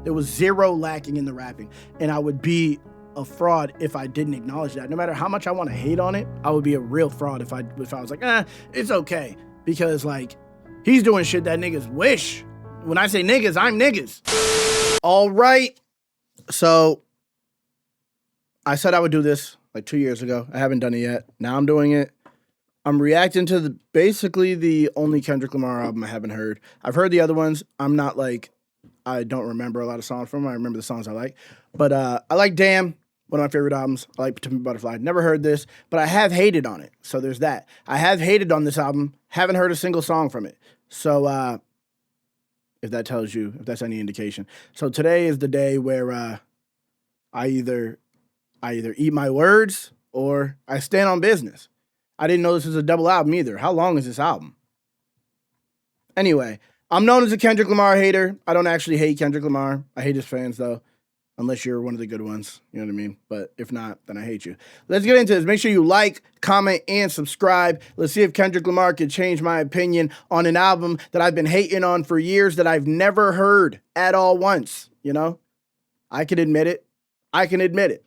There was zero lacking in the rapping. And I would be a fraud if I didn't acknowledge that. No matter how much I want to hate on it, I would be a real fraud if I was like, it's okay. Because like, he's doing shit that niggas wish. When I say niggas, I'm niggas. All right. So I said I would do this like 2 years ago. I haven't done it yet. Now I'm doing it. I'm reacting to basically the only Kendrick Lamar album I haven't heard. I've heard the other ones. I'm not like, I don't remember a lot of songs from them. I remember the songs I like. But I like Damn, one of my favorite albums. I like To Be Butterfly. Never heard this, but I have hated on it. So there's that. I have hated on this album. Haven't heard a single song from it. So if that tells you, if that's any indication. So today is the day where I either eat my words or I stand on business. I didn't know this was a double album either. How long is this album? Anyway, I'm known as a Kendrick Lamar hater. I don't actually hate Kendrick Lamar. I hate his fans, though, unless you're one of the good ones. You know what I mean? But if not, then I hate you. Let's get into this. Make sure you like, comment, and subscribe. Let's see if Kendrick Lamar could change my opinion on an album that I've been hating on for years that I've never heard at all once. You know? I can admit it. I can admit it.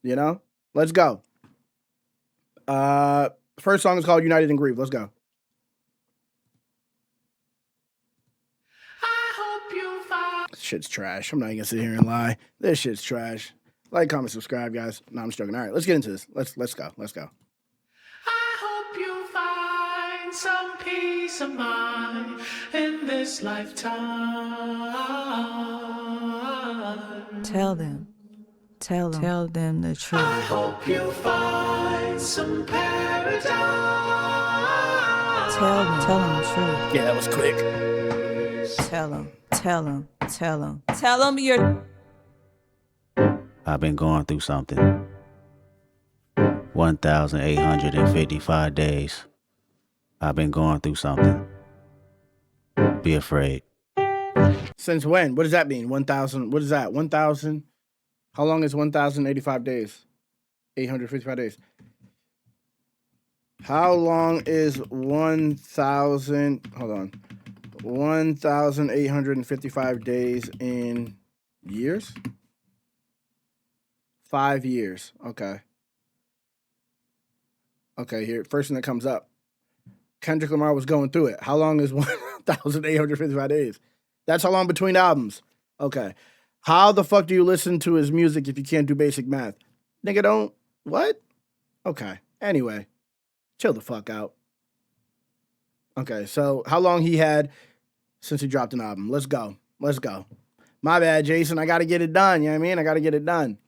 You know? Let's go. First song is called United in Grief. Let's go. I hope you find This shit's trash. I'm not even gonna sit here and lie. This shit's trash. Like, comment, subscribe, guys. No, I'm just joking. All right, let's get into this. Let's go. Let's go. I hope you find some peace of mind in this lifetime. Tell them the truth. I hope you find some paradise. Tell them the truth. Yeah, that was quick. Tell them you're. I've been going through something. 1,855 days. I've been going through something. Be afraid. Since when? What does that mean? 1,000. What is that? 1,000. How long is 1,085 days? 855 days. How long is 1,000? Hold on. 1,855 days in years? 5 years. Okay. Okay, here. First thing that comes up. Kendrick Lamar was going through it. How long is 1,855 days? That's how long between albums. Okay. How the fuck do you listen to his music if you can't do basic math? Nigga, don't. What? Okay. Anyway. Chill the fuck out. Okay, so how long he had since he dropped an album? Let's go. Let's go. My bad, Jason. I gotta get it done. You know what I mean? I gotta get it done.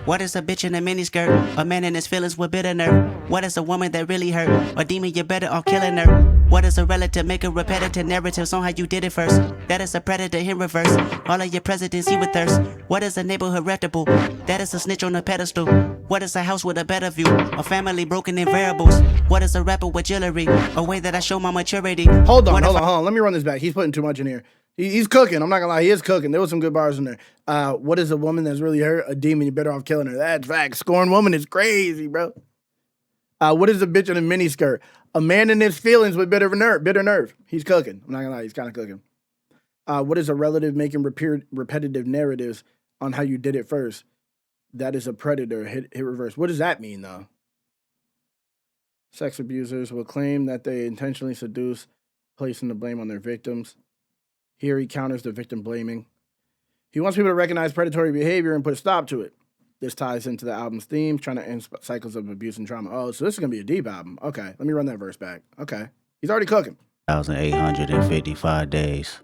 What is a bitch in a miniskirt? A man in his feelings with bitter nerve. What is a woman that really hurt? A demon, you better off killing her. What is a relative? Make a repetitive narratives on how you did it first. That is a predator in reverse. All of your presidents, he with thirst. What is a neighborhood reputable? That is a snitch on a pedestal. What is a house with a better view? A family broken in variables. What is a rapper with jewelry? A way that I show my maturity. Hold on. Let me run this back. He's putting too much in here. He's cooking. I'm not gonna lie. He is cooking. There was some good bars in there. What is a woman that's really hurt? A demon. You better off killing her. That's fact. Scorn woman is crazy, bro. What is a bitch in a miniskirt? A man in his feelings with bitter nerve. He's cooking. I'm not gonna lie. He's kind of cooking. What is a relative making repetitive narratives on how you did it first? That is a predator. Hit reverse. What does that mean, though? Sex abusers will claim that they intentionally seduce, placing the blame on their victims. Here he counters the victim blaming. He wants people to recognize predatory behavior and put a stop to it. This ties into the album's theme, trying to end cycles of abuse and trauma. Oh, so this is going to be a deep album. Okay, let me run that verse back. Okay, he's already cooking. 1,855 days.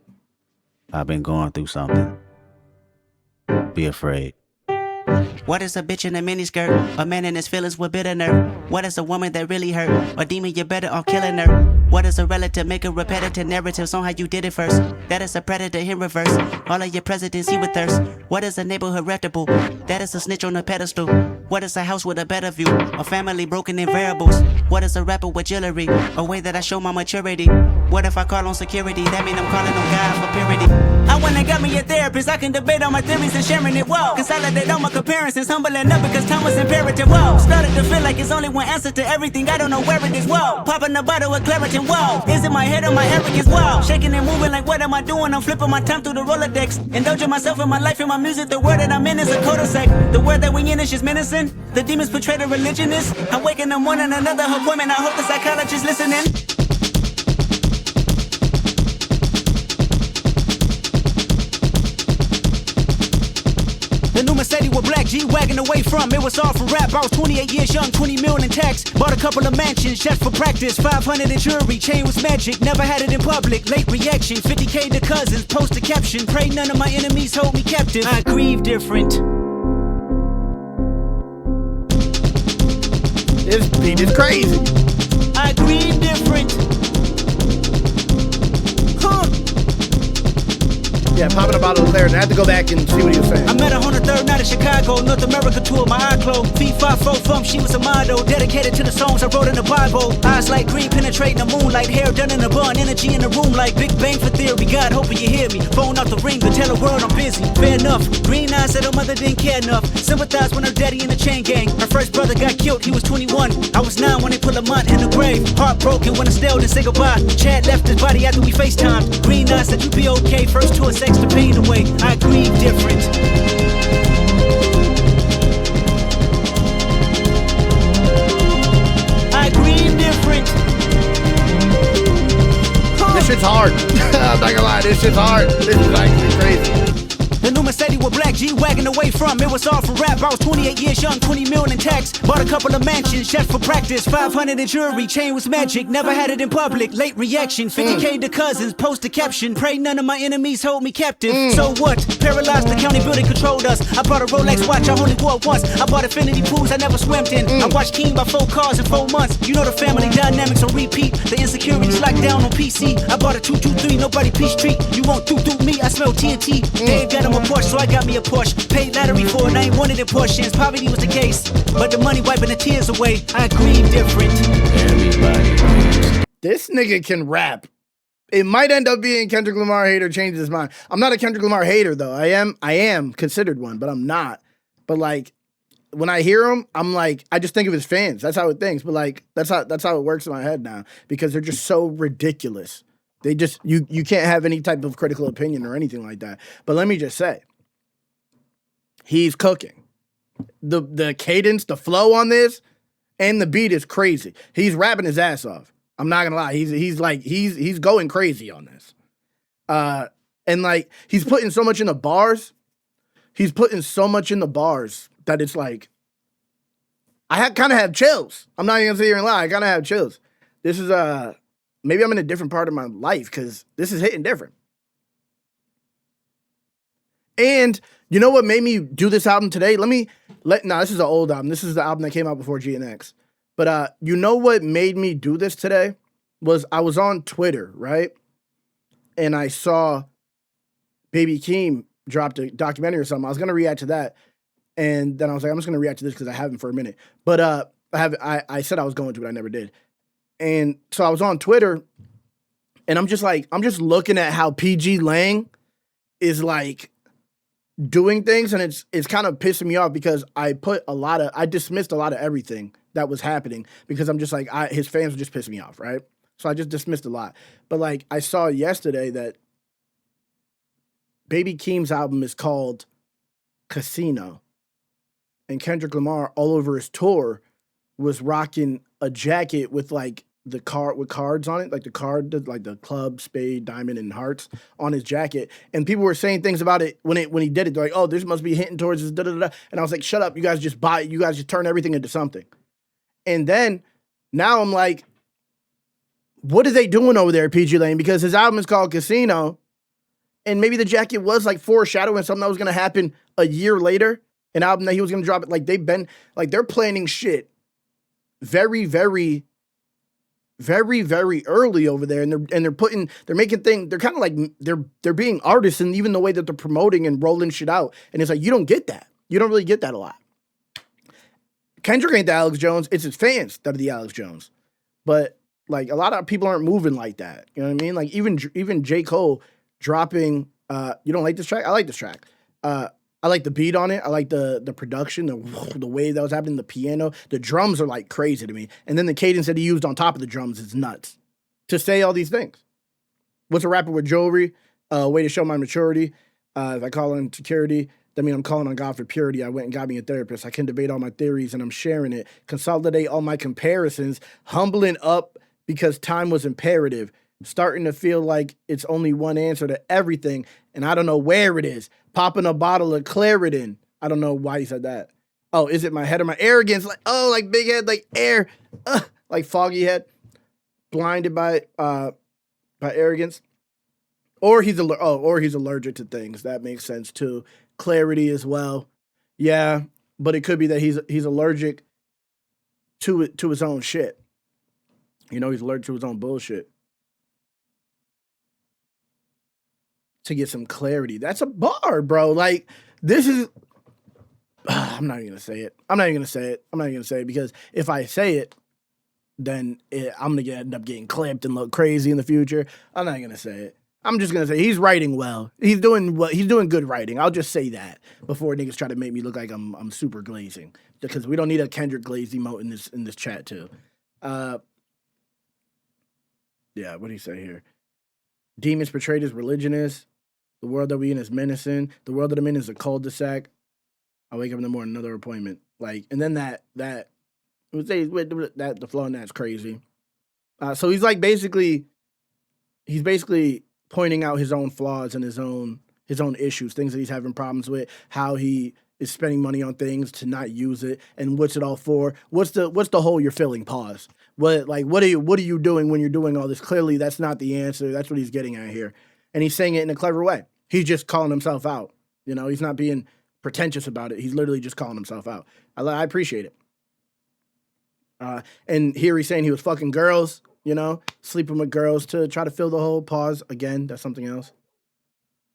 I've been going through something. Be afraid. What is a bitch in a miniskirt? A man in his feelings with bitter nerve. What is a woman that really hurt? A demon, you better off killing her. What is a relative? Make a repetitive narratives on how you did it first. That is a predator in reverse. All of your presidents, he with thirst. What is a neighborhood reputable? That is a snitch on a pedestal. What is a house with a better view? A family broken in variables. What is a rapper with jewelry? A way that I show my maturity. What if I call on security? That mean I'm calling on God for purity. I wanna got me a therapist. I can debate on my theories and sharing it. Whoa. Consolidate all my comparisons. Humbling up because time was imperative. Whoa. Started to feel like it's only one answer to everything. I don't know where it is. Whoa. Popping a bottle of Claritin. reaction, wow. Is it my head or my arrogance, wow. Shaking and moving like what am I doing? I'm flipping my time through the Rolodex. Indulging myself in my life and my music. The word that I'm in is a cul-de-sac. The word that we in is just menacing. The demons portray the religionist. I'm waking up one and another appointment. I hope the psychologist listening. The new Mercedes with black G-Wagon away from. It was all for rap. I was 28 years young, 20 million in tax. Bought a couple of mansions, just for practice. 500 in jewelry, chain was magic. Never had it in public. Late reaction, 50K to cousins. Post a caption. Pray none of my enemies hold me captive. I grieve different. This beat is crazy. I grieve different. Huh. Yeah, popping a bottle of there, and I had to go back and see what he was saying. I met her on the third night in Chicago, North America tour, my eye closed. Feet 5'4" from, she was a model, dedicated to the songs I wrote in the Bible. Eyes like green, penetrating the moonlight, hair done in a bun, energy in the room like Big Bang for theory. God, hoping you hear me. Phone out the ring, but tell the world I'm busy. Fair enough. Green eyes said her mother didn't care enough. Sympathized when her daddy in the chain gang. Her first brother got killed, he was 21. I was 9 when they put Lamont in the grave. Heartbroken when I still didn't say goodbye. Chad left his body after we FaceTimed. Green eyes said you be okay. First tour sex to pain away. I grieve different. I grieve different. This shit's hard. I'm not gonna lie, this shit's hard. This is actually crazy. The new Mercedes with black G-Wagon away from. It was all for rap. I was 28 years young, 20 million in tax. Bought a couple of mansions, just for practice. 500 in jewelry, chain was magic. Never had it in public. Late reaction, 50K to cousins. Post a caption. Pray none of my enemies hold me captive. So what? Paralyzed, the county building controlled us. I bought a Rolex watch, I only wore it once. I bought infinity pools I never swam in. I watched King by 4 cars in 4 months. You know the family dynamics on repeat. The insecurities locked down on PC. I bought a 223, nobody peace treat. You won't do me, I smell TNT. Dave got him a Porsche, so I got me a Porsche. Paid lottery for it, I ain't wanted in portions. Poverty was the case, but the money wiping the tears away. I grieve different. Everybody. This nigga can rap. It might end up being Kendrick Lamar hater changes his mind. I'm not a Kendrick Lamar hater though. I am considered one, but I'm not. But like when I hear him, I'm like, I just think of his fans. That's how it thinks. But like that's how it works in my head now because they're just so ridiculous. They just you can't have any type of critical opinion or anything like that. But let me just say, he's cooking. The cadence, the flow on this, and the beat is crazy. He's rapping his ass off. I'm not gonna lie. He's going crazy on this. And like he's putting so much in the bars. He's putting so much in the bars that it's like I kind of have chills. I'm not even gonna sit here and lie. I kind of have chills. This is maybe I'm in a different part of my life because this is hitting different. And you know what made me do this album today? This is an old album. This is the album that came out before GNX. But you know what made me do this today? Was I was on Twitter, right? And I saw Baby Keem dropped a documentary or something. I was gonna react to that. And then I was like, I'm just gonna react to this because I haven't for a minute. But I said I was going to, but I never did. And so I was on Twitter and I'm just looking at how PG Lang is like doing things, and it's kind of pissing me off because I dismissed a lot of everything that was happening because I'm just like, his fans were just pissing me off, right? So I just dismissed a lot. But like I saw yesterday that Baby Keem's album is called Casino, and Kendrick Lamar all over his tour was rocking a jacket with like the card with cards on it, like the club, spade, diamond, and hearts on his jacket. And people were saying things about it when he did it. They're like, oh, this must be hinting towards this, da da da. And I was like, shut up, you guys just buy it. You guys just turn everything into something. And then now I'm like, what are they doing over there at PG Lane? Because his album is called Casino, and maybe the jacket was like foreshadowing something that was gonna happen a year later, an album that he was gonna drop it. Like they're planning shit very, very, very, very early over there, and they're making things. They're kind of like they're being artists, and even the way that they're promoting and rolling shit out, and it's like you don't get that. You don't really get that a lot. Kendrick ain't the Alex Jones. It's his fans that are the Alex Jones. But like a lot of people aren't moving like that. You know what I mean? Like even J. Cole dropping. You don't like this track? I like this track. I like the beat on it. I like the production, the way that was happening, the piano. The drums are like crazy to me. And then the cadence that he used on top of the drums is nuts. to say all these things. What's a rapper with jewelry? Way to show my maturity. If I call in security, that means I'm calling on God for purity. I went and got me a therapist. I can debate all my theories and I'm sharing it. Consolidate all my comparisons. Humbling up because time was imperative. Starting to feel like it's only one answer to everything and I don't know where it is. Popping a bottle of Claritin. I don't know why he said that. Oh, is it my head or my arrogance? Like, oh, like big head, like air, like foggy head. Blinded by arrogance. Or he's allergic to things. That makes sense too. Clarity as well. Yeah, but it could be that he's allergic to his own shit. You know, he's allergic to his own bullshit. To get some clarity. That's a bar, bro. Like, this is I'm not even gonna say it. I'm not even gonna say it because if I say it, then I'm gonna end up getting clipped and look crazy in the future. I'm not gonna say it. I'm just gonna say he's writing well. He's doing good writing. I'll just say that before niggas try to make me look like I'm super glazing. Because we don't need a Kendrick Glaze emote in this chat too. Yeah, what do you say here? Demons portrayed as religionists. The world that we in is menacing. The world that I'm in is a cul-de-sac. I wake up in the morning, another appointment. Like, and then that the flow and that's crazy. So he's like basically pointing out his own flaws and his own issues, things that he's having problems with, how he is spending money on things to not use it, and what's it all for? What's the hole you're filling? Pause. What are you doing when you're doing all this? Clearly, that's not the answer. That's what he's getting at here, and he's saying it in a clever way. He's just calling himself out. You know, he's not being pretentious about it. He's literally just calling himself out. I appreciate it. And here he's saying he was fucking girls. You know, sleeping with girls to try to fill the hole. Pause. Again, that's something else.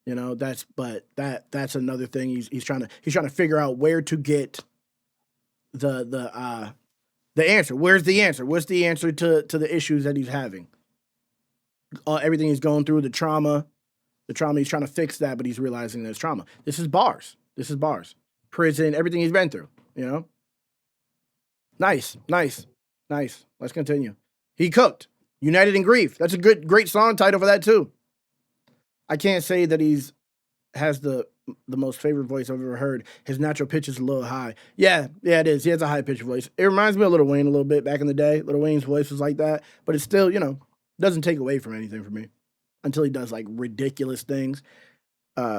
You know, that's another thing. He's trying to figure out where to get the answer. Where's the answer? What's the answer to the issues that he's having? Everything he's going through, the trauma, he's trying to fix that, but he's realizing there's trauma. This is bars. Prison, everything he's been through, you know? Nice. Let's continue. He cooked. United in Grief. That's a great song title for that too. I can't say that has the most favorite voice I've ever heard. His natural pitch is a little high. Yeah, it is. He has a high pitched voice. It reminds me of Lil Wayne a little bit back in the day. Lil Wayne's voice was like that, but it still, you know, doesn't take away from anything for me until he does like ridiculous things.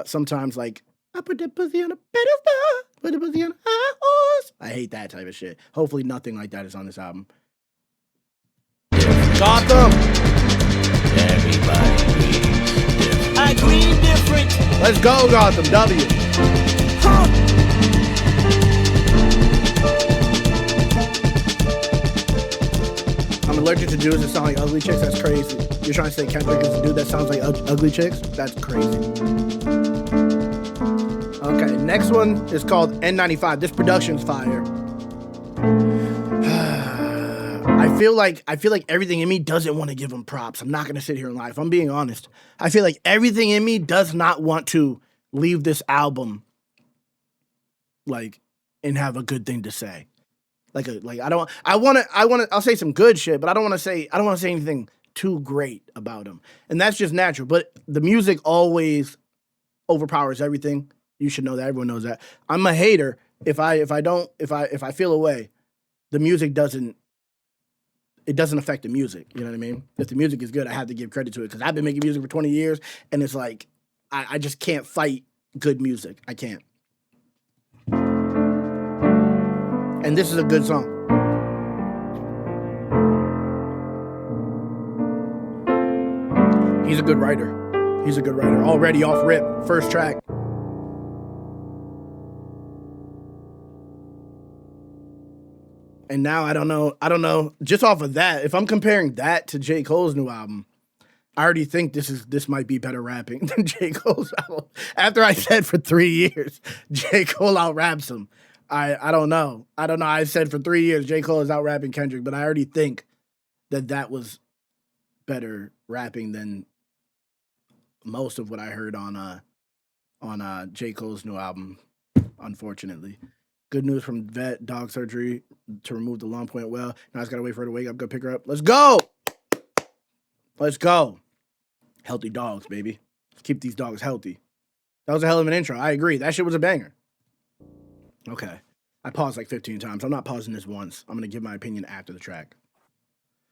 Sometimes like, I put that pussy on a pedestal, put the pussy on a high horse. I hate that type of shit. Hopefully nothing like that is on this album. Gotham! Everybody agrees. I agree different. Let's go, Gotham. W. I'm allergic to dudes that sound like ugly chicks. That's crazy. You're trying to say Kendrick is a dude that sounds like ugly chicks? That's crazy. Okay, next one is called N95. This production's fire. I feel like everything in me doesn't want to give him props. I'm not going to sit here and lie. If I'm being honest, I feel like everything in me does not want to leave this album like and have a good thing to say. I'll say some good shit, but I don't want to say anything too great about him. And that's just natural, but the music always overpowers everything. You should know that. Everyone knows that. I'm a hater. If I feel away, the music doesn't affect the music. You know what I mean? If the music is good, I have to give credit to it because I've been making music for 20 years and it's like, I just can't fight good music. I can't. And this is a good song. He's a good writer. Already off rip. First track. And now I don't know. Just off of that, if I'm comparing that to J. Cole's new album, I already think this might be better rapping than J. Cole's album. After I said for 3 years, J. Cole out-raps him. I don't know. I said for 3 years, J. Cole is out-rapping Kendrick, but I already think that was better rapping than most of what I heard on J. Cole's new album, unfortunately. Good news from vet, dog surgery to remove the long point well. Now I just gotta wait for her to wake up, go pick her up. Let's go! Let's go. Healthy dogs, baby. Let's keep these dogs healthy. That was a hell of an intro. I agree. That shit was a banger. Okay. I paused like 15 times. I'm not pausing this once. I'm going to give my opinion after the track.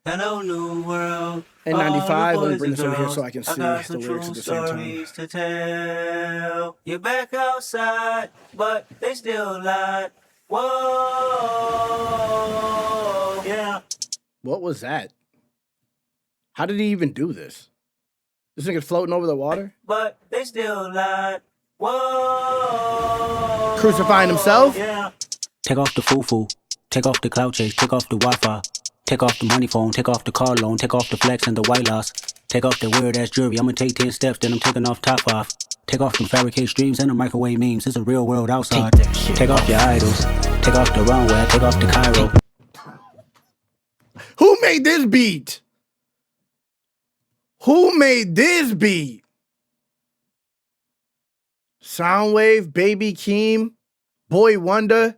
Hello, new world. N95, let me bring this over here so I can see the lyrics at the same time. To tell. You're back outside, but they still lie. Whoa, yeah. What was that? How did he even do this? This nigga's floating over the water? But they still lie. Whoa. Crucifying himself? Yeah. Take off the foo-foo. Take off the cloud chase. Take off the Wi-Fi. Take off the money phone, take off the car loan, take off the flex and the white loss. Take off the weird ass jewelry, I'ma take 10 steps, then I'm taking off top off. Take off them fabricated streams and the microwave memes, it's a real world outside. Take off your idols, take off the runway, take off the Cairo. Who made this beat? Who made this beat? Soundwave, Baby Keem, Boy Wonder.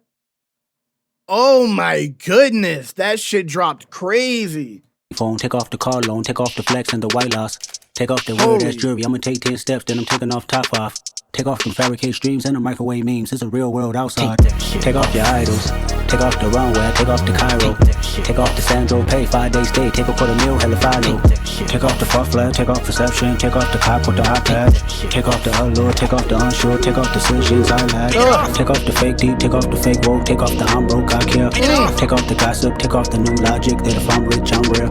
Oh my goodness, that shit dropped crazy. Phone, take off the car loan, take off the flex and the white loss. Take off the weird ass jewelry, I'ma take 10 steps, then I'm taking off top off. Take off them fabricated streams and the microwave memes, it's a real world outside. Take off your idols, take off the runway, take off the Cairo. Take off the Sandro pay, 5-day stay, take a $250,000, hella final. Take off the fuck flag, take off perception, take off the cop with the iPad. Take off the allure, take off the unsure, take off decisions I lack. Take off the fake deep, take off the fake woke, take off the I'm broke, I care. Take off the gossip, take off the new logic, that if I'm rich, I'm rare.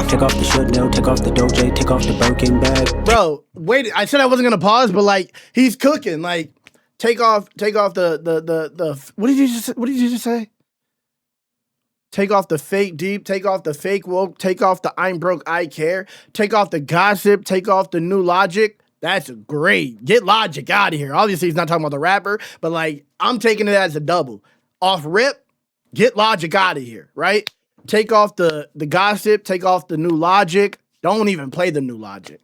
Take off the should know, take off the doje, take off the Birkin bag. Bro, wait, I said I wasn't gonna pause, but like he's cooking. Like, take off the what did you just say? Take off the fake deep, take off the fake woke, take off the I'm broke, I care, take off the gossip, take off the new logic. That's great. Get Logic out of here. Obviously, he's not talking about the rapper, but like, I'm taking it as a double. Off rip, get Logic out of here, right? Take off the gossip, take off the new logic. Don't even play the new logic.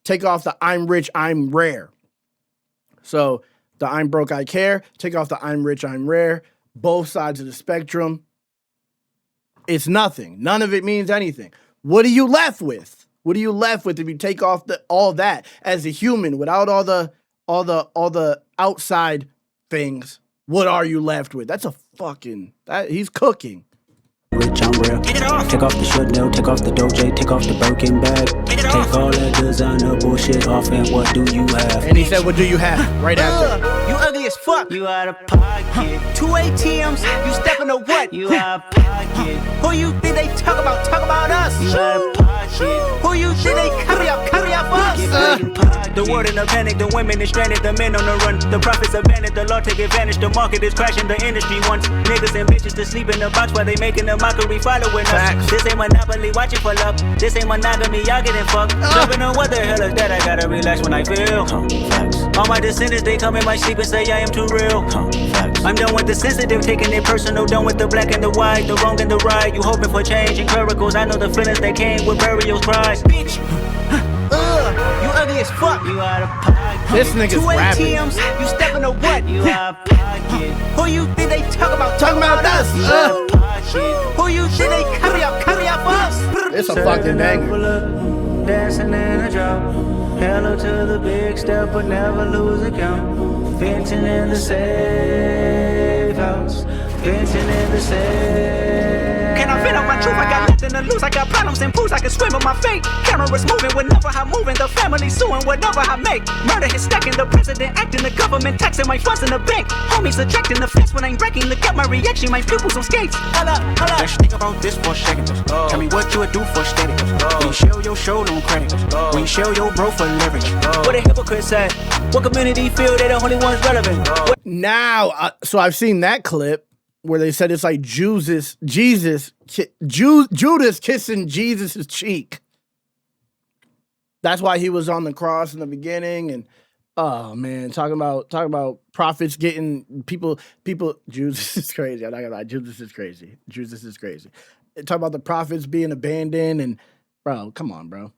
Take off the I'm rich, I'm rare. So the I'm broke, I care. Take off the I'm rich, I'm rare. Both sides of the spectrum. It's nothing. None of it means anything. What are you left with? What are you left with if you take off all that as a human without all the outside things? What are you left with? That's a fucking he's cooking. Rich, I'm real. Take off the should know, take off the doje, take off the Birkin bag. Take all that designer bullshit off, and what do you have? And he said, what do you have? Right after. You ugly as fuck. You out of pocket. 2 ATMs, you stepping to what? You out of pocket. Who you think they talk about? Talk about us. You out of pocket. Who you think they carry up us? The world in a panic, the women is stranded, the men on the run. The profits abandoned, the law take advantage, the market is crashing, the industry wants niggas and bitches to sleep in the box while they making a mockery following us. This ain't monopoly, watching for love. This ain't monogamy, y'all getting fucked. Jumping on what the hell is that? I gotta relax when I feel. All my descendants, they come in my sleep and say I am too real. I'm done with the sensitive, taking it personal, done with the black and the white, the wrong and the right. You hoping for change and miracles, I know the feelings that came with burial cries. Bitch, you ugly as fuck. You out of pocket. This nigga's 2 rapping. ATMs, you stepping to what? You out of pocket. Who you think they talk about? Talking about us. You out of pocket. Who you think they carry up us? It's a fucking banger. Dancing in a drop. Hello to the big step, but never lose a count. Venting in the safe house. Venting in the safe. Can I vent on my truth? I got nothing to lose. I got problems and pools. I can swim with my fate. Cameras moving whenever I'm moving. The family suing whatever I make. Murder is stacking. The president acting. The government taxing my funds in the bank. Homies ejecting the fence when I'm breaking. Look at my reaction. My pupils on skates. Hold up. Let's think about this for a second. Tell me what you would do for static. When you show your show no credit. When you show your bro for leverage. What a hypocrite said. What community feel they the only ones relevant? Now, so I've seen that clip where they said it's like Judas kissing Jesus' cheek. That's why he was on the cross in the beginning. And oh man, talking about prophets getting people. Jesus is crazy. I'm not gonna lie. Jesus is crazy. Talk about the prophets being abandoned and bro, come on, bro.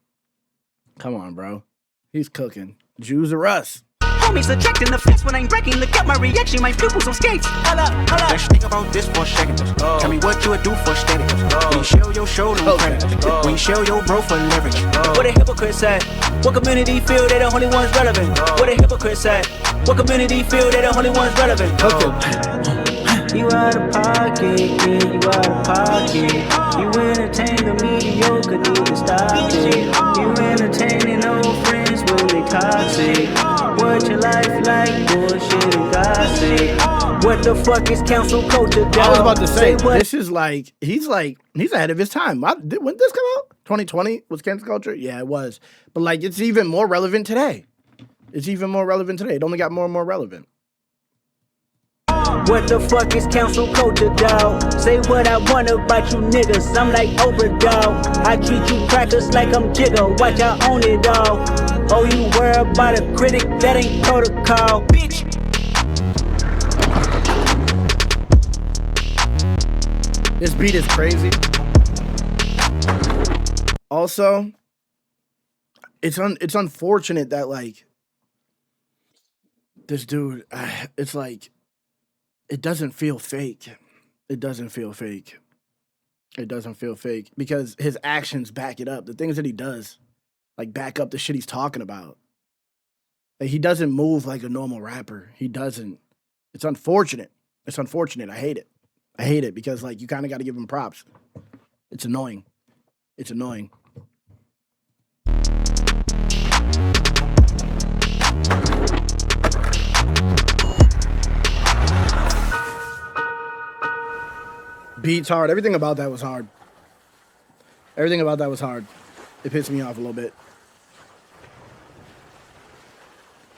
He's cooking. Jews are us. Homies ejecting the fence when I'm breaking. Look Get my reaction, my pupils on skates. Hold up. Let's think about this for a second. Tell me what you would do for status. When you show your show, no credit. When you show your bro for leverage. What a hypocrite said. What community feel they the only ones relevant? What a hypocrite said. What community feel they the only ones relevant? You out of pocket, yeah, you out of pocket. You entertain the mediocre, need to stop it. You entertaining old friends when they toxic. What your life like, bullshit and gossip. What the fuck is council culture, dog? I was about to say, this is like, he's ahead of his time. When did this come out? 2020 was cancel culture? Yeah, it was. But like, it's even more relevant today. It's even more relevant today. It only got more and more relevant. What the fuck is council culture, dog? Say what I want about you niggas. I'm like Oprah, dog. I treat you crackers like I'm Jigga. Watch I own it, dog. Oh, you worry about a critic? That ain't protocol, bitch. This beat is crazy. Also, it's unfortunate that like this dude, it's like, it doesn't feel fake. It doesn't feel fake. It doesn't feel fake because his actions back it up. The things that he does, like, back up the shit he's talking about. Like, he doesn't move like a normal rapper. He doesn't. It's unfortunate. It's unfortunate. I hate it. I hate it because, like, you kind of got to give him props. It's annoying. It's annoying. Beats hard. Everything about that was hard. Everything about that was hard. It pissed me off a little bit.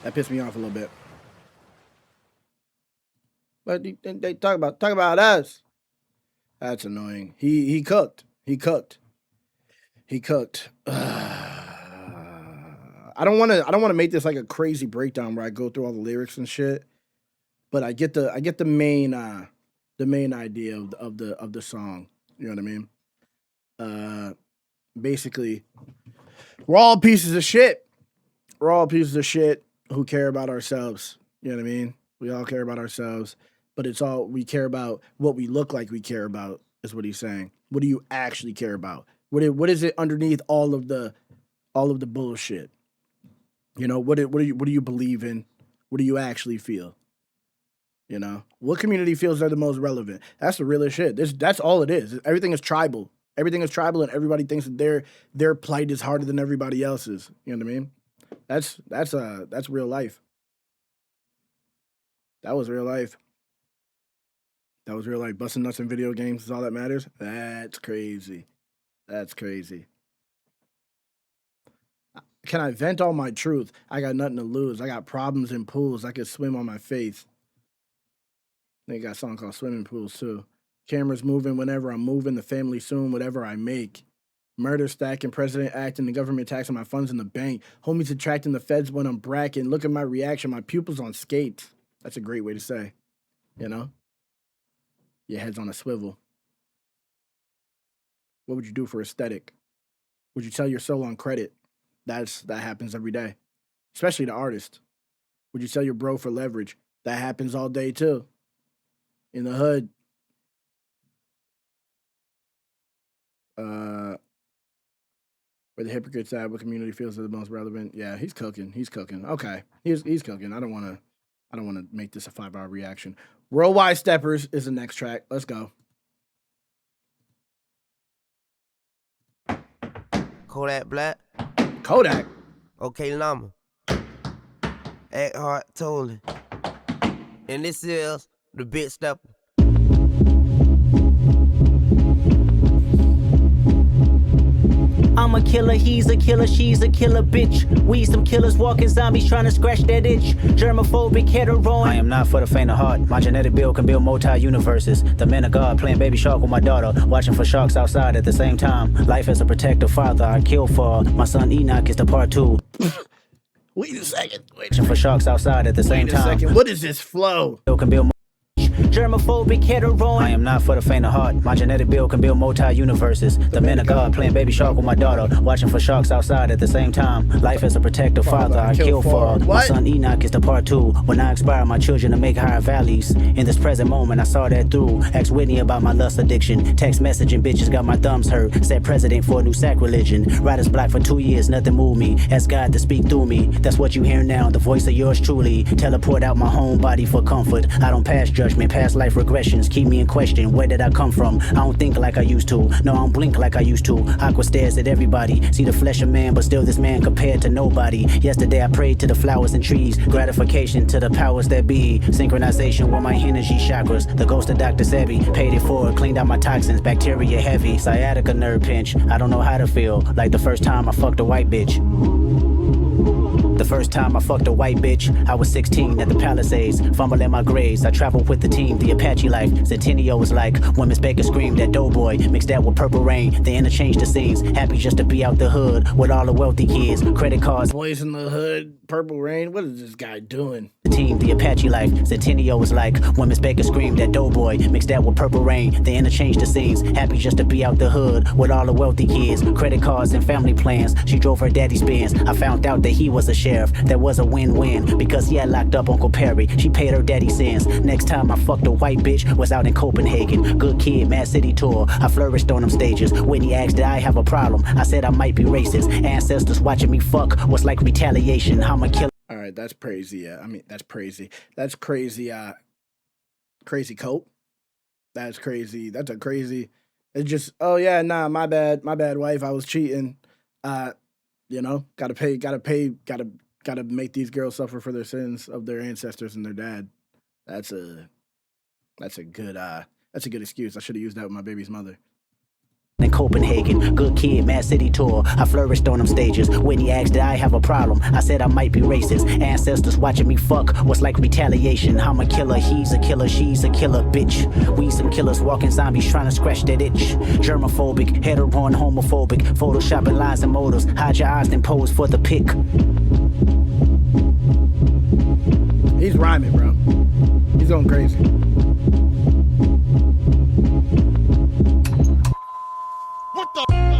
That pissed me off a little bit. But they talk about us. That's annoying. He cooked. He cooked. He cooked. I don't want to make this like a crazy breakdown where I go through all the lyrics and shit. But I get the main idea of the song. You know what I mean? Basically, we're all pieces of shit. We're all pieces of shit who care about ourselves. You know what I mean? We all care about ourselves, but it's all we care about what we look like we care about, is what he's saying. What do you actually care about? What is it underneath all of the bullshit? You know, what do you believe in? What do you actually feel? You know, what community feels they're the most relevant? That's the realest shit. That's all it is. Everything is tribal. Everything is tribal, and everybody thinks that their plight is harder than everybody else's. You know what I mean? That's real life. That was real life. That was real life. Busting nuts in video games is all that matters. That's crazy. That's crazy. Can I vent all my truth? I got nothing to lose. I got problems in pools. I could swim on my face. They got a song called Swimming Pools, too. Cameras moving whenever I'm moving. The family soon, whatever I make. Murder stacking, president acting, the government taxing my funds in the bank. Homies attracting the feds when I'm bracking. Look at my reaction. My pupils on skates. That's a great way to say, you know? Your head's on a swivel. What would you do for aesthetic? Would you sell your soul on credit? That happens every day, especially the artist. Would you sell your bro for leverage? That happens all day, too. In the hood. Where the hypocrites at, what community feels are the most relevant? Yeah, he's cooking. He's cooking. Okay, he's cooking. I don't want to make this a 5-hour reaction. Worldwide Steppers is the next track. Let's go. Kodak Black. Kodak. Okay, Llama. Act hard, Tolan. And this is the Big Stepper. I'm a killer, he's a killer, she's a killer bitch. We some killers walking zombies trying to scratch that itch. Germophobic, hetero. I am not for the faint of heart. My genetic build can build multi-universes. The man of God playing baby shark with my daughter, watching for sharks outside at the same time. Life as a protective father, I kill for my son Enoch is the part 2. Wait a second. Watching for sharks outside at the same time. Wait a second. What is this flow? Can build Germophobic hetero. I am not for the faint of heart. My genetic build can build multi-universes. The man of God playing baby shark with my daughter, watching for sharks outside at the same time. Life as a protective father, I kill for. My son Enoch is the part 2. When I inspire my children to make higher valleys. In this present moment, I saw that through. Asked Whitney about my lust addiction. Text messaging bitches got my thumbs hurt. Said president for a new sacrilegion. Writer's block for 2 years, nothing moved me. Ask God to speak through me. That's what you hear now, the voice of yours truly. Teleport out my home body for comfort. I don't pass judgment, past life regressions. Keep me in question, where did I come from? I don't think like I used to. No, I don't blink like I used to. Aqua stares at everybody. See the flesh of man, but still this man compared to nobody. Yesterday I prayed to the flowers and trees. Gratification to the powers that be. Synchronization with my energy chakras. The ghost of Dr. Sebi. Paid it forward, cleaned out my toxins. Bacteria heavy. Sciatica nerve pinch. I don't know how to feel. Like the first time I fucked a white bitch. The first time I fucked a white bitch, I was 16 at the Palisades, fumbling my grades. I traveled with the team, the Apache life. Centennial was like when Miss Baker screamed at Doughboy, mixed that with Purple Rain. They interchanged the scenes, happy just to be out the hood with all the wealthy kids. Credit cards, Boys in the Hood, Purple Rain. What is this guy doing? the team, the Apache life. Centennial was like when Miss Baker screamed at Doughboy, mixed that with Purple Rain. They interchanged the scenes, happy just to be out the hood with all the wealthy kids. Credit cards and family plans. She drove her daddy's Benz. I found out that he was a sheriff. That was a win-win because he had locked up Uncle Perry. She paid her daddy's sins. Next time I fucked a white bitch was out in Copenhagen. Good kid, Mad City tour. I flourished on them stages. Whitney asked did I have a problem. I said I might be racist. Ancestors watching me fuck was like retaliation. I'm a killer. All right, that's crazy. Yeah, I mean that's crazy. That's crazy. Crazy cope. That's crazy. That's a crazy. It's just yeah, nah, my bad, wife. I was cheating. You know, gotta make these girls suffer for their sins of their ancestors and their dad. That's a good excuse. I should have used that with my baby's mother. In Copenhagen, good kid, Mad City tour. I flourished on them stages. Whitney asked did I have a problem. I said I might be racist. Ancestors watching me fuck was like retaliation. I'm a killer, he's a killer, she's a killer, bitch. We some killers walking zombies trying to scratch that itch. Germophobic, hetero and homophobic. Photoshopping lies and motives. Hide your eyes and pose for the pic. He's rhyming, bro. He's going crazy.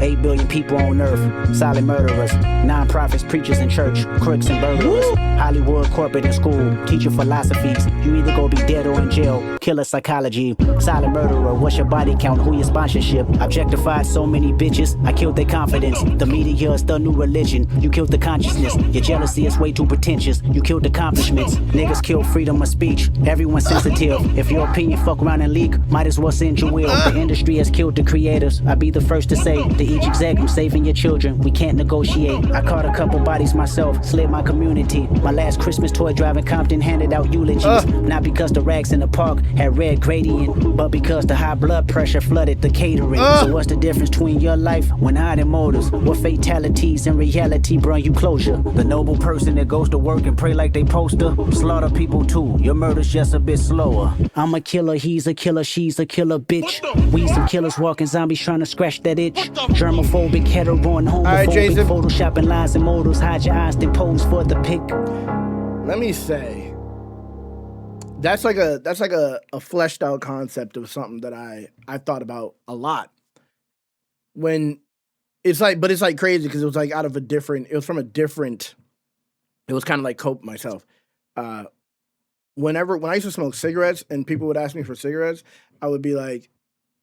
8 billion people on earth, silent murderers, non-profits, preachers in church, crooks and burglars, Hollywood, corporate and school, teaching philosophies. You either go be dead or in jail, killer psychology, silent murderer, what's your body count, who your sponsorship? Objectified so many bitches, I killed their confidence. The media is the new religion, you killed the consciousness. Your jealousy is way too pretentious, you killed accomplishments. Niggas kill freedom of speech, everyone's sensitive. If your opinion fuck around and leak, might as well send your will. The industry has killed the creators, I'd be the first to say. To each exec, I'm saving your children, we can't negotiate. I caught a couple bodies myself, slid my community. My last Christmas toy drive in Compton handed out eulogies. Not because the rags in the park had red gradient, but because the high blood pressure flooded the catering. So what's the difference between your life when hiding motives? What fatalities in reality bring you closure? The noble person that goes to work and pray like they poster, slaughter people too, your murder's just a bit slower. I'm a killer, he's a killer, she's a killer, bitch. We some killers walking zombies trying to scratch that itch. Germophobic, hetero and homophobic, photoshopping lies and motives. Hide your eyes, then pose for the pic. Let me say, that's like a fleshed out concept of something that I thought about a lot. When it's like, but it's like crazy because it was like it was kind of like cope myself. When I used to smoke cigarettes and people would ask me for cigarettes, I would be like,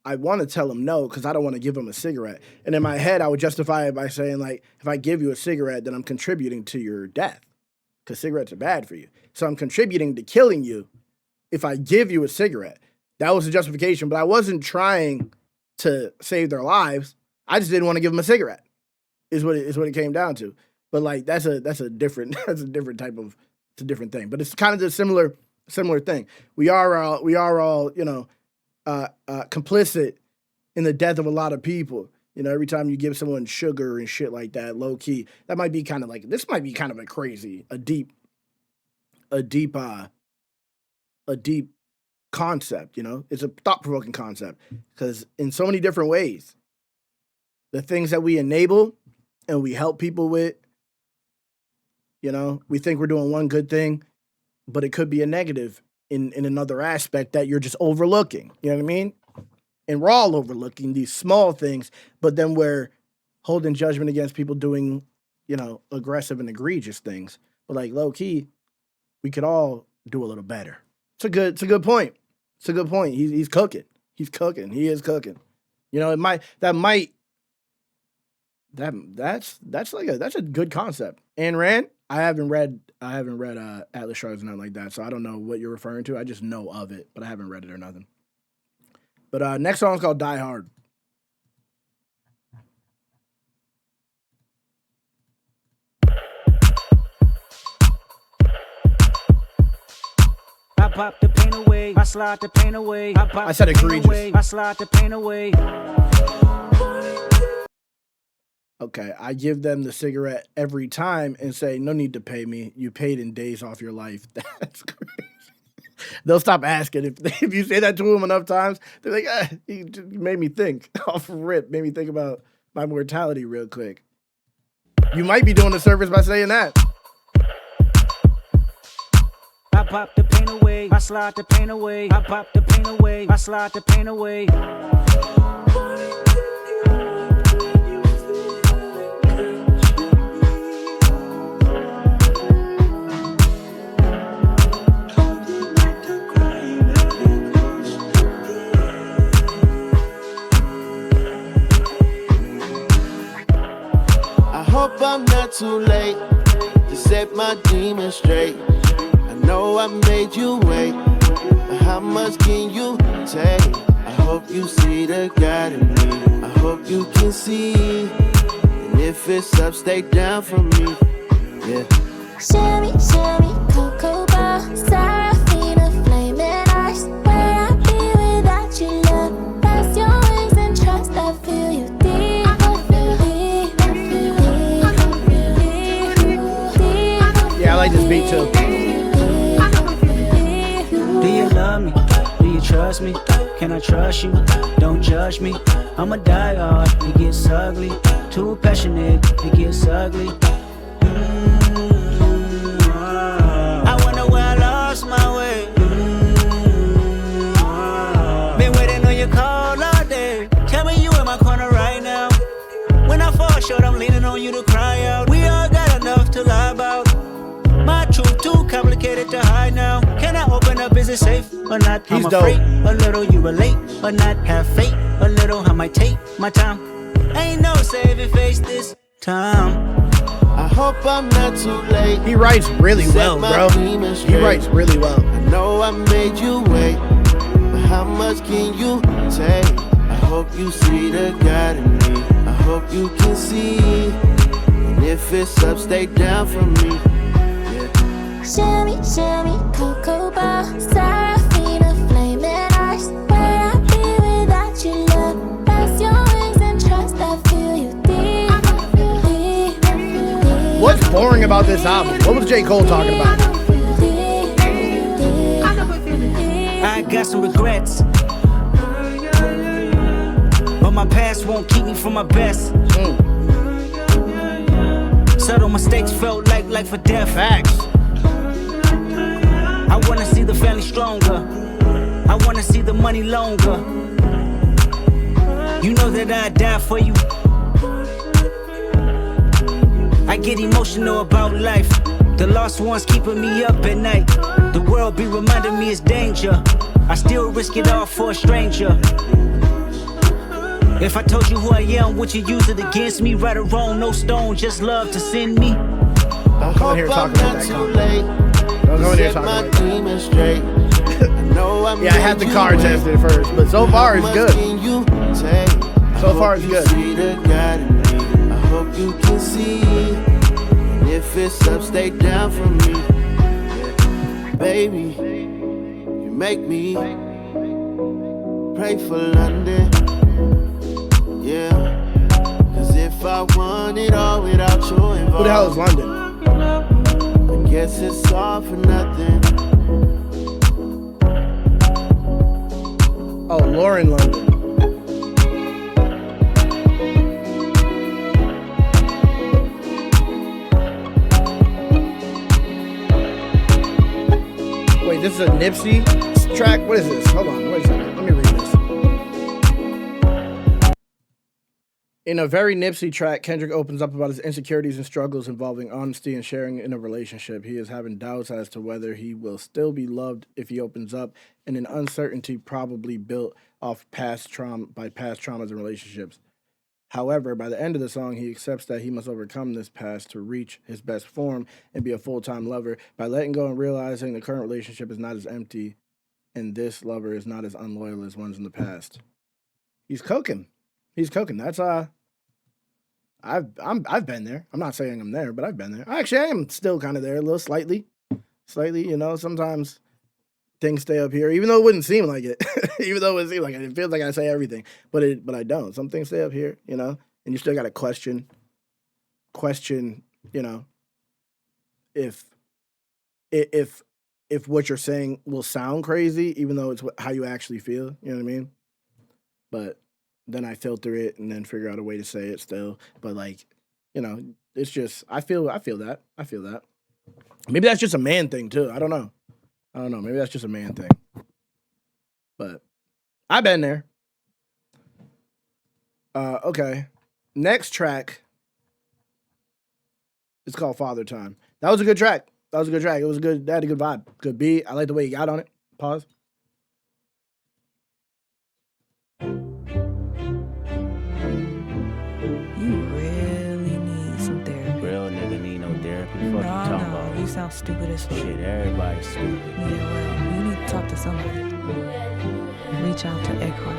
I want to tell them no because I don't want to give them a cigarette. And in my head, I would justify it by saying, like, if I give you a cigarette, then I'm contributing to your death because cigarettes are bad for you. So I'm contributing to killing you if I give you a cigarette. That was the justification, but I wasn't trying to save their lives. I just didn't want to give them a cigarette. Is what it came down to. But like that's a different type of, it's a different thing. But it's kind of the similar thing. We are all complicit in the death of a lot of people. You know, every time you give someone sugar and shit like that, low key, that might be kind of like, this might be kind of a deep concept, you know? It's a thought-provoking concept because in so many different ways, the things that we enable and we help people with, you know, we think we're doing one good thing, but it could be a negative in another aspect that you're just overlooking. You know what I mean? And we're all overlooking these small things, but then we're holding judgment against people doing, you know, aggressive and egregious things. But like low key, we could all do a little better. It's a good point. It's a good point. He's cooking. He's cooking. He is cooking. You know, that's a good concept. And Rand, I haven't read Atlas Shrugged or nothing like that, so I don't know what you're referring to. I just know of it, but I haven't read it or nothing. But next song is called Die Hard. I pop the pain away, I slide the pain away. I said egregious. I slide the pain away. Okay, I give them the cigarette every time and say, no need to pay me. You paid in days off your life. That's crazy. They'll stop asking. If you say that to them enough times, they're like, you just made me think. Off rip, made me think about my mortality real quick. You might be doing a service by saying that. I pop the pain away, I slide the pain away. I pop the pain away, I slide the pain away. I hope I'm not too late to set my demons straight. I know I made you wait, but how much can you take? I hope you see the God in me. I hope you can see. And if it's up, stay down for me. Yeah. Shimmy, shimmy, cocoa bar, Serafina, flaming eyes. Where I'd be without you, love. Press your wings and trust. I feel you deep. I feel deep. I feel deep. I feel deep. Yeah, I like this beat too. Do you love me? Do you trust me? Can I trust you? Don't judge me. I'm a die hard, it gets ugly. Too passionate, it gets ugly. I wonder where I lost my way. Been waiting on your call all day. Tell me you in my corner right now. When I fall short, I'm leaning on you to cry out. We all got enough to lie about. My truth too complicated to hide now. Can I open up? Is it safe or not? He's I'm dope. afraid a little you relate or not. Have faith a little. I might take my time. Ain't no saving face this time. I hope I'm not too late. He writes really well, bro. He writes really well. I know I made you wait, but how much can you take? I hope you see the God in me. I hope you can see. And if it's up, stay down for me. Shimmy, shimmy, cocoa bar, Serafina, flaming eyes. Where I'd be without you, love. Press your wings and trust. I feel you deep. I feel deep. I feel deep. What's boring about this album? What was J. Cole talking about? I got some regrets, but my past won't keep me from my best. Subtle mistakes felt like life or death. Facts. I wanna see the family stronger. I wanna see the money longer. You know that I'd die for you. I get emotional about life. The lost ones keeping me up at night. The world be reminding me it's danger. I still risk it all for a stranger. If I told you who I am, would you use it against me? Right or wrong, no stone, just love to send me. Don't come in here talking about that comment. Don't come in here talking about that. Yeah, I had the car tested first, but so far it's good. So far it's good. I hope you can see. If it's up, stay down for me. Baby, you make me pray for London. Yeah, cause if I want it all without you involved, Who the hell is London? I guess it's all for nothing. Oh, Lauren London. Wait, this is a Nipsey track. What is this? Hold on. Wait a second. Let me read this. In a very Nipsey track, Kendrick opens up about his insecurities and struggles involving honesty and sharing in a relationship. He is having doubts as to whether he will still be loved if he opens up, and an uncertainty probably built off past traumas and relationships. However, by the end of the song, he accepts that he must overcome this past to reach his best form and be a full-time lover by letting go and realizing the current relationship is not as empty and this lover is not as unloyal as ones in the past. He's cooking. He's cooking. That's I've been there. I'm not saying I'm there, but I've been there. Actually, I am still kind of there, a little slightly. You know, sometimes things stay up here, even though it wouldn't seem like it. Even though it would seem like it. It feels like I say everything, but I don't. Some things stay up here, you know, and you still got to question, you know, if what you're saying will sound crazy, even though it's how you actually feel, you know what I mean? But then I filter it and then figure out a way to say it still. But like, you know, it's just, I feel that. Maybe that's just a man thing too. I don't know. Maybe that's just a man thing. But I've been there. Okay. Next track. It's called Father Time. That was a good track. It was good. That had a good vibe. Good beat. I like the way he got on it. Pause. No, you sound stupid as fuck. Shit, everybody's stupid. Yeah, well, you need to talk to somebody. Reach out to Eckhart.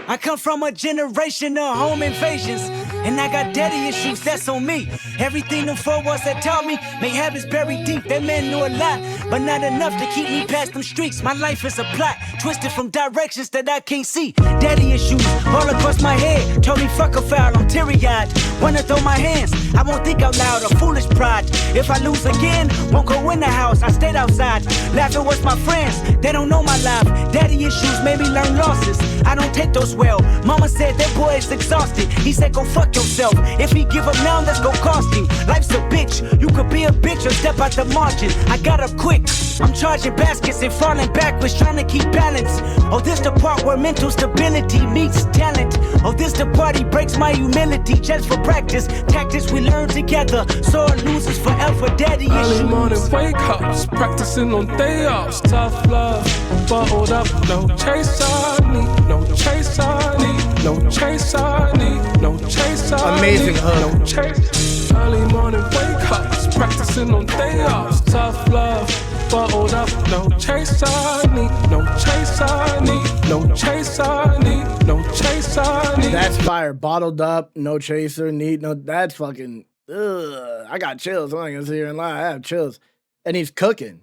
I come from a generation of home invasions, and I got daddy issues, that's on me. Everything them four walls that taught me, may habits buried deep. That man knew a lot, but not enough to keep me past them streets. My life is a plot, twisted from directions that I can't see. Daddy issues all across my head, told me fuck a foul, I'm teary-eyed. Wanna throw my hands, I won't think out loud, a foolish pride. If I lose again, won't go in the house, I stayed outside. Laughing with my friends, they don't know my life. Daddy issues made me learn losses, I don't take those well. Mama said that boy is exhausted, he said go fuck yourself. If he give up now, that's gon' cost him. Life's a bitch, you could be a bitch or step out the margin. I got up quick, I'm charging baskets and falling backwards, trying to keep balance. Oh, this the part where mental stability meets talent. Oh, this the part he breaks my humility just for practice. Tactics we learn together, sore losers forever. Daddy issues. Early morning wake ups, practicing on day offs. Tough love, bottled up, no chase I need, no chase I need, no chase I need, no chase I need. Amazing hook. No chase. Early morning wake ups, practicing on day offs. Tough love, bottled up, no chase I need, no chase I need, no chase I need, no chase I need. That's fire. Bottled up, no chaser, need no. That's fucking. I got chills. I'm not gonna sit here and lie. I have chills, and he's cooking.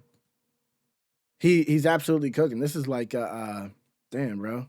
He's absolutely cooking. This is like damn, bro.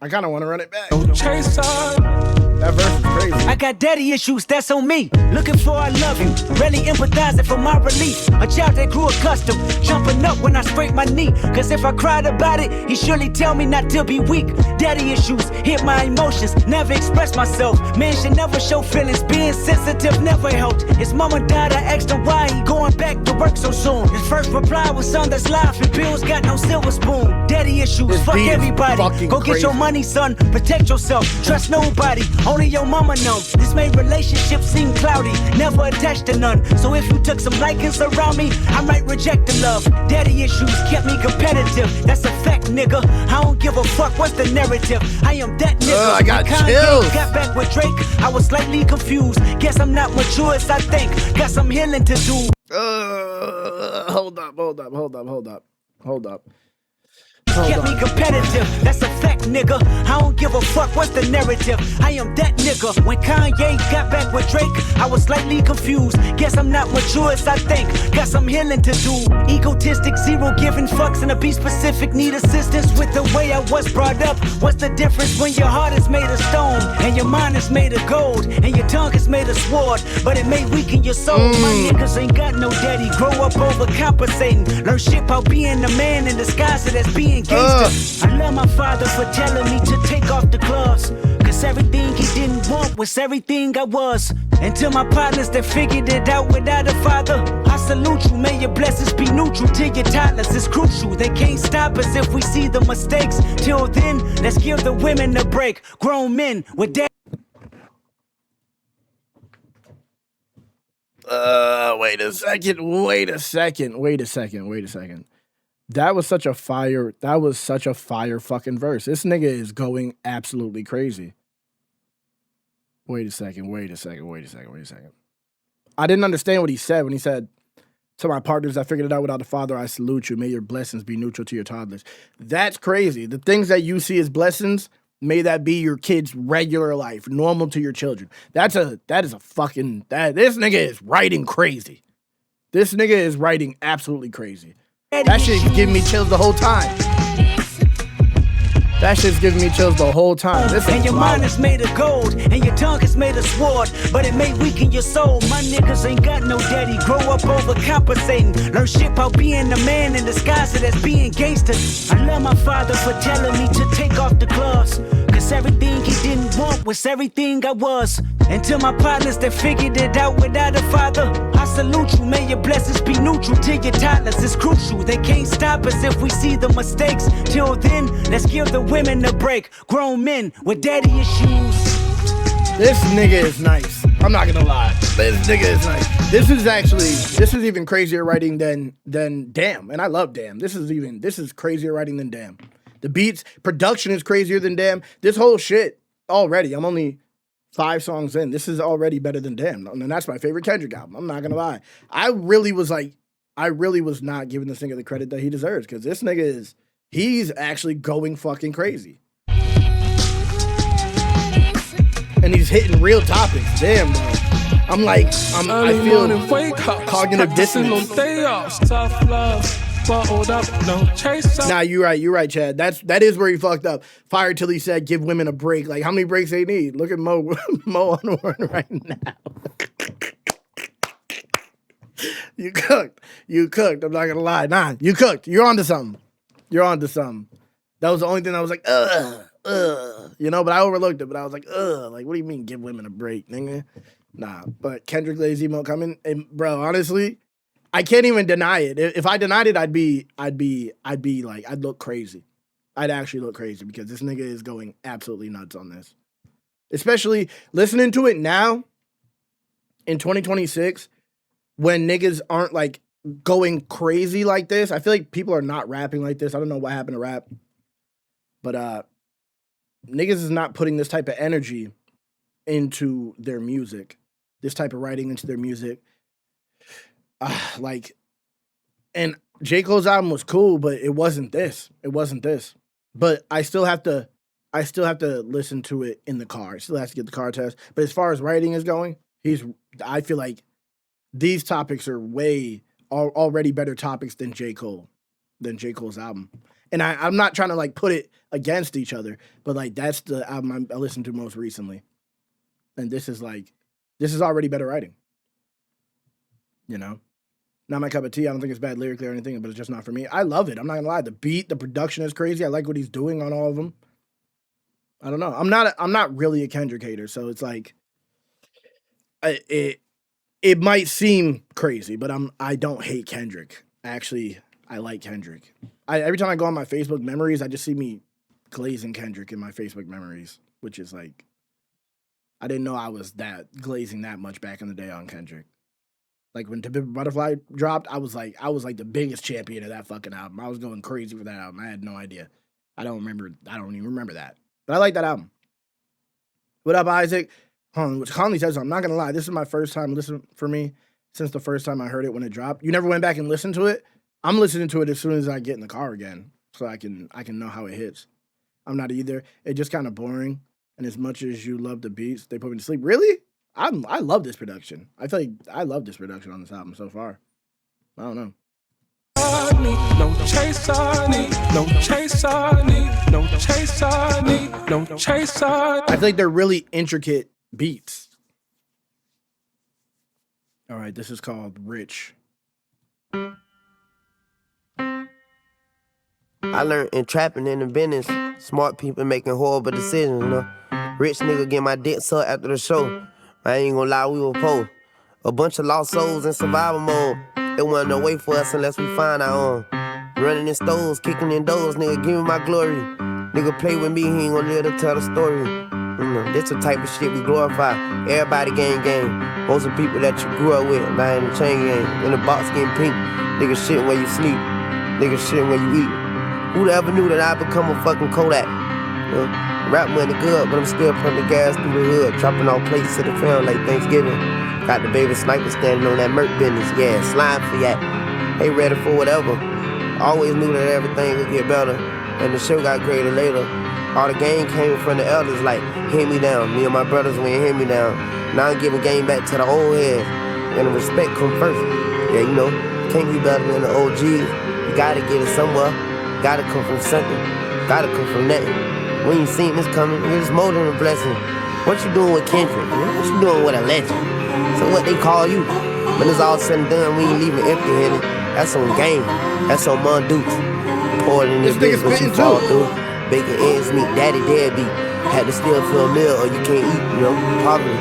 I kind of want to run it back. No chase I. That verse is crazy. I got daddy issues, that's on me. Looking for I love you, really empathizing for my relief. A child that grew accustomed, jumping up when I scrape my knee. Cause if I cried about it, he surely tell me not to be weak. Daddy issues, hit my emotions, never express myself. Man should never show feelings, being sensitive never helped. His mama died, I asked him why he going back to work so soon. His first reply was son, that's life and bills got no silver spoon. Daddy issues, This fuck beat is everybody. fucking Go get crazy. your money, son, protect yourself, trust nobody. Only your mama know. This made relationships seem cloudy, never attached to none. So if you took some likings around me, I might reject the love. Daddy issues kept me competitive, that's a fact, nigga. I don't give a fuck, what's the narrative? I am that nigga. I got Kanye chills. got back with Drake, I was slightly confused. Guess I'm not mature as I think, got some healing to do. Hold up. kept me competitive. That's a fact, nigga. I don't give a fuck what's the narrative. I am that nigga. When Kanye got back with Drake, I was slightly confused. Guess I'm not mature as I think. Got some healing to do. Egotistic, zero giving fucks, and to be specific, need assistance with the way I was brought up. What's the difference when your heart is made of stone and your mind is made of gold and your tongue is made of sword, but it may weaken your soul? My niggas ain't got no daddy. Grow up overcompensating. Learn shit about being a man in disguise as being gangster. I love my father for telling me to take off the gloves, cause everything he didn't want was everything I was. And to my partners that figured it out without a father, I salute you. May your blessings be neutral to your toddlers. It's crucial. They can't stop us if we see the mistakes. Till then, let's give the women a break. Grown men with that. Wait a second. That was such a fire fucking verse. This nigga is going absolutely crazy. Wait a second. I didn't understand what he said when he said, to my partners, I figured it out without a father, I salute you. May your blessings be neutral to your toddlers. That's crazy. The things that you see as blessings, may that be your kid's regular life, normal to your children. This nigga is writing crazy. This nigga is writing absolutely crazy. That shit's giving me chills the whole time. And your mind is made of gold, and your tongue is made of sword, but it may weaken your soul. My niggas ain't got no daddy. Grow up overcompensating. Learn shit about being a man in disguise as being gangster. I love my father for telling me to take off the gloves, cause everything he didn't want was everything I was. And to my partners that figured it out without a father, I salute you. May your blessings be neutral to your toddlers. It's crucial. They can't stop us if we see the mistakes. Till then, let's give the women a break. Grown men with daddy issues. This nigga is nice. I'm not gonna lie. This nigga is nice. This is even crazier writing than Damn. And I love Damn. This is crazier writing than Damn. The beats, production is crazier than Damn. This whole shit already. I'm only 5 songs in. This is already better than Damn. And that's my favorite Kendrick album. I'm not gonna lie. I really was not giving this nigga the credit that he deserves, because this nigga he's actually going fucking crazy. And he's hitting real topics. Damn, bro. I feel cognitive dissonance. Tough love. Up, no chaser. Nah, you're right, Chad. That is where he fucked up. Fired till he said, give women a break. Like, how many breaks they need? Look at Mo on one right now. You cooked. I'm not gonna lie. Nah, you cooked. You're onto something. That was the only thing I was like, but I overlooked it. But I was like, like, what do you mean give women a break, nigga? Nah, but Kendrick Lazy Mo coming, and bro, honestly, I can't even deny it. If I denied it, I'd look crazy. I'd actually look crazy, because this nigga is going absolutely nuts on this. Especially listening to it now in 2026, when niggas aren't like going crazy like this. I feel like people are not rapping like this. I don't know what happened to rap. But niggas is not putting this type of energy into their music. This type of writing into their music. And J. Cole's album was cool, but it wasn't this. But I still have to listen to it in the car. I still have to get the car test. But as far as writing is going, I feel like these topics are already better topics than J. Cole's album. And I'm not trying to like put it against each other, but like that's the album I listened to most recently. And this is already better writing. You know? Not my cup of tea. I don't think it's bad lyrically or anything, but it's just not for me. I love it. I'm not gonna lie. The beat, the production is crazy. I like what he's doing on all of them. I don't know. I'm not really a Kendrick hater, so it's like it might seem crazy, but I don't hate Kendrick. Actually, I like Kendrick. Every time I go on my Facebook memories, I just see me glazing Kendrick in my Facebook memories, which is like, I didn't know I was glazing that much back in the day on Kendrick. Like when To Pimp a Butterfly dropped, I was like the biggest champion of that fucking album. I was going crazy for that album. I had no idea. I don't even remember that. But I like that album. What up, Isaac? Which Conley says, I'm not gonna lie, this is my first time listening for me since the first time I heard it when it dropped. You never went back and listened to it? I'm listening to it as soon as I get in the car again. so I can know how it hits. I'm not either. It's just kind of boring. And as much as you love the beats, they put me to sleep. Really? I love this production. I feel like I love this production on this album so far. I don't know. No chase I need, no chase I need, no chase I need, no chase I need. I feel like they're really intricate beats. All right, this is called Rich. I learned in trapping in the business, smart people making horrible decisions, you know. Rich nigga get my dick sucked after the show. I ain't gonna lie, we were poor. A bunch of lost souls in survival mode. It wasn't no way for us unless we find our own. Running in stores, kicking in doors, nigga, give me my glory. Nigga play with me, he ain't gonna live to tell the story. You know, this the type of shit we glorify. Everybody gang. Most of the people that you grew up with, now in the chain gang. In the box getting pink. Nigga shitting where you sleep. Nigga shitting where you eat. Who'd ever knew that I'd become a fucking Kodak? You know, rap money good, but I'm still pumping gas through the hood. Dropping off plates to the film like Thanksgiving. Got the baby sniper standing on that murk business. Yeah, slime for that. They ready for whatever. Always knew that everything would get better. And the show got greater later. All the game came from the elders like, hand me down. Me and my brothers went hand me down. Now I'm giving game back to the old heads. And the respect come first. Yeah, you know, can't be better than the OGs. You gotta get it somewhere. Gotta come from something. Gotta come from nothing. When you seen this coming, it's more than a blessing. What you doing with Kendrick? What you doing with a legend? So what they call you? When it's all said and done, we ain't leaving empty-handed. That's on game. That's on Mon Dukes. Poured in this bitch what you fall through. Baking ends meet, daddy deadbeat. Had to still fill a meal or you can't eat, you know, poverty.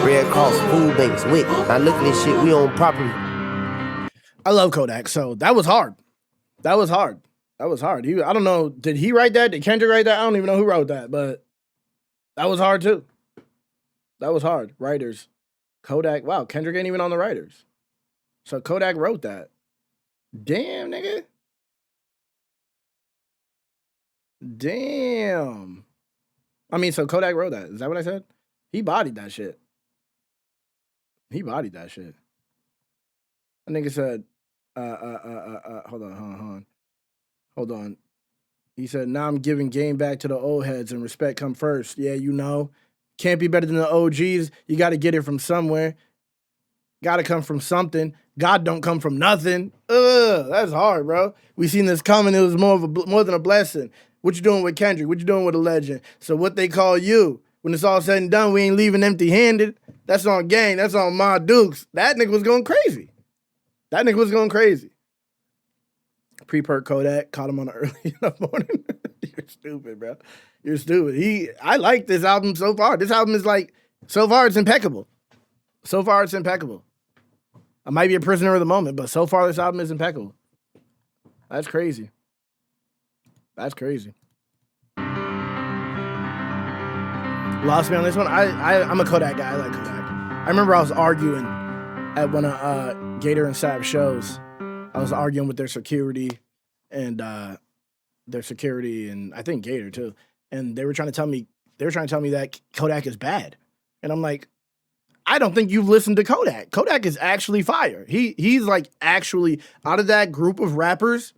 Red Cross, food banks, WIC. Now look at this shit, we own property. I love Kodak, so that was hard. That was hard. I don't know, did he write that? Did Kendrick write that? I don't even know who wrote that, but that was hard too. That was hard. Writers. Kodak, wow, Kendrick ain't even on the writers. So Kodak wrote that. Damn, nigga. Damn. I mean, so Kodak wrote that. Is that what I said? He bodied that shit. That nigga said, hold on. He said, now I'm giving game back to the old heads and respect come first. Yeah, you know. Can't be better than the OGs. You got to get it from somewhere. Got to come from something. God don't come from nothing. That's hard, bro. We seen this coming. It was more than a blessing. What you doing with Kendrick? What you doing with a legend? So what they call you, when it's all said and done, we ain't leaving empty-handed. That's on gang. That's on Ma Dukes. That nigga was going crazy. Pre-perk Kodak, caught him on the early enough morning. You're stupid, bro. You're stupid. I like this album so far. This album is like, so far it's impeccable. I might be a prisoner of the moment, but so far this album is impeccable. That's crazy. Lost me on this one. I'm a Kodak guy. I like Kodak. I remember I was arguing at one of Gator and Sav shows. I was arguing with their security and I think Gator too. And they were trying to tell me that Kodak is bad. And I'm like, I don't think you've listened to Kodak. Kodak is actually fire. He's like actually out of that group of rappers,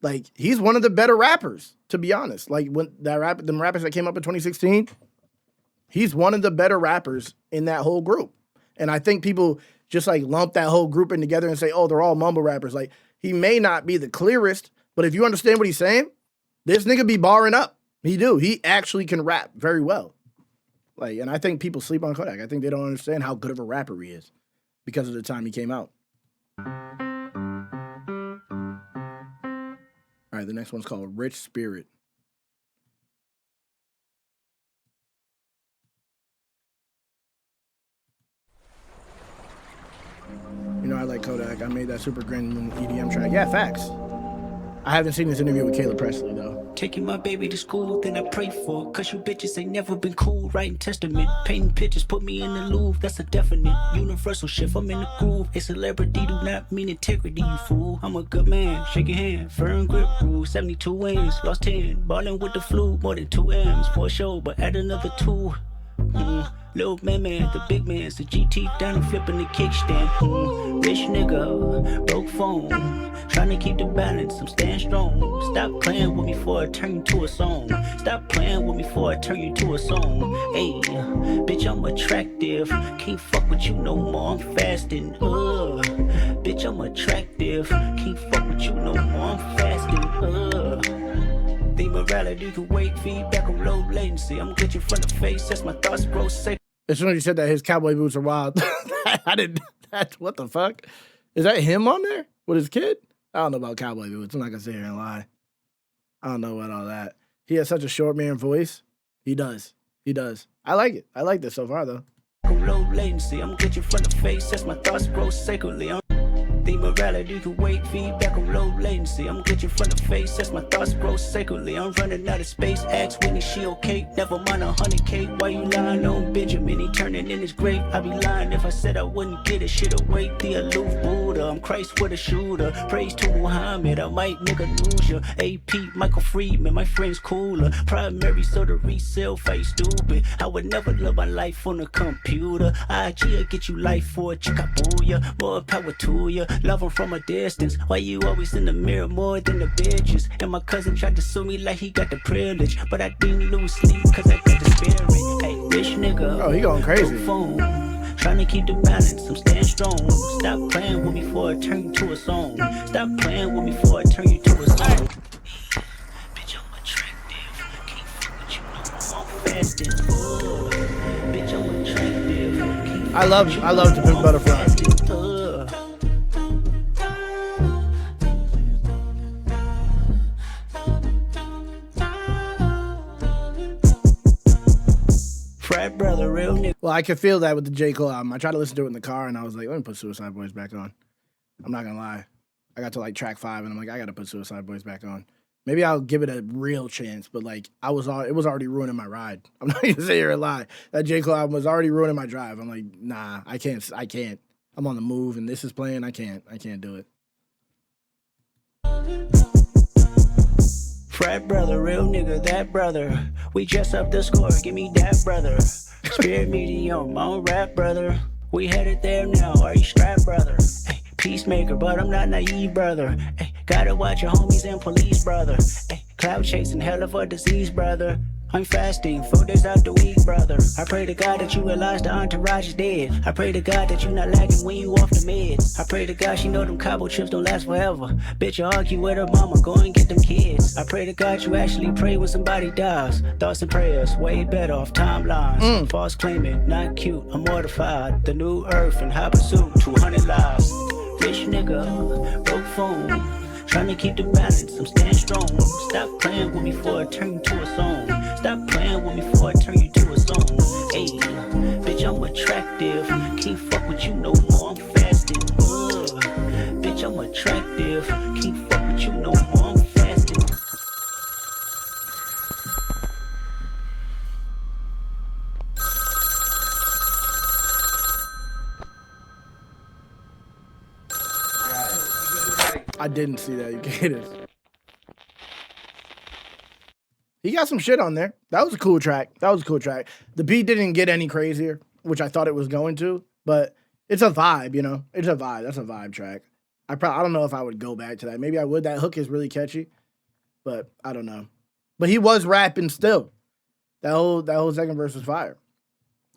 like he's one of the better rappers, to be honest. Like when them rappers that came up in 2016, he's one of the better rappers in that whole group. And I think people just like lump that whole group in together and say, oh, they're all mumble rappers. Like he may not be the clearest, but if you understand what he's saying, this nigga be barring up. He actually can rap very well. Like, and I think people sleep on Kodak. I think they don't understand how good of a rapper he is because of the time he came out. All right, the next one's called Rich Spirit. You know, I like Kodak. I made that Super Grin EDM track. Yeah, facts. I haven't seen this interview with Caleb Presley, though. Taking my baby to school, then I pray for her. Cause you bitches ain't never been cool. Writing testament, painting pictures, put me in the Louvre. That's a definite universal shift. I'm in the groove. A celebrity do not mean integrity, you fool. I'm a good man, shake your hand, firm grip rule. 72 wins, lost 10, ballin' with the flu. More than 2 M's for a show, but add another 2. Little man, the big man's the GT down and flipping the kickstand. Rich nigga, broke phone. Trying to keep the balance, I'm staying strong. Stop playing with me before I turn you to a song. Stop playing with me before I turn you to a song. Hey, bitch, I'm attractive. Can't fuck with you no more, I'm fasting. Bitch, I'm attractive. Can't fuck with you no more, I'm fasting. The morality can wait, feedback on low latency. I'm glitching from the face, that's my thoughts grow safe. As soon as you said that his cowboy boots are wild, I didn't. That's what the fuck? Is that him on there with his kid? I don't know about cowboy boots. I'm not gonna sit here and lie. I don't know about all that. He has such a short man voice. He does. He does. I like it. I like this so far though. Low latency, I'm glitching from the face, that's my thoughts grow sacredly. The morality can wait, feedback on low latency. I'm glitching from the face, that's my thoughts grow sacredly. I'm running out of space, ask Whitney, she okay? Never mind 100K, why you lying on Benjamin? He turning in his grave, I'd be lying if I said I wouldn't get it. Shit away, the aloof Buddha, I'm Christ with a shooter. Praise to Muhammad, I might nigga lose ya. AP, Michael Friedman, my friend's cooler. Primary, so the resale face stupid. I would never live my life on a computer. IG'll get you life for a chickabooya. More power to ya. Love him from a distance. Why you always in the mirror more than the bitches? And my cousin tried to sue me like he got the privilege, but I didn't lose sleep cause I got the spirit. Hey, rich nigga. Oh, he going crazy. Phone. Trying to keep the balance, I'm staying strong. Stop playing with me before I turn you to a song. Stop playing with me before I turn you to a song. Bitch, I'm attractive. Can't fuck with you no more. I'm fasting. Bitch, I'm attractive. I love the Pimp Butterfly. Frat brother, real nigga. Well, I could feel that with the J. Cole album. I tried to listen to it in the car, and I was like, let me put Suicide Boys back on. I'm not going to lie. I got to, like, track 5, and I'm like, I got to put Suicide Boys back on. Maybe I'll give it a real chance, but, like, it was already ruining my ride. I'm not going to say here and lie. That J. Cole album was already ruining my drive. I'm like, nah, I can't. I'm on the move, and this is playing. I can't do it. Frat brother, real nigga, that brother. We dress up the score, give me that brother. Spirit medium, my own rap brother. We headed there now, are you strapped, brother? Hey, peacemaker, but I'm not naive, brother. Hey, gotta watch your homies and police, brother. Hey, cloud chasing, hell of a disease, brother. I'm fasting 4 days out the week, brother. I pray to God that you realize the entourage is dead. I pray to God that you not lagging when you off the meds. I pray to God she know them Cabo trips don't last forever. Bitch, you argue with her mama, go and get them kids. I pray to God you actually pray when somebody dies. Thoughts and prayers, way better off timelines. False claiming, not cute, I'm mortified. The new earth and high pursuit, 200 lives. Rich nigga, broke phone. Trying to keep the balance, I'm staying strong. Stop playing with me before I turn you to a song. Stop playing with me before I turn you to a song. Hey, bitch, I'm attractive. Can't fuck with you no more, I'm fasting. Bitch, I'm attractive. Can't fuck with you no more, I'm fasting. I didn't see that. You get it. He got some shit on there. That was a cool track. The beat didn't get any crazier, which I thought it was going to, but it's a vibe, you know? It's a vibe. That's a vibe track. I don't know if I would go back to that. Maybe I would. That hook is really catchy, but I don't know. But he was rapping still. That whole second verse was fire.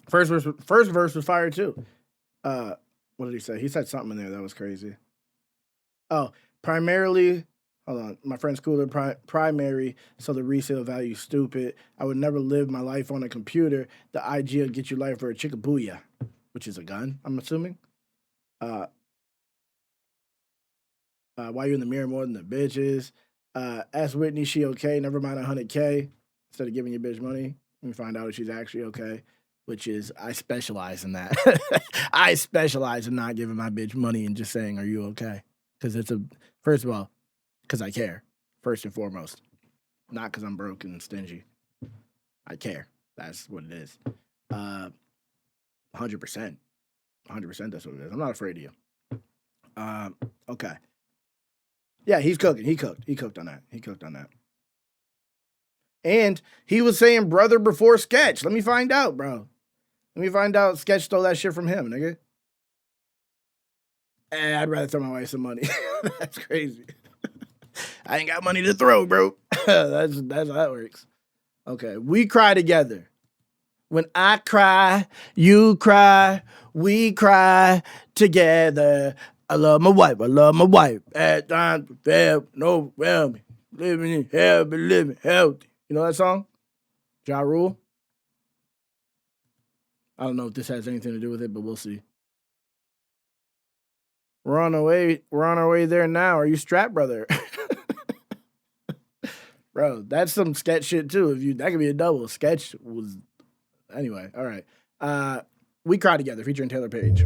First verse was fire too. What did he say? He said something in there that was crazy. Oh, primarily, hold on, my friend's cooler, primary, so the resale value stupid. I would never live my life on a computer. The IG will get you life for a chickabooya, which is a gun, I'm assuming. Why you in the mirror more than the bitches? Ask Whitney, she okay? Never mind 100K. Instead of giving your bitch money, we find out if she's actually okay, which is, I specialize in that. I specialize in not giving my bitch money and just saying, are you okay? Because first of all, because I care, first and foremost. Not because I'm broken and stingy. I care. That's what it is. 100%. 100% that's what it is. I'm not afraid of you. Okay. Yeah, he's cooking. He cooked on that. And he was saying brother before sketch. Let me find out, bro. Let me find out Sketch stole that shit from him, nigga. I'd rather throw my wife some money. That's crazy. I ain't got money to throw, bro. That's how it works. Okay, we cry together. When I cry, you cry, we cry together. I love my wife. I love my wife. At times, fail, no, well, me. Living in hell, but living healthy. You know that song? Ja Rule? I don't know if this has anything to do with it, but we'll see. We're on our way there now. Are you strapped, brother? Bro, that's some Sketch shit too. That could be a double. Sketch was anyway. All right. We Cry Together, featuring Taylor Page.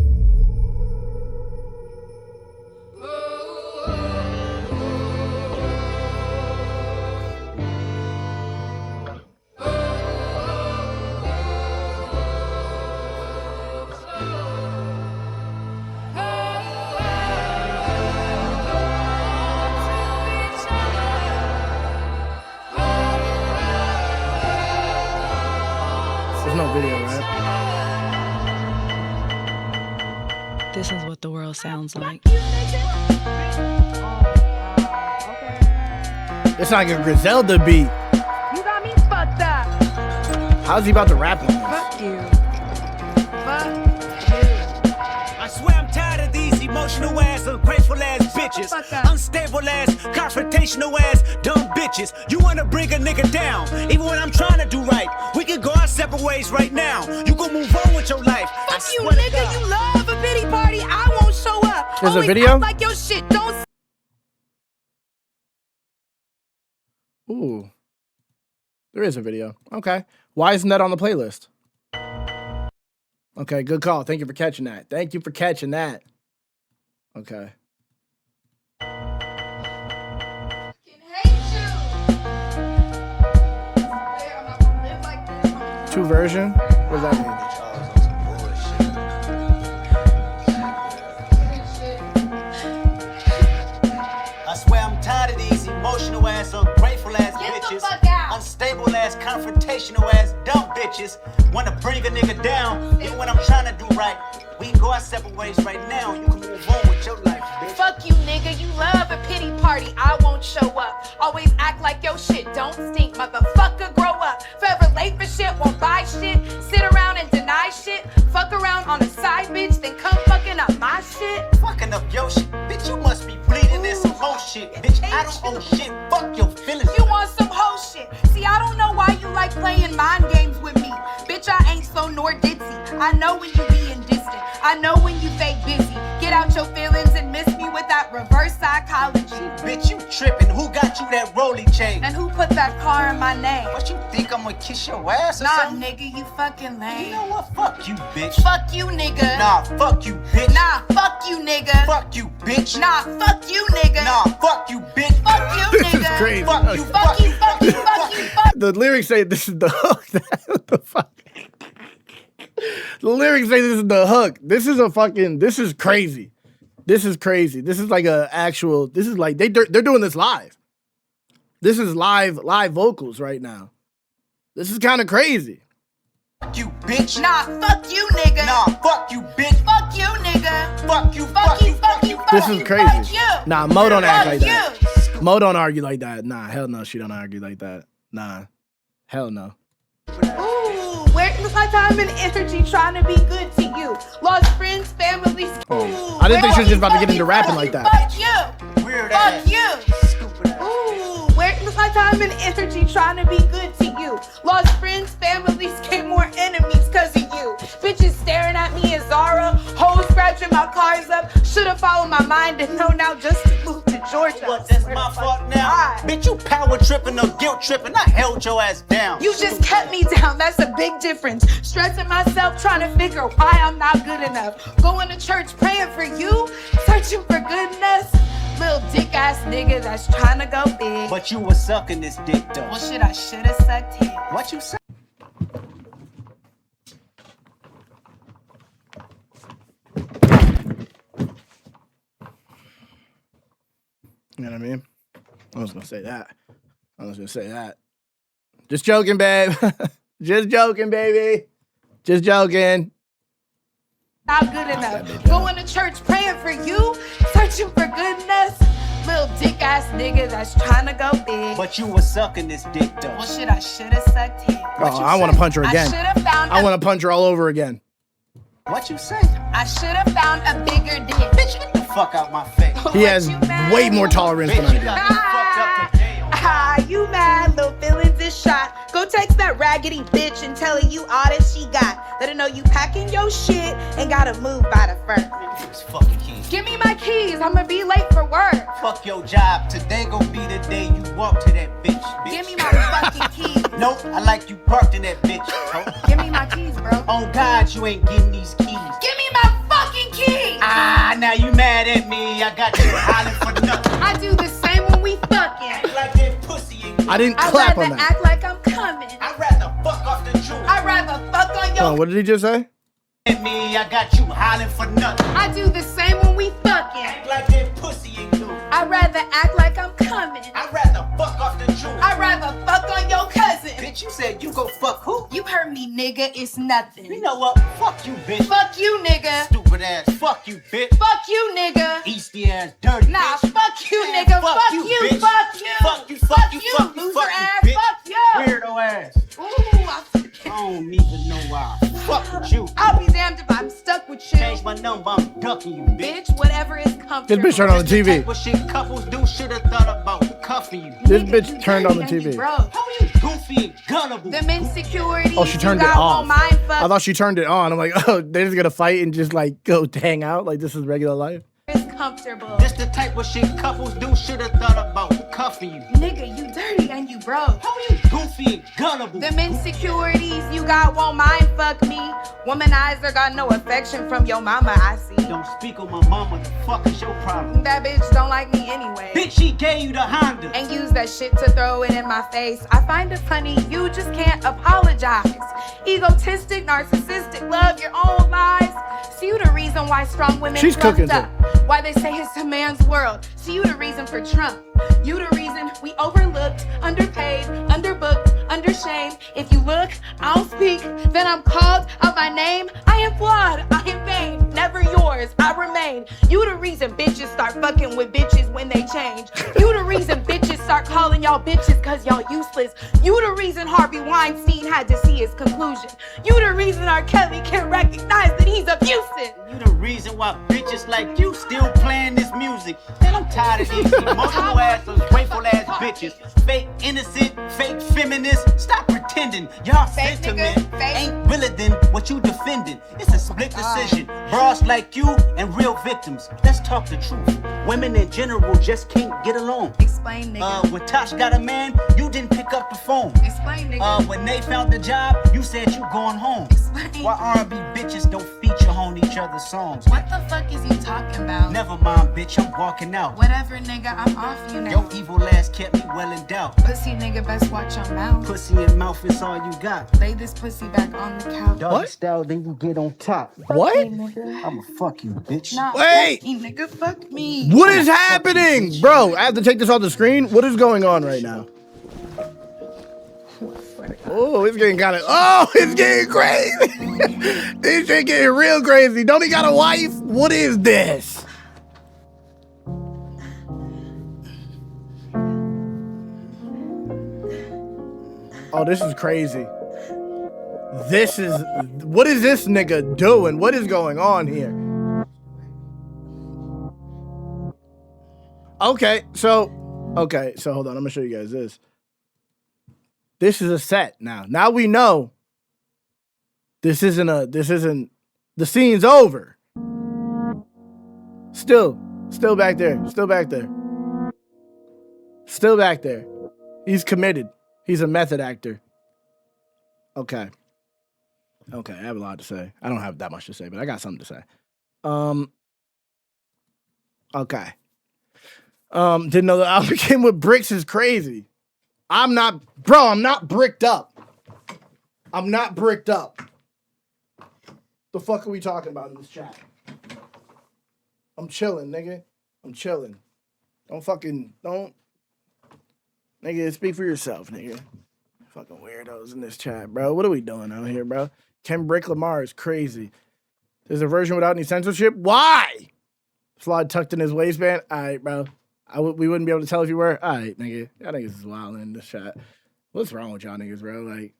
There's no video, right? This is what the world sounds like. It's like a Griselda beat. You got me fucked up. How's he about to rap on this? Fuck you. Fuck you. I swear I'm tired of these emotional ass, ungrateful ass bitches, unstable ass, confrontational ass, dumb bitches. You wanna bring a nigga down, even when I'm trying to do right. We can go our separate ways right now. You gon' move on with your life. Fuck you, nigga. You love a pity party. I won't show up. There's a Always video? act like your shit don't. Ooh. There is a video. Okay. Why isn't that on the playlist? Okay, good call. Thank you for catching that. Thank you for catching that. Okay. Two version? What does that mean? I swear I'm tired of these emotional ass, ungrateful ass bitches, unstable ass, confrontational ass, dumb bitches. Wanna bring a nigga down, even when I'm trying to do right. We can go our separate ways right now. You can move on with your life, bitch. Fuck you, nigga. You love a pity party. I won't show up. Always act like your shit don't stink. Motherfucker, grow up. Forever late for shit, won't buy shit. Sit around and deny shit. Fuck around on a side bitch, then come fucking up my shit. Fucking up your shit. Bitch, you must be bleeding in some whole shit. Bitch, I don't own shit. Fuck your feelings. You want some whole shit. See, I don't know why you like playing mind games with me. Bitch, I ain't so nor ditzy. I know when you being distant. I know when you fake busy. Get out your feelings and miss me with that reverse psychology. Bitch, you tripping. Who got you that rolling chain? And who put that car in my name? What you think I'm gonna kiss your ass or nah, something? Nigga, you fucking lame. You know what? Fuck you, bitch. Fuck you, nigga. Nah, fuck you, bitch. Nah, fuck you, nigga. Fuck you, bitch. Nah, fuck you, nigga. Nah, fuck you, bitch. Fuck you, This nigga. is crazy. Fuck you, Fuck you, fuck you, fuck you, fuck you. The lyrics say this is the hook. What the fuck? The lyrics say this is the hook. This is crazy. This is crazy. This is like this is like they're doing this live. This is live vocals right now. This is kind of crazy. Fuck you, bitch. Nah, fuck you, nigga. Nah, fuck you, bitch. Fuck you, nigga. Fuck you, Fuck you, fuck you, fuck This you. is crazy. Fuck you. Nah, Mo don't act like Fuck that. you. Mo don't argue like that. Nah, hell no, she don't argue like that. Nah, hell no. Ooh, where's my time and energy trying to be good to you? Lost friends, families. Ooh, I didn't think she was just about to get where into are rapping you? like that. Fuck you. Weird Fuck ass. you. Stupid ass. Ooh, where's my time and energy trying to be good to you? Lost friends, families, gained more enemies cause of you. Bitches staring at me as Zara, hoes scratching my cars up. Should've followed my mind and know now just to move to Georgia. What, that's my fault now? God. Bitch, you power tripping or guilt tripping. I held your ass down. You just kept me down, that's a big difference. Stressing myself, trying to figure why I'm not good enough. Going to church, praying for you, searching for goodness. Little dick ass nigga that's trying to go big. But you was sucking this dick though. Well, shit, I should've sucked his. What you say? You know what I mean? I was gonna say that. Just joking, babe. Just joking, baby. Just joking. Not good enough. Going to church praying for you, searching for goodness. Little dick ass nigga that's trying to go big. But you was sucking this dick though. Well, shit, I should have sucked him. Oh, I want to punch her again. I should have found. I want to punch her all over again. What you say? I should have found a bigger dick. Bitch, get the fuck out my face. He has way more tolerance than I do. You mad, little feelings is shot. Go text that raggedy bitch and tell her you all that she got. Let her know you packing your shit and gotta move by the first. Fucking keys. Give me my keys, I'ma be late for work. Fuck your job. Today gon' be the day you walk to that bitch. Give me my fucking keys. Nope, I like you parked in that bitch. Give me my keys, bro. On God, you ain't getting these keys. Give me my fucking keys. Now you mad at me. I got you hollering for nothing. I do the same when we fucking. Like that pussy in I didn't clap on I'd rather that. act like I'm coming. I'd rather fuck off the truth. I'd rather fuck on your. Oh, what did he just say? At me, I got you hollering for nothing. I do the same when we fucking. Like that pussy in you. I'd rather act like I'm coming. I'd rather fuck off the truth. I'd rather fuck on your cousin. Bitch, you said you go fuck who? You heard me, nigga. It's nothing. You know what? Fuck you, bitch. Fuck you, nigga. Stupid ass. Fuck you, bitch. Fuck you, nigga. Easty ass, dirty Nah, bitch. fuck you, Man, nigga. fuck Fuck you, you. bitch. Fuck you. Fuck you, fuck you, fuck you, loser fuck you, ass. bitch. Fuck you. Weirdo ass. Ooh, I don't even know why. Fuck with you. I'll be damned if I'm stuck with you. Change my number, I'm ducking you, bitch. Bitch, whatever is comfortable. This bitch turned on the TV. What shit couples do, should have thought about cuffing you. This bitch turned on the TV. Bro, how you goofy and gunnable? Them insecurities. Oh, she turned it off. I thought she turned it on. I'm like, oh, they're just gonna fight and just like go hang out like this is regular life. It's comfortable. This the type of shit couples do, should have thought about cuffing you. Nigga, you dirty and you broke. How you goofy and gunnable? Them insecurities you got won't mind fuck me. Womanizer got no affection from your mama, I see. Don't speak on my mama, the fuck is your problem? That bitch don't like me anyway. Bitch, she gave you the Honda. And use that shit to throw it in my face. I find it funny, you just can't apologize. Egotistic, narcissistic, love your own lies. See you the reason why strong women She's cooking up. Why they say it's a man's world. See you the reason for Trump. You the reason we overlooked, underpaid, underbooked, undershamed. If you look, I'll speak, then I'm called out my name. I am flawed, I am vain, never yours, I remain. You the reason bitches start fucking with bitches when they change. You the reason bitches start calling y'all bitches cause y'all useless. You the reason Harvey Weinstein had to see his conclusion. You the reason R. Kelly can recognize that he's abusive. You the reason why bitches like you still playing this music. And I'm tired of these emotional ass, ungrateful ass bitches. Fake innocent, fake feminist. Stop pretending. Y'all Fake sentiment nigga, fake. ain't realer than what you defending. It's a split decision. Bras like you and real victims. Let's talk the truth. Women in general just can't get along. Explain, nigga. When Tosh got a man, you didn't pick up the phone. Explain, nigga. When they found the job, you said you going home. Explain. Why R&B bitches don't feature on each other's songs? What the fuck is you talking about? Never mind, bitch, I'm walking out. Whatever, nigga, I'm off you now. Your evil ass kept me well in doubt. Pussy nigga, best watch your mouth. Pussy and mouth is all you got. Lay this pussy back on the couch. Doggy style, then you get on top. What? I'ma fuck you, bitch. Nah, Wait. fuck me, nigga, fuck me. What is happening? Bro, I have to take this off the screen. What is going on right now? Oh, it's getting kind of, oh, it's getting crazy. This shit getting real crazy. Don't he got a wife? What is this? Oh, this is crazy. What is this nigga doing? What is going on here? Okay, so hold on. I'm gonna show you guys this. This is a set now. Now we know this isn't, the scene's over. Still back there. Still back there. He's committed. He's a method actor. Okay, I have a lot to say. I don't have that much to say, but I got something to say. Okay. Didn't know the album came with bricks is crazy. I'm not bricked up. The fuck are we talking about in this chat? I'm chilling, nigga. Don't. Nigga, speak for yourself, nigga. Fucking weirdos in this chat, bro. What are we doing out here, bro? Kendrick Lamar is crazy. There's a version without any censorship? Why? Flawd tucked in his waistband? All right, bro. We wouldn't be able to tell if you were? All right, nigga. Y'all niggas is wild in this chat. What's wrong with y'all niggas, bro? Like,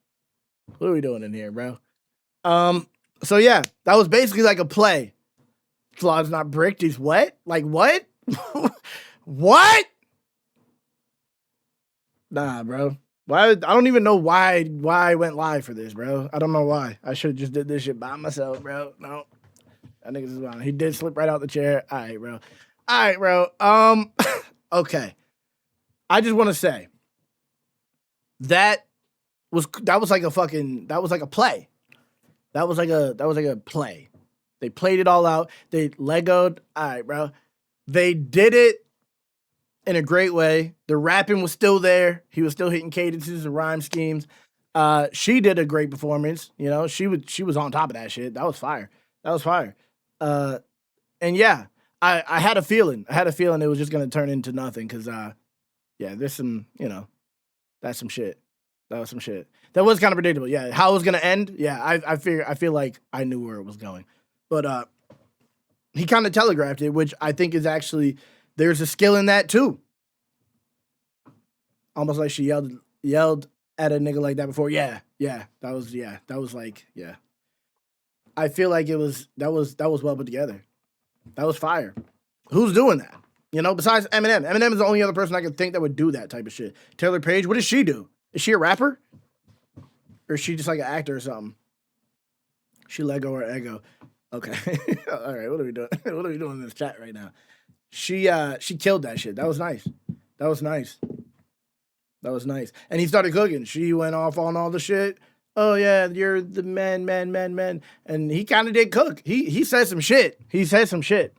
what are we doing in here, bro? So yeah, that was basically like a play. Flawd's not bricked. He's what? Like what? What? Nah, bro. Why? I don't even know why I went live for this, bro. I don't know why. I should have just did this shit by myself, bro. No. That niggas is wild. He did slip right out the chair. All right, bro. All right, bro. Okay. I just want to say that was like a play. That was like a play. They played it all out. They Legoed. All right, bro. They did it in a great way. The rapping was still there. He was still hitting cadences and rhyme schemes. She did a great performance. You know, she was on top of that shit. That was fire. And yeah, I had a feeling. It was just gonna turn into nothing because yeah, there's some, you know, that's some shit. That was some shit. That was kind of predictable. Yeah, how it was gonna end. Yeah, I feel like I knew where it was going, but he kind of telegraphed it, which I think is actually there's a skill in that too. Almost like she yelled at a nigga like that before. Yeah, that was like. I feel like that was well put together. That was fire. Who's doing that? You know, besides Eminem. Eminem is the only other person I could think that would do that type of shit. Taylor Page, what does she do? Is she a rapper? Or is she just like an actor or something? She Lego or Ego. Okay. All right, what are we doing? What are we doing in this chat right now? She killed that shit. That was nice. And he started cooking. She went off on all the shit. Oh yeah, you're the man. And he kind of did cook. He said some shit. He said some shit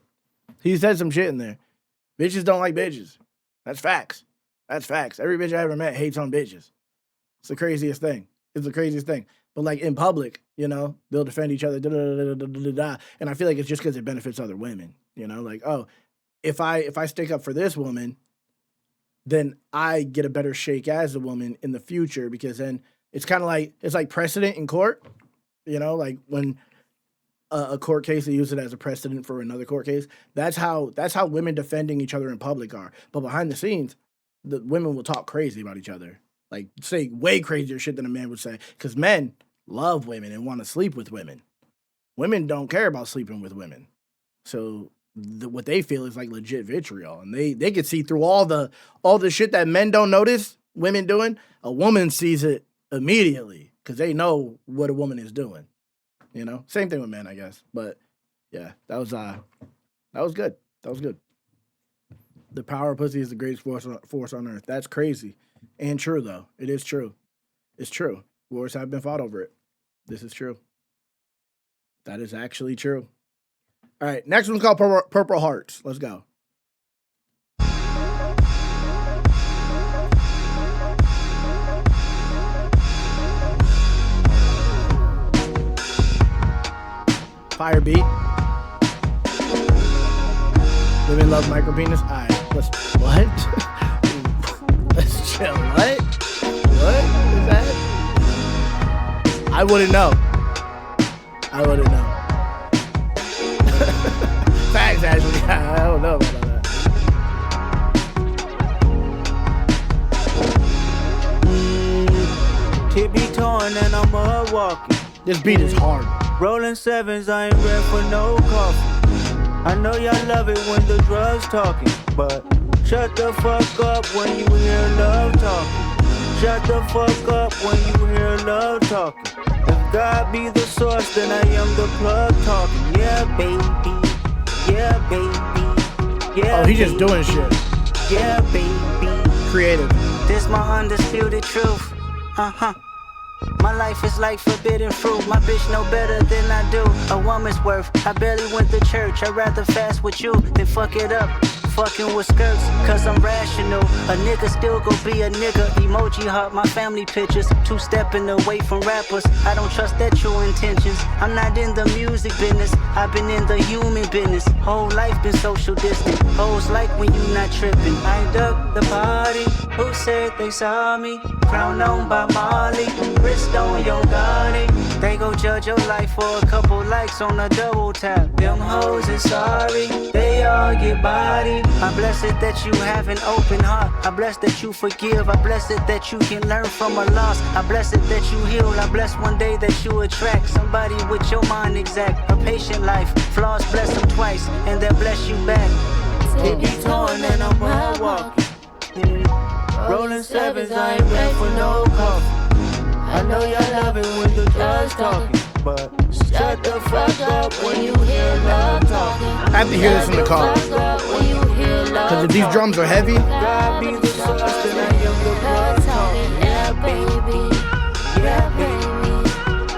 in there. Bitches don't like bitches. That's facts. Every bitch I ever met hates on bitches. It's the craziest thing. But like in public, you know, they'll defend each other. And I feel like it's just because it benefits other women. You know, like, oh, if I stick up for this woman, then I get a better shake as a woman in the future because then it's kind of like, it's like precedent in court, you know, like when a court case, they use it as a precedent for another court case. That's how women defending each other in public are. But behind the scenes, the women will talk crazy about each other. Like say way crazier shit than a man would say. Because men love women and want to sleep with women. Women don't care about sleeping with women. So what they feel is like legit vitriol. And they can see through all the shit that men don't notice women doing. A woman sees it immediately because they know what a woman is doing. You know, same thing with men, I guess. But yeah, that was good. The power of pussy is the greatest force on earth. That's crazy and true though. It is true. It's true. Wars have been fought over it. This is true. That is actually true. All right, next one's called Purple Hearts. Let's go. Fire beat. Women love micro penis. All right, what? Let's chill. What is that? I wouldn't know. Facts, actually. I don't know about that. Tippy torn and I'm mud walking. This beat is hard. Rolling sevens, I ain't ready for no coffee. I know y'all love it when the drugs talking, but shut the fuck up when you hear love talking. Shut the fuck up when you hear love talking. If God be the source, then I am the plug talking. Yeah, baby. Yeah, baby. Yeah. Oh, he just doing shit. Yeah, baby. Creative. This my undisputed truth. My life is like forbidden fruit. My bitch know better than I do. A woman's worth. I barely went to church. I'd rather fast with you than fuck it up. fucking with skirts, cause I'm rational. A nigga still gon' be a nigga. Emoji heart, my family pictures. Two-stepping away from rappers. I don't trust their true intentions. I'm not in the music business. I've been in the human business. Whole life been social distant. Hoes like when you not tripping. I ducked the party. Who said they saw me? Crown on by Molly. Wrist on your body. They gon' judge your life for a couple likes on a double tap. Them hoes is sorry. They all get body. I'm blessed that you have an open heart. I'm blessed that you forgive. I'm blessed that you can learn from a loss. I'm blessed that you heal. I'm blessed one day that you attract somebody with your mind exact. A patient life. Flaws bless them twice, and they'll bless you back. It be torn and I'm hard walking. Rolling sevens, I ain't ready for no coffee. I know y'all love it when the drugs talking, but shut the fuck up when you hear love talking. I have to hear this in the car. Because if these drums are heavy. God be the source that I am the blood talking. Yeah, baby. Yeah, baby.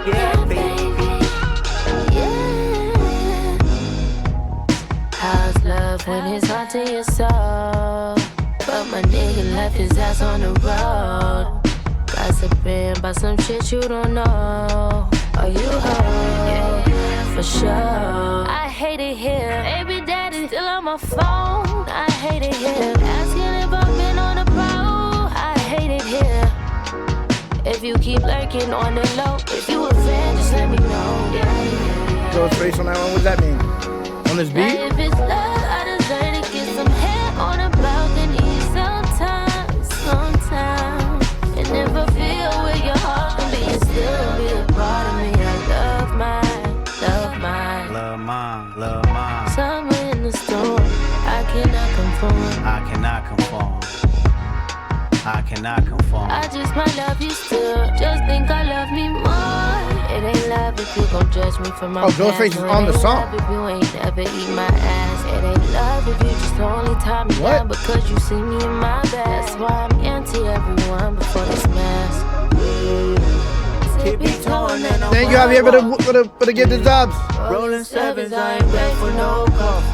Yeah, baby. Yeah. How's love when it's hard to your soul? But my nigga left his ass on the road. Gossiping about some shit you don't know. Are you heard? Yeah, for sure. I hate it here. Baby daddy still on my phone. I hate it here. Asking if I've been on the road. I hate it here. If you keep lurking on the low, if you a fan, just let me know. Yeah. Throw his face on that one. What does that mean? On this beat? Now if it's love, I deserve to get some hair on a balcony. Sometimes. And if I feel where your heart can be, and still be a part of me. I love mine. Love mine. Somewhere in the storm, I cannot conform. I cannot conform. I just might love you still. Just think I love me more. It ain't love if you gon' judge me for my past. Ghostface is on the song. If you ain't never eat my ass. It ain't love if you just only tie me down because you see me in my best. Why I'm anti everyone before this mess. Thank you, Javier, for the gift of subs. Rolling sevens, I ain't ready for no coffee.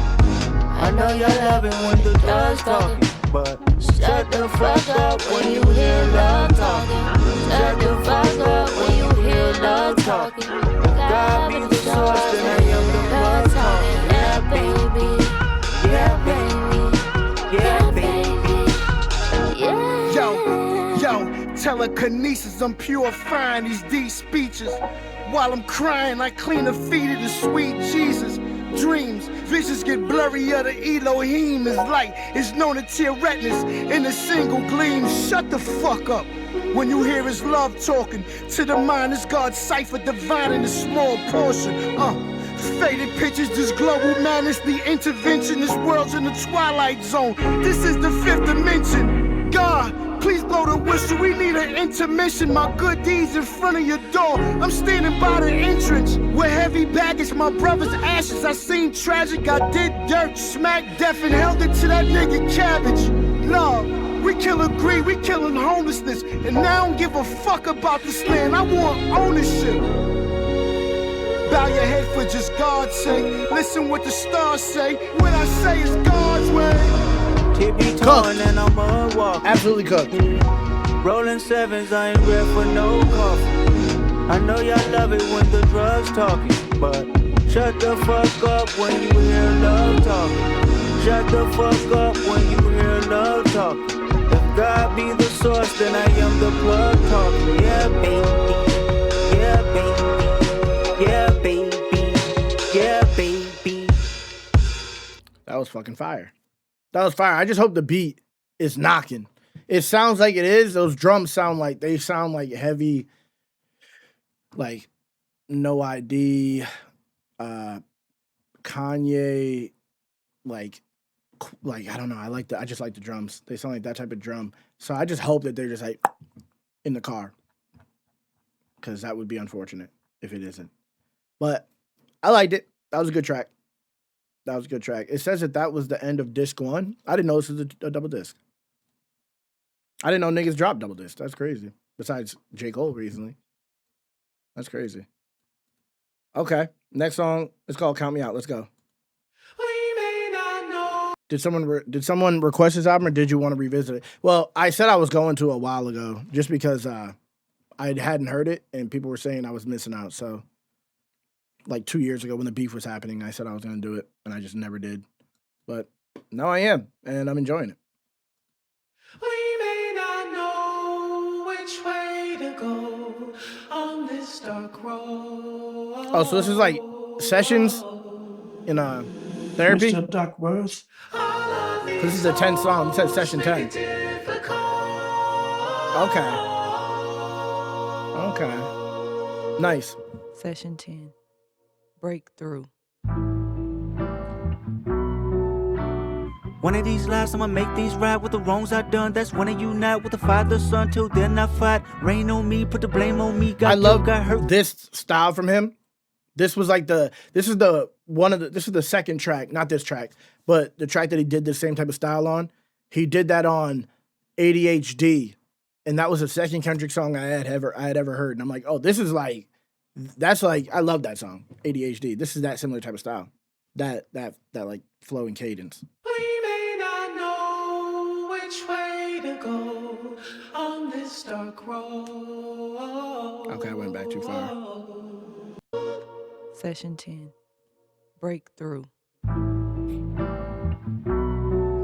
I know y'all love it when the drugs talking, but shut the fuck up when you hear love talking. Shut the fuck up when you hear love talking. If God be the source, then I am the blood talking. Yeah, baby. Yeah, baby. Yeah, baby. Yo, telekinesis, I'm purifying these deep speeches. While I'm crying, I clean the feet of the sweet Jesus. Dreams, visions get blurrier, the Elohim is light. It's known to tear retinas in a single gleam. Shut the fuck up when you hear his love talking. To the mind, it's God's cipher, divine in a small portion. Faded pictures, this global madness, the intervention. This world's in the twilight zone. This is the fifth dimension. God, please blow the whistle, we need an intermission. My good deeds in front of your door. I'm standing by the entrance with heavy baggage, my brother's ashes. I seen tragic, I did dirt, smacked death and held it to that nigga cabbage. Love, we killing greed, we killing homelessness. And now I don't give a fuck about this land, I want ownership. Bow your head for just God's sake. Listen what the stars say. What I say is God's way. Cooked. And I'm a walk. Absolutely cooked. Rolling sevens, I ain't ready for no coffee. I know y'all love it when the drugs talking, but shut the fuck up when you hear love talking. Shut the fuck up when you hear love talking. If God be the source, then I am the plug talking. Yeah, baby. Yeah, baby. Yeah, baby. Yeah, baby. That was fucking fire. That was fire. I just hope the beat is knocking. It sounds like it is. Those drums sound like heavy, like No ID, Kanye, like I don't know. I just like the drums. They sound like that type of drum. So I just hope that they're just like in the car, because that would be unfortunate if it isn't. But I liked it. That was a good track. It says that was the end of disc 1. I didn't know this was a double disc. I didn't know niggas dropped double disc. That's crazy. Besides J. Cole recently. That's crazy. Okay. Next song is called Count Me Out. Let's go. Did someone request this album, or did you want to revisit it? Well, I said I was going to a while ago, just because I hadn't heard it, and people were saying I was missing out. So, like 2 years ago, when the beef was happening, I said I was going to do it, and I just never did. But now I am, and I'm enjoying it. We may not know which way to go on this dark road. Oh, so this is like sessions in therapy? Mr. Duckworth. This is a 10 song. It says session 10. Okay. Nice. Session 10. Breakthrough. One of these lives, I'ma make these right with the wrongs I done. That's when I unite with the Father, Son. Till then I fight. Rain on me, put the blame on me. I love this style from him. This was like this is the second track, not this track, but the track that he did the same type of style on. He did that on ADHD, and that was the second Kendrick song I had ever heard. And I'm like, oh, this is like, that's like, I love that song, ADHD. This is that similar type of style, that like flow and cadence. We may not know which way to go on this dark road. Okay, I went back too far. Session 10. Breakthrough.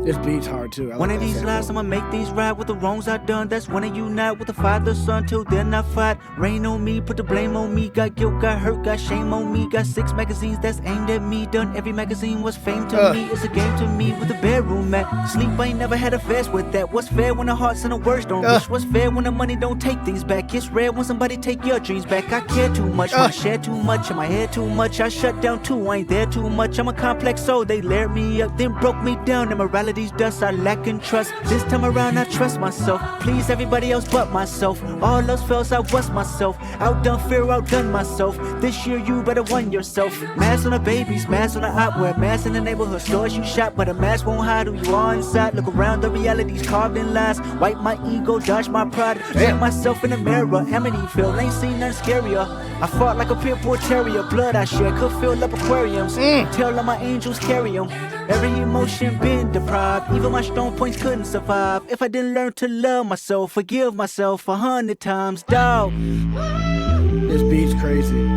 This beat's hard too. One of these lives, I'ma make these right with the wrongs I done. That's when I unite with the Father, Son. Till then I fight. Rain on me, put the blame on me. Got guilt, got hurt, got shame on me. Got 6 magazines that's aimed at me. Done every magazine was fame to me. It's a game to me with the bedroom at. Sleep, I ain't never had a fast with that. What's fair when the hearts and the words don't reach? What's fair when the money don't take things back? It's rare when somebody take your dreams back. I care too much, I share too much, in my head too much. I shut down too, I ain't there too much. I'm a complex soul, they layered me up, then broke me down. Immorality's dust, I lack in trust. This time around I trust myself. Please everybody else but myself. All else fails, I was myself. Outdone fear, outdone myself. This year you better won yourself. Mask on the babies, mask on the outwear, mask in the neighborhood stores you shop, but a mask won't hide who you are inside. Look around, the reality's carved in lies. Wipe my ego, dodge my pride. Look myself in the mirror, Amityville, ain't seen nothing scarier. I fought like a pit bull terrier. Blood I shed could fill up aquariums. Tell all my angels carry them. Every emotion been deprived. Even my strong points couldn't survive. If I didn't learn to love myself, forgive myself 100 times, dog. This beat's crazy.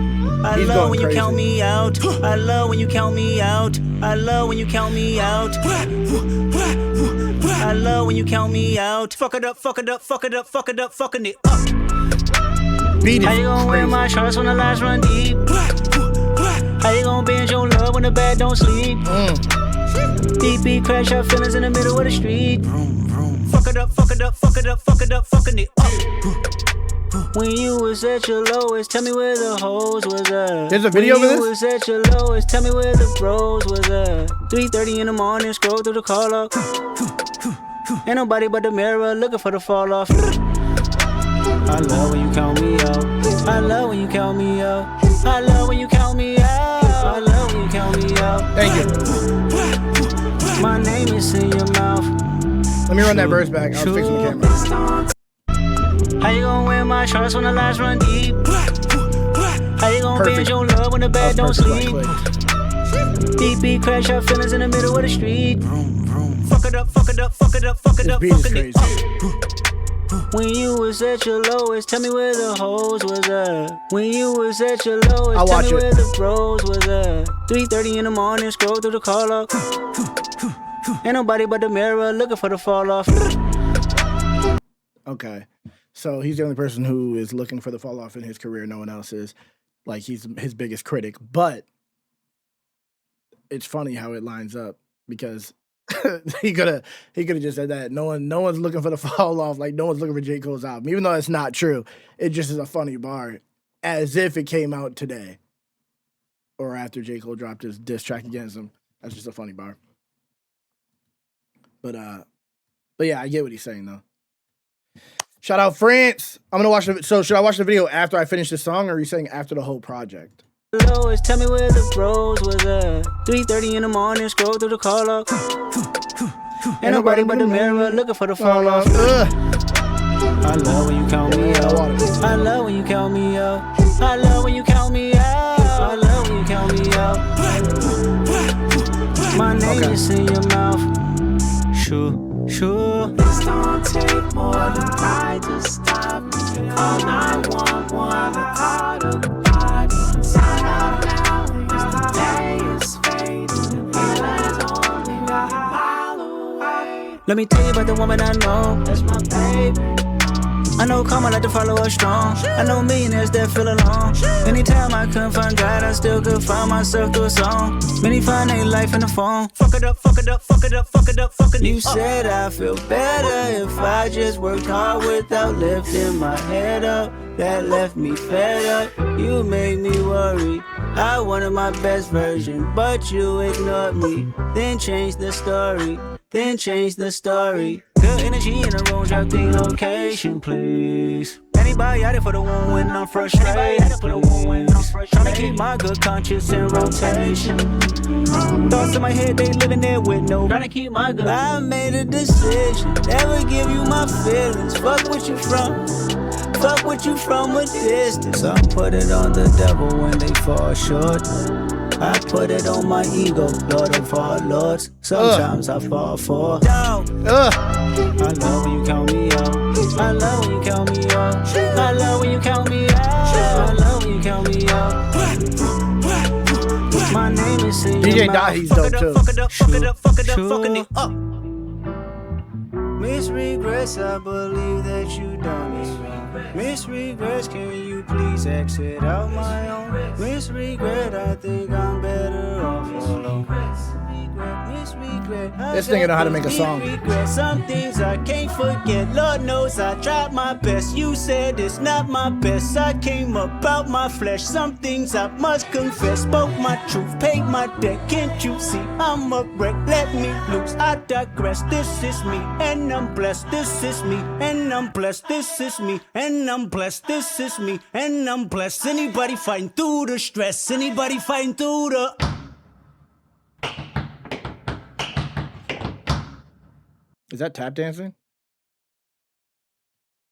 I love when you count me out. I love when you count me out. I love when you count me out. I love when you count me out. Fuck it up, fuck it up, fuck it up, fuck it up, fucking it up. Beat is How you gonna wear my shorts when the lights run deep? How you gonna binge your love when the bed don't sleep? Deep crash out feelings in the middle of the street. Fuck it up, fuck it up, fuck it up, fuck it up, fucking it up. When you was at your lowest, tell me where the hoes was at. There's a video of this? When you was at your lowest, tell me where the bros was at. 3:30 in the morning, scroll through the call log. Ain't nobody but the mirror looking for the fall off. I love when you count me out. I love when you count me out. I love when you count me out. I love when you count me out. Thank you. My name is in your mouth. Let me run that verse back. I'll fix the camera. How you gonna wear my shorts when the lights run deep? How you gonna binge your love when the bed don't sleep? Deep crash out feelings in the middle of the street. Fuck it up, fuck it up, fuck it up, fuck it up, fucking it up. When you was at your lowest, tell me where the hoes was at. When you was at your lowest, tell me where the bros was at. 3:30 in the morning, scroll through the call log. Ain't nobody but the mirror looking for the fall off. Okay. So he's the only person who is looking for the fall off in his career. No one else is. Like, he's his biggest critic. But it's funny how it lines up, because he could have just said that. No one's looking for the fall off. Like, no one's looking for J. Cole's album. Even though it's not true. It just is a funny bar. As if it came out today. Or after J. Cole dropped his diss track against him. That's just a funny bar. But yeah, I get what he's saying though. Shout out France. I'm gonna watch so should I watch the video after I finish the song, or are you saying after the whole project? Lowest, tell me where the bros was at. 3:30 in the morning, scroll through the call log. Ain't nobody but the mirror looking for the fall off. I love when you count me out. I love when you count me out. I love when you count me out. I love when you count me out. My name is in your mouth. sure. This don't take more than pride to stop me. Call 911, call the body. Sign out now, cause the day is fading. Feelings only a mile away. Let me tell you about the woman I know, that's my baby. I know karma like to follow us strong. I know millionaires that feel alone. Anytime I couldn't find God, I still could find myself through a song. Many find their life in the phone. Fuck it up, fuck it up, fuck it up, fuck it up, fuck it up. You said I feel better if I just worked hard without lifting my head up. That left me fed up. You made me worry. I wanted my best version, but you ignored me. Then changed the story. Then change the story. Good energy in the room, drop the location, please. Anybody out there for the one when I'm frustrated? Trying to keep my good conscience in rotation. Thoughts in my head, they living there with no. Trying to keep my good. I made a decision, never give you my feelings. Fuck what you from. Fuck what you from a distance. I put it on the devil when they fall short. I put it on my ego, Lord of all lords. Sometimes I fall for down. I love when you count me out. I love when you count me out. I love when you count me out. I love when you count me out. My name is in DJ your mouth. Dahi's dope too. Fuck it up, fuck it up, fuck it up, fucking it up. Miss regrets, I believe that you done me wrong. Miss regrets, can you please exit out my own? Miss regret, I think I'm better off alone. Miss regret, This nigga know how to make a song. some things I can't forget. Lord knows I tried my best. You said it's not my best. I came about my flesh. Some things I must confess. Spoke my truth, paid my debt. Can't you see I'm a wreck? Let me loose. I digress. This is me, and I'm blessed. This is me, and I'm blessed. This is me, and I'm blessed. This is me, and I'm blessed. Anybody fighting through the stress? Anybody fighting through the? Is that tap dancing?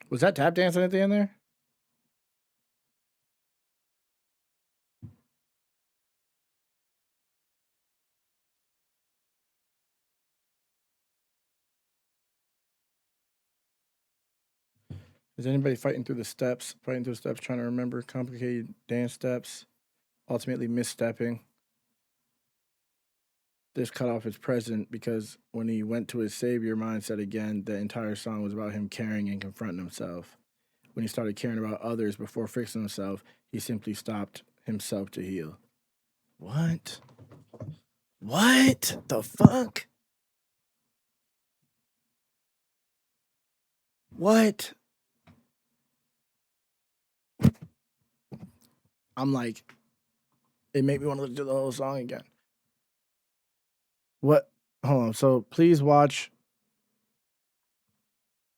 Was that tap dancing at the end there? Is anybody fighting through the steps? Fighting through the steps, trying to remember complicated dance steps, ultimately misstepping. This cut off his present because when he went to his savior mindset again, the entire song was about him caring and confronting himself. When he started caring about others before fixing himself, he simply stopped himself to heal. What? What the fuck? What? I'm like, it made me want to listen to the whole song again. What? Hold on. So please watch.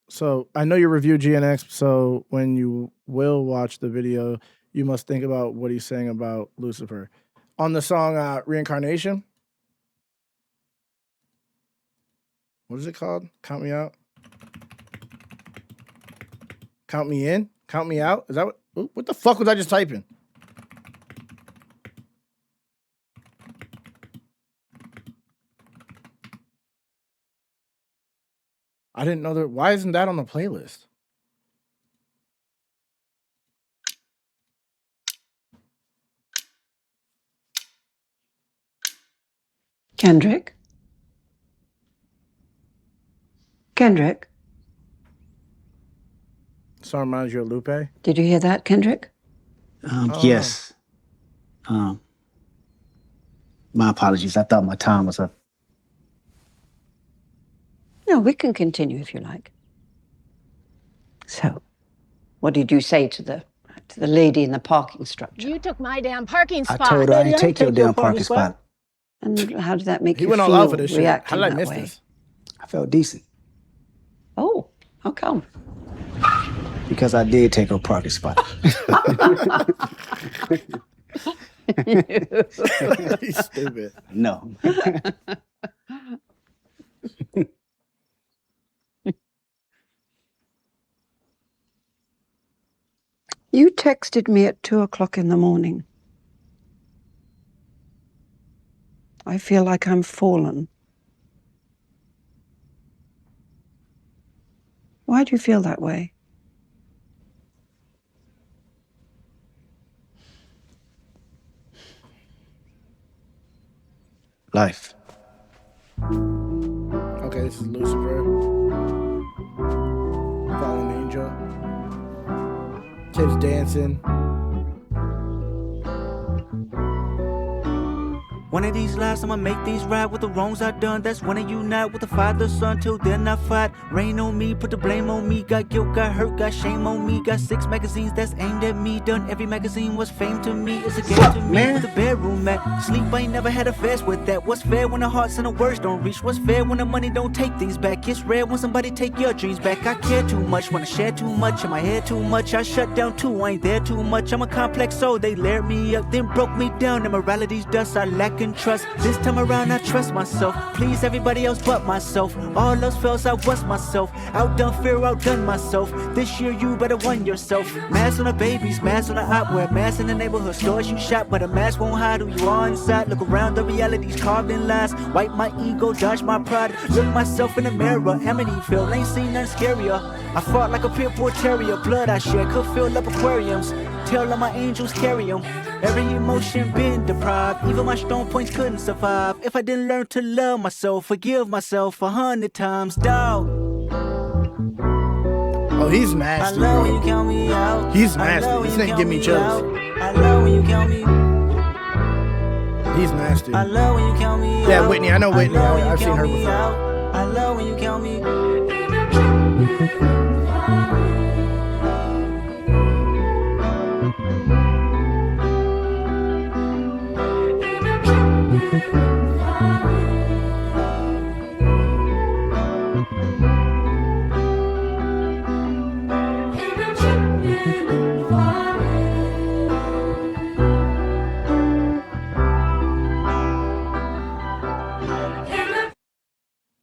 So I know you review GNX. So when you will watch the video, you must think about what he's saying about Lucifer. On the song Reincarnation. What is it called? Count Me Out? Count Me In? Count Me Out? Is that what the fuck was I just typing? I didn't know that. Why isn't that on the playlist? Kendrick? Kendrick? Song reminds you of Lupe? Did you hear that, Kendrick? Yes. My apologies. I thought my time was up. No, we can continue if you like. So, what did you say to the lady in the parking structure? You took my damn parking spot. I told her I didn't take your damn parking spot. And how did that make He you went feel? all out for this shit. Reacting How did I that miss way? this? I felt decent. Oh, how come? Because I did take her parking spot. He's stupid. No. You texted me at 2:00 in the morning. I feel like I'm fallen. Why do you feel that way? Life. Okay, this is Lucifer. Fallen Angel. Kids dancing. One of these lives, I'ma make these right with the wrongs I done. That's when I unite with the Father, Son. Till then I fight. Rain on me, put the blame on me. Got guilt, got hurt, got shame on me. Got 6 magazines that's aimed at me. Done every magazine was fame to me. It's a game to me man. with the bedroom mat. Sleep, I ain't never had a fast with that. What's fair when the hearts and the words don't reach? What's fair when the money don't take things back? It's rare when somebody take your dreams back. I care too much, wanna share too much. In my head too much, I shut down too. I ain't there too much. I'm a complex soul. They layered me up, then broke me down. Immorality's dust, I lack in trust. This time around I trust myself. Please everybody else but myself. All else fails, I was myself. Outdone fear, outdone myself. This year you better won yourself. Mask on the babies, mask on the opera. Mask in the neighborhood stores you shop, but a mask won't hide who you are inside. Look around, the reality's carved in lies. Wipe my ego, dodge my pride. Look myself in the mirror, Amityville, ain't seen nothing scarier. I fought like a pit bull terrier. Blood I shed could fill up aquariums. Tell all my angels carry them. Every emotion been deprived. Even my strong points couldn't survive. If I didn't learn to love myself, forgive myself 100 times, dog. Oh, he's nasty, I love when bro. you count me out. He's nasty. This nigga give me chills. I love when you count me. He's nasty. I love when you count me out. Yeah, Whitney. I know Whitney. I've seen her me before. out. I love when you count me.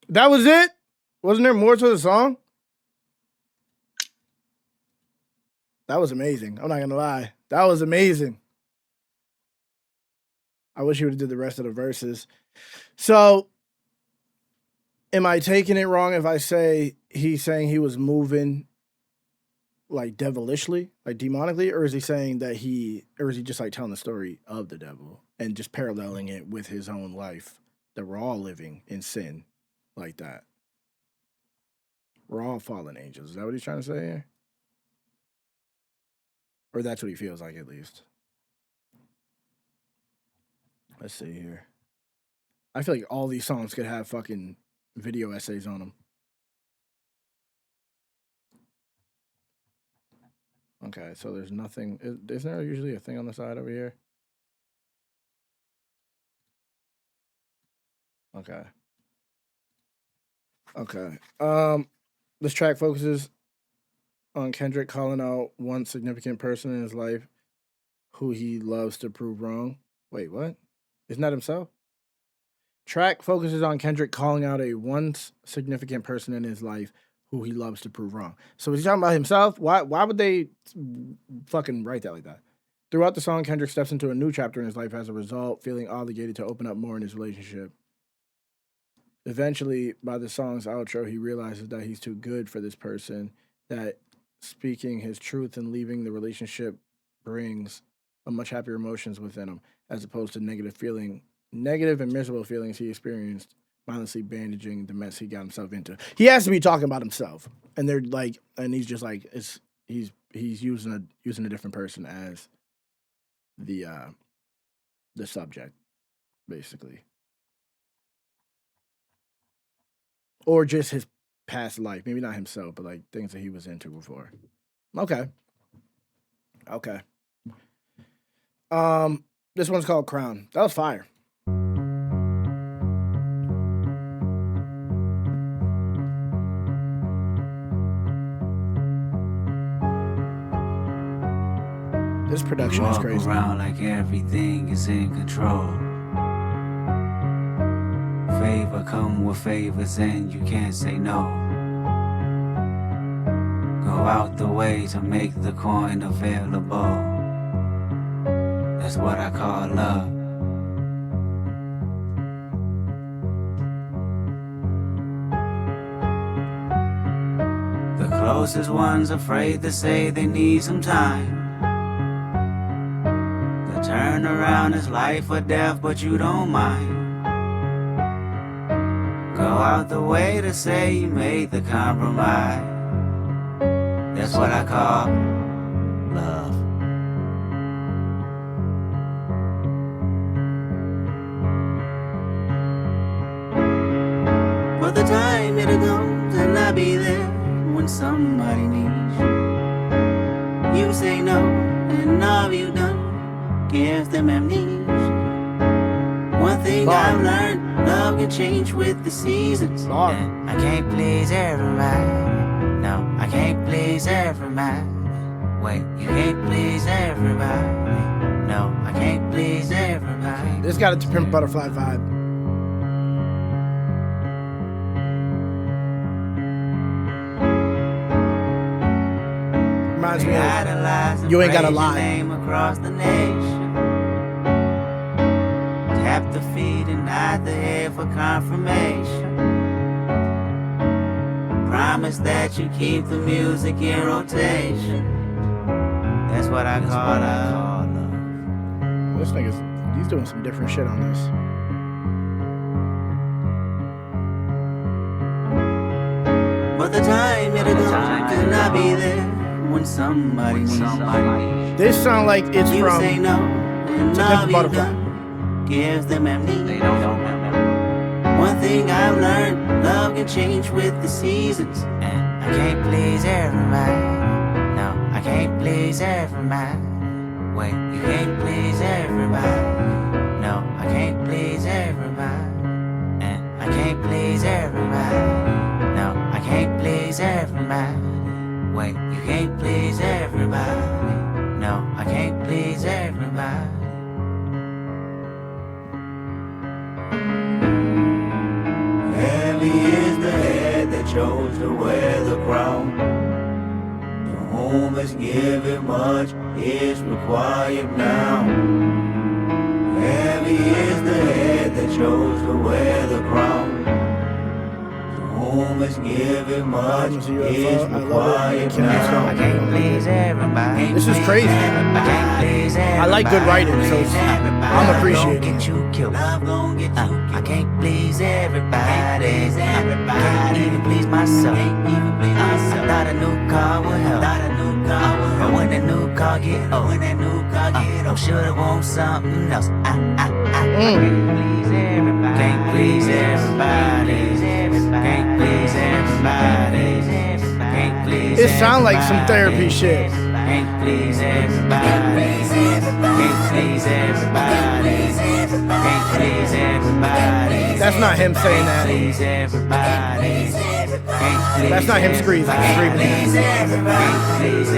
That was it? Wasn't there more to the song? That was amazing. I'm not gonna lie. That was amazing. I wish he would have did the rest of the verses. So, am I taking it wrong if I say he's saying he was moving like devilishly, like demonically, or is he saying that or is he just like telling the story of the devil and just paralleling it with his own life, that we're all living in sin like that? We're all fallen angels. Is that what he's trying to say here? Or that's what he feels like, at least. Let's see here. I feel like all these songs could have fucking video essays on them. Okay, so there's nothing. Isn't there usually a thing on the side over here? Okay. Okay. This track focuses on Kendrick calling out one significant person in his life who he loves to prove wrong. Wait, what? Isn't that himself? Track focuses on Kendrick calling out a once significant person in his life who he loves to prove wrong. So is he talking about himself? Why would they fucking write that like that? Throughout the song, Kendrick steps into a new chapter in his life as a result, feeling obligated to open up more in his relationship. Eventually, by the song's outro, he realizes that he's too good for this person, that speaking his truth and leaving the relationship brings a much happier emotions within him, as opposed to negative and miserable feelings he experienced, mindlessly bandaging the mess he got himself into. He has to be talking about himself, and they're like, and he's just like, he's using a different person as the subject, basically. Or just his past life. Maybe not himself, but like things that he was into before. Okay. This one's called Crown. That was fire. This production is crazy. Walk around like everything is in control. Favor come with favors and you can't say no. Go out the way to make the coin available. That's what I call love. The closest ones afraid to say they need some time. The turnaround is life or death, but you don't mind. Go out the way to say you made the compromise. That's what I call love. But the time it'll come and I'll be there when somebody needs you. You say no, and all you done gives them amnesia. One thing I've learned, love can change with the seasons. And I can't please everybody. No, I can't please everybody. Wait, you can't please everybody. No, I can't please everybody. This got a To Pimp a Butterfly vibe. Reminds me of You Ain't Gotta Lie. Name across the nation. Tap the feet and nod the head for confirmation. Promise that you keep the music in rotation. That's what I call love. This nigga's, he's doing some different shit on this. But the time it'll come, and I'll be there when somebody needs somebody. This sound like it's you from say no, and To Pimp a Butterfly. Gives them amnesia. They don't know. One thing I've learned, love can change with the seasons. And I can't please everybody. No, I can't please everybody. Wait, you can't please everybody. No, I can't please everybody. And I can't please everybody. No, I can't please everybody. Wait, you can't please everybody. No, I can't please everybody. Heavy is the head that chose to wear the crown. To whom is given much is required now. Heavy is the head that chose to wear the crown. To whom is given much is required now. I can't please everybody. This is crazy. I like good writing, so I'm appreciating it. I can't please everybody. Can't even please myself. I thought a new car would help. But when that new car get old, I'm sure it wants something else. Can't please everybody. Can't please everybody. Can't please everybody. Can't please. It sound like some therapy shit. Can't please everybody. Can't please everybody. Can't please everybody. That's not him saying that. Please everybody. That's not him screaming. Can't please everybody. Please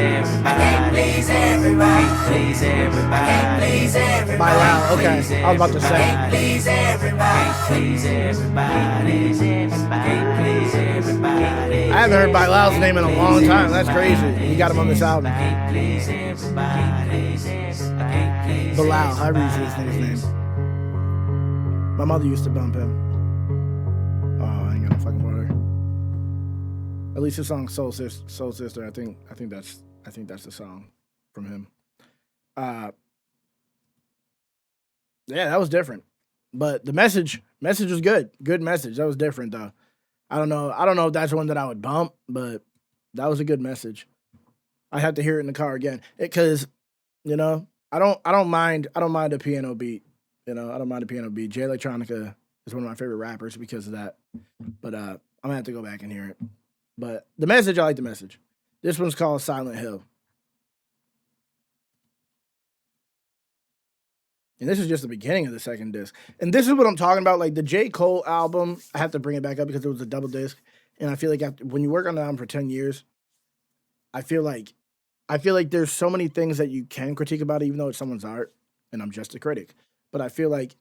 everybody. By Loud. Okay, I was about to say. Please everybody. Please everybody. Please everybody. I haven't heard By Loud's name in a long time. That's crazy. You got him on this album. Bilal, however you say his nigga's name. My mother used to bump him. Oh, I ain't got no fucking water. At least the song Soul Sister. I think that's the song from him. Yeah, that was different. But the message was good. Good message. That was different though. I don't know if that's one that I would bump, but that was a good message. I have to hear it in the car again. Because, you know, I don't mind a piano beat. You know, I don't mind a piano beat. Jay Electronica is one of my favorite rappers because of that. But I'm gonna have to go back and hear it. But the message, I like the message. This one's called Silent Hill. And this is just the beginning of the second disc. And this is what I'm talking about. Like the J. Cole album, I have to bring it back up because it was a double disc. And I feel like when you work on an album for 10 years, I feel like there's so many things that you can critique about it, even though it's someone's art, and I'm just a critic. But I feel like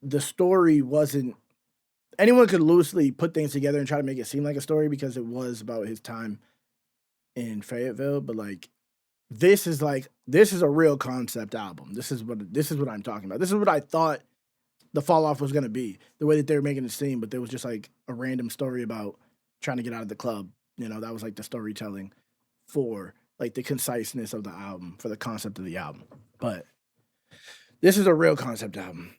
the story wasn't... Anyone could loosely put things together and try to make it seem like a story because it was about his time in Fayetteville. But like, this is a real concept album. This is what I'm talking about. This is what I thought the fall off was going to be. The way that they were making it seem, but there was just like a random story about trying to get out of the club You know, that was like the storytelling for like the conciseness of the album, for the concept of the album. But this is a real concept album.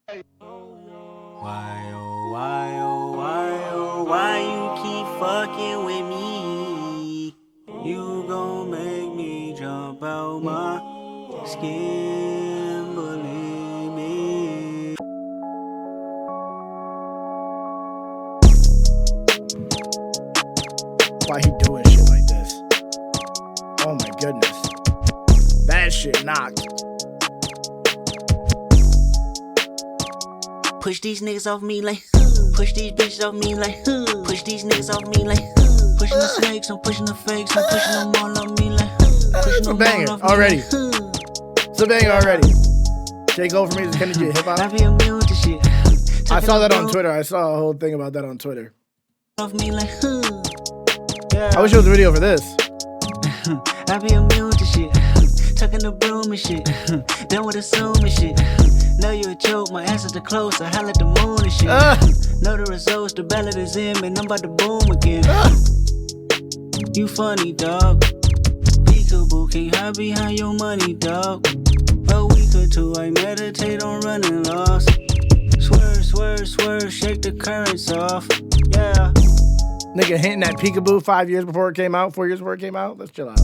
Why, oh, why, oh, why, oh, why you keep fucking with me? You gon' make me jump out my skin, believe me. Why he doing shit like this? Oh my goodness. That shit knocked. Push these niggas off me like, push these bitches off me like, push these niggas off me like, pushing the snakes, I'm pushing the fakes, I'm pushing them all on me like, pushing It's a them banger all off me already. like, It's a banger already. Take over for me is Kendrick hip hop. I be immune to shit. I saw that on Twitter. I saw a whole thing about that on Twitter. Off me like, I wish there was a video for this. I be immune to shit. Tucking the broom and shit. Done with assuming shit. Know you a joke, my answers are close. I holla at the moon and shit. Know the results, the ballot is in, man. I'm about to boom again. You funny, dog. Peekaboo, can't hide behind your money, dog. A week or two, I meditate on running lost. Swerve, swerve, swerve, shake the currents off. Yeah. Nigga hinting at Peekaboo 5 years before it came out, 4 years before it came out. Let's chill out.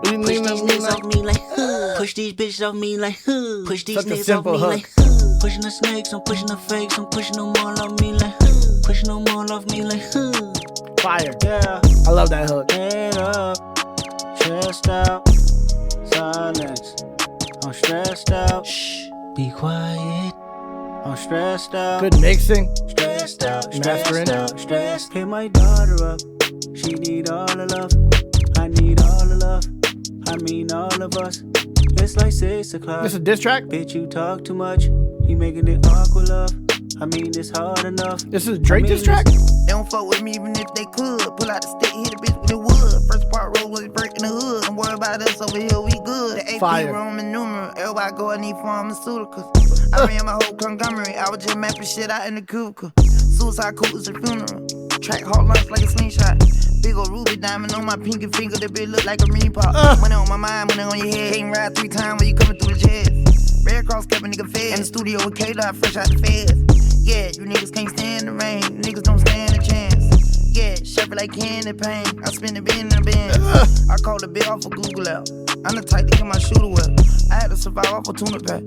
Push these niggas off me like, push these bitches off me like, push these Such a niggas off simple me hook. like, pushing the snakes, I'm pushing the fakes, I'm pushing them all off me like, pushing them all off me like, Fire. yeah. I love that hook. Head up, chest out, silence. I'm stressed out. Shh, be quiet. I'm stressed out. Good mixing. Stressed out, Mastering. stressed out, stressed. Hit my daughter up. She need all the love. I need all the love. I mean all of us. It's like 6 o'clock. This is a diss track? Bitch, you talk too much. You making it awkward, love. I mean, it's hard enough. This is a Drake diss track? They don't fuck with me even if they could. Pull out the stick, hit a bitch with the wood. First part roll was break in the hood. Don't worry about us over here, we good. The AP Fire. Roman numeral. Everybody go, I need pharmaceuticals. I ran my whole conglomerate. I was just mapping shit out in the cubicle. Suicide cool is a funeral. Track hard lunch like a slingshot. Big ol' ruby diamond on my pinky finger. That bitch look like a mini pop. Money on my mind, money on your head. Can't ride 3 times when you coming through the jets. Red Cross kept a nigga fed. In the studio with K-Dot, fresh out the feds. Yeah, you niggas can't stand the rain. Niggas don't stand a chance. Yeah, shuffle like candy pain. I spin the bin in the bin. I call the bit off of Google out. I'm the type to get my shooter wet. I had to survive off a tuna pack.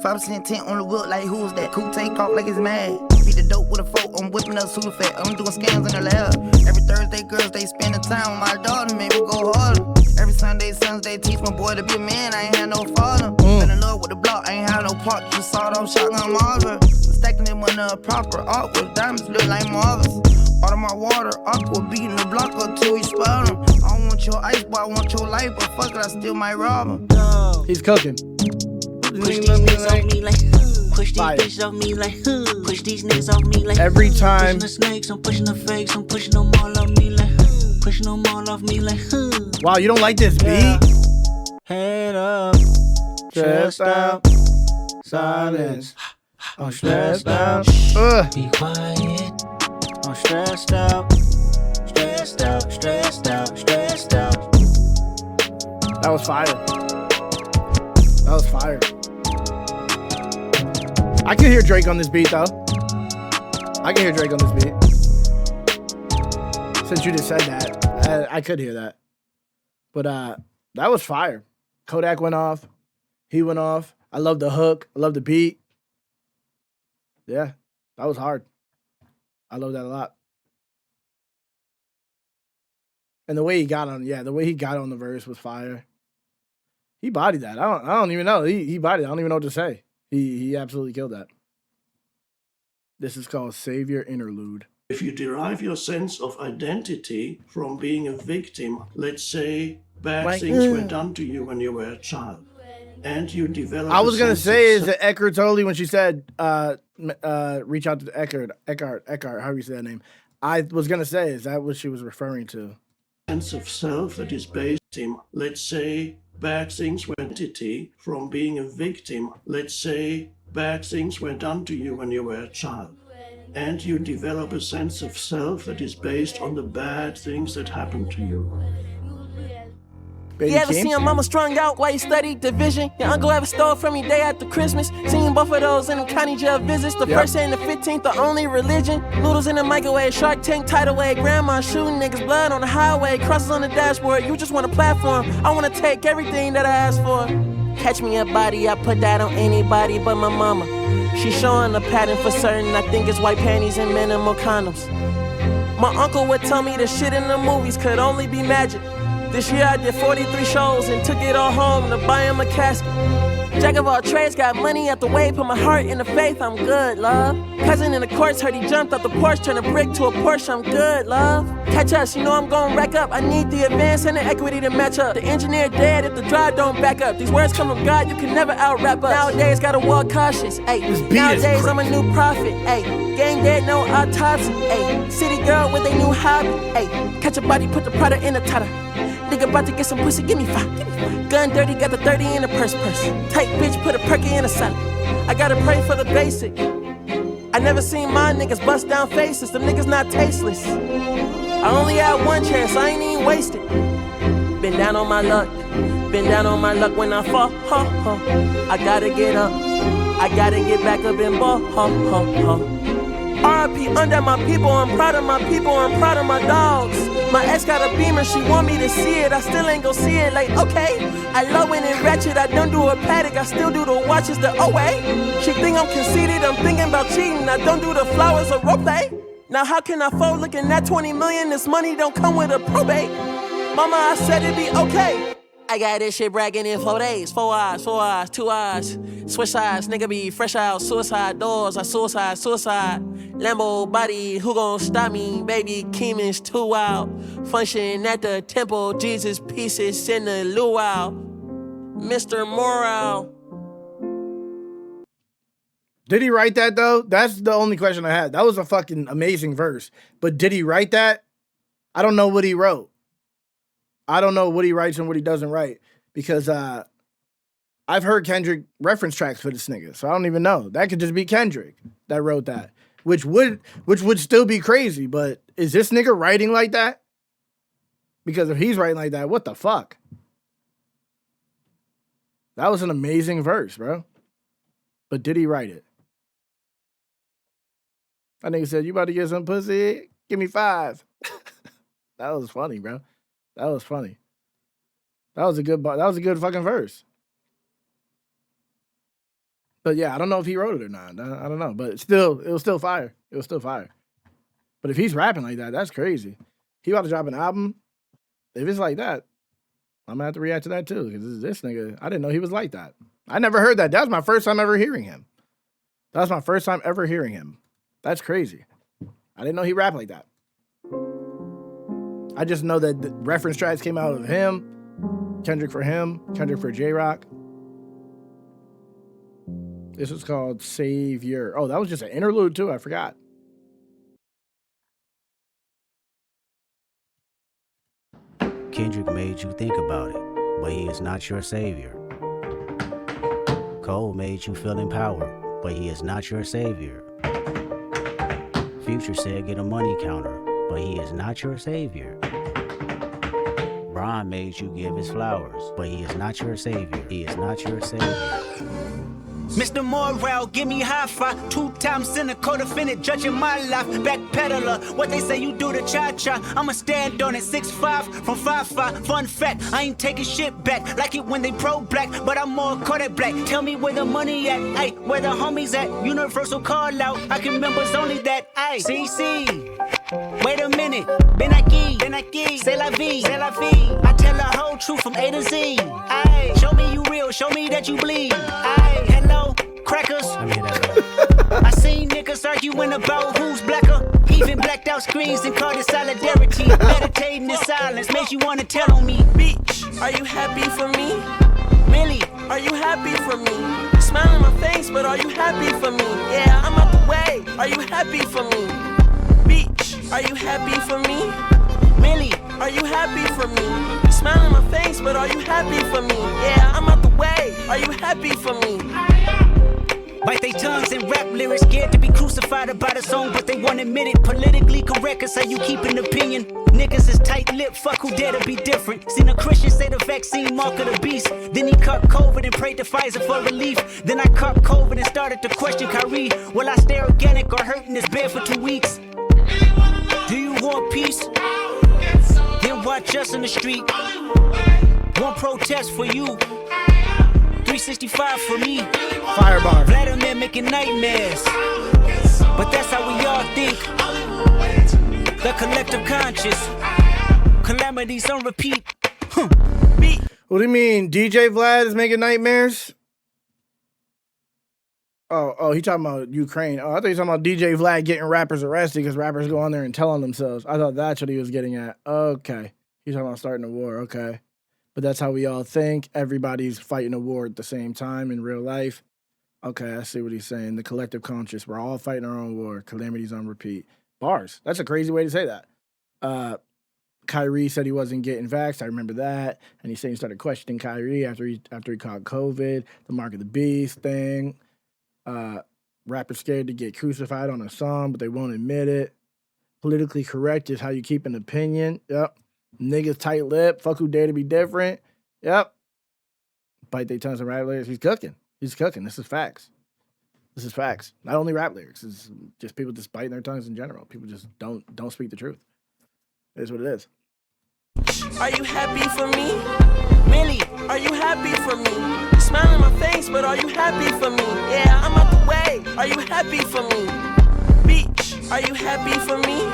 5% tint on the whip, like who's that? Cool take off like it's mad. Beat the dope with a fork, I'm whipping up Sudafed. I'm doing scams in the lab. Every Thursday, girls, they spend the time with my daughter, make me go harder. Every Sunday, teach my boy to be a man, I ain't had no father. Been in love with the block, I ain't had no part. You saw it on shotgun Marvin. Stacking them on the proper artwork, diamonds look like marbles. Out of my water, aqua, beating the block up till we spout him. I don't want your ice, boy, I want your life, but fuck it, I still might rob him. He's cooking. Push these niggas off me like, push these bitches off me like, push these niggas off me like, every time. Pushing the snakes, I'm pushing the fakes, I'm pushing them all off me like, pushing them all off me like, Wow, you don't like this beat? Head up, chest out, silence. I'm stressed out. Be quiet. I'm stressed out, stressed out, stressed out, stressed out. That was fire. That was fire. I can hear Drake on this beat, though. I can hear Drake on this beat. Since you just said that, I could hear that. But that was fire. Kodak went off. He went off. I love the hook. I love the beat. Yeah, that was hard. I love that a lot. And the way he got on, the way he got on the verse was fire. He bodied that. I don't even know. He bodied it. I don't even know what to say. He absolutely killed that. This is called Savior Interlude. If you derive your sense of identity from being a victim, let's say bad things were done to you when you were a child, and you develop. I was gonna say is that Eckhart Tolle when she said reach out to Eckhart, however you say that name. I was gonna say, is that what she was referring to? Sense of self that is based in, let's say, bad things were identity from being a victim. Let's say bad things were done to you when you were a child, and you develop a sense of self that is based on the bad things that happen to you. You ever see your mama strung out while you studied division? Your uncle ever stole from you day after Christmas? Seen both of those in them county jail visits. The first and the 15th, the only religion. Noodles in the microwave, Shark Tank tidal wave. Grandma shooting niggas, blood on the highway. Crosses on the dashboard, you just want a platform. I wanna take everything that I asked for. Catch me a body, I put that on anybody but my mama. She showing a pattern for certain, I think it's white panties and minimal condoms. My uncle would tell me the shit in the movies could only be magic. This year I did 43 shows and took it all home to buy him a casket. Jack of all trades, got money out the way, put my heart in the faith, I'm good, love. Cousin in the courts, heard he jumped out the porch, turned a brick to a Porsche, I'm good, love. Catch us, you know I'm gon' rack up, I need the advance and the equity to match up. The engineer dead if the drive don't back up. These words come from God, you can never out-rap us. Nowadays, gotta walk cautious, ayy. Nowadays, I'm a new prophet, ayy. Gang dead, no autopsy, ayy. City girl with a new hobby, ayy. Catch a body, put the Prada in the tutter. Nigga about to get some pussy, give me 5. Gun dirty, got the 30 in the purse. Tight bitch, put a perky in a salad. I gotta pray for the basic. I never seen my niggas bust down faces, them niggas not tasteless. I only had one chance, I ain't even wasted. Been down on my luck when I fall. I gotta get up, I gotta get back up and ball. R.I.P. under my people, I'm proud of my people, I'm proud of my dogs. My ex got a Beamer, she want me to see it, I still ain't gon' see it, like, okay. I love when it ratchet, I don't do a paddock, I still do the watches the OA. She think I'm conceited, I'm thinking about cheating, I don't do the flowers or rope. Now how can I fold looking at 20 million, this money don't come with a probate. Mama, I said it'd be okay. I got this shit bragging in 4 days, 4 eyes, 4 eyes, 2 eyes. Switch sides, nigga be fresh out, suicide doors, I suicide. Lambo body, who gon' stop me? Baby Keeman's too wild. Function at the temple, Jesus pieces in the luau. Mr. Morale. Did he write that though? That's the only question I had. That was a fucking amazing verse. But did he write that? I don't know what he wrote. I don't know what he writes and what he doesn't write. Because I've heard Kendrick reference tracks for this nigga. So I don't even know. That could just be Kendrick that wrote that. Which would still be crazy. But is this nigga writing like that? Because if he's writing like that, what the fuck? That was an amazing verse, bro. But did he write it? That nigga said, you about to get some pussy? Give me 5. That was funny, bro. That was funny. That was a good fucking verse. But yeah, I don't know if he wrote it or not. I don't know. But it was still fire. It was still fire. But if he's rapping like that, that's crazy. He about to drop an album. If it's like that, I'm gonna have to react to that too. Because this nigga, I didn't know he was like that. I never heard that. That was my first time ever hearing him. That's crazy. I didn't know he rapped like that. I just know that the reference tracks came out of him, Kendrick for J-Rock. This was called Savior. Oh, that was just an interlude too. I forgot. Kendrick made you think about it, but he is not your savior. Cole made you feel empowered, but he is not your savior. Future said get a money counter, but he is not your savior. Brian made you give his flowers, but he is not your savior. He is not your savior. Mr. Morale, give me high five. 2 times cynical, defendant, judging my life. Backpedaler, what they say you do to cha-cha. I'ma stand on it, 6'5", from 5'5". Fun fact, I ain't taking shit back. Like it when they pro-black, but I'm more Kodak black. Tell me where the money at, ayy, where the homies at. Universal call out, I can members only that, ayy. CC, wait a minute, Ben aquí, c'est la vie. I tell the whole truth from A to Z, ayy. Show me you real, show me that you bleed, ayy. Hello, crackers. I seen niggas arguing about who's blacker. Even blacked out screens and called it solidarity. Meditating in silence makes you wanna tell on me. Bitch, are you happy for me? Really? Are you happy for me? You smile in my face, but are you happy for me? Yeah, I'm out the way. Are you happy for me? Bitch, are you happy for me? Really? Are you happy for me? You smile in my face, but are you happy for me? Yeah, I'm out the way. Are you happy for me? Bite their tongues and rap lyrics, scared to be crucified about a song, but they won't admit it. Politically correct is how you keep an opinion. Niggas is tight-lipped, fuck who dare to be different. Seen a Christian say the vaccine mark of the beast. Then he caught COVID and prayed to Pfizer for relief. Then I caught COVID and started to question Kyrie. Will I stay organic or hurt in this bed for 2 weeks? Do you want peace? Then watch us in the street. One protest for you. 365 for me. Firebar. Vladimir making nightmares. But that's how we all think. The collective conscious. Calamities on repeat. What do you mean? DJ Vlad is making nightmares? Oh, he talking about Ukraine. Oh, I thought he was talking about DJ Vlad getting rappers arrested because rappers go on there and tell on themselves. I thought that's what he was getting at. Okay. He's talking about starting a war. Okay. But that's how we all think. Everybody's fighting a war at the same time in real life. Okay, I see what he's saying. The collective conscious. We're all fighting our own war. Calamities on repeat. Bars. That's a crazy way to say that. Kyrie said he wasn't getting vaxxed. I remember that. And he said he started questioning Kyrie after he caught COVID. The mark of the beast thing. Rappers scared to get crucified on a song, but they won't admit it. Politically correct is how you keep an opinion. Yep. Niggas tight lip. Fuck who dare to be different. Yep. Bite they tongues and rap lyrics. He's cooking. He's cooking. This is facts. This is facts. Not only rap lyrics. It's just people just biting their tongues in general. People just don't speak the truth. It is what it is. Are you happy for me? Millie, are you happy for me? You smile in my face, but are you happy for me? Yeah, I'm out the way. Are you happy for me? Beach, are you happy for me?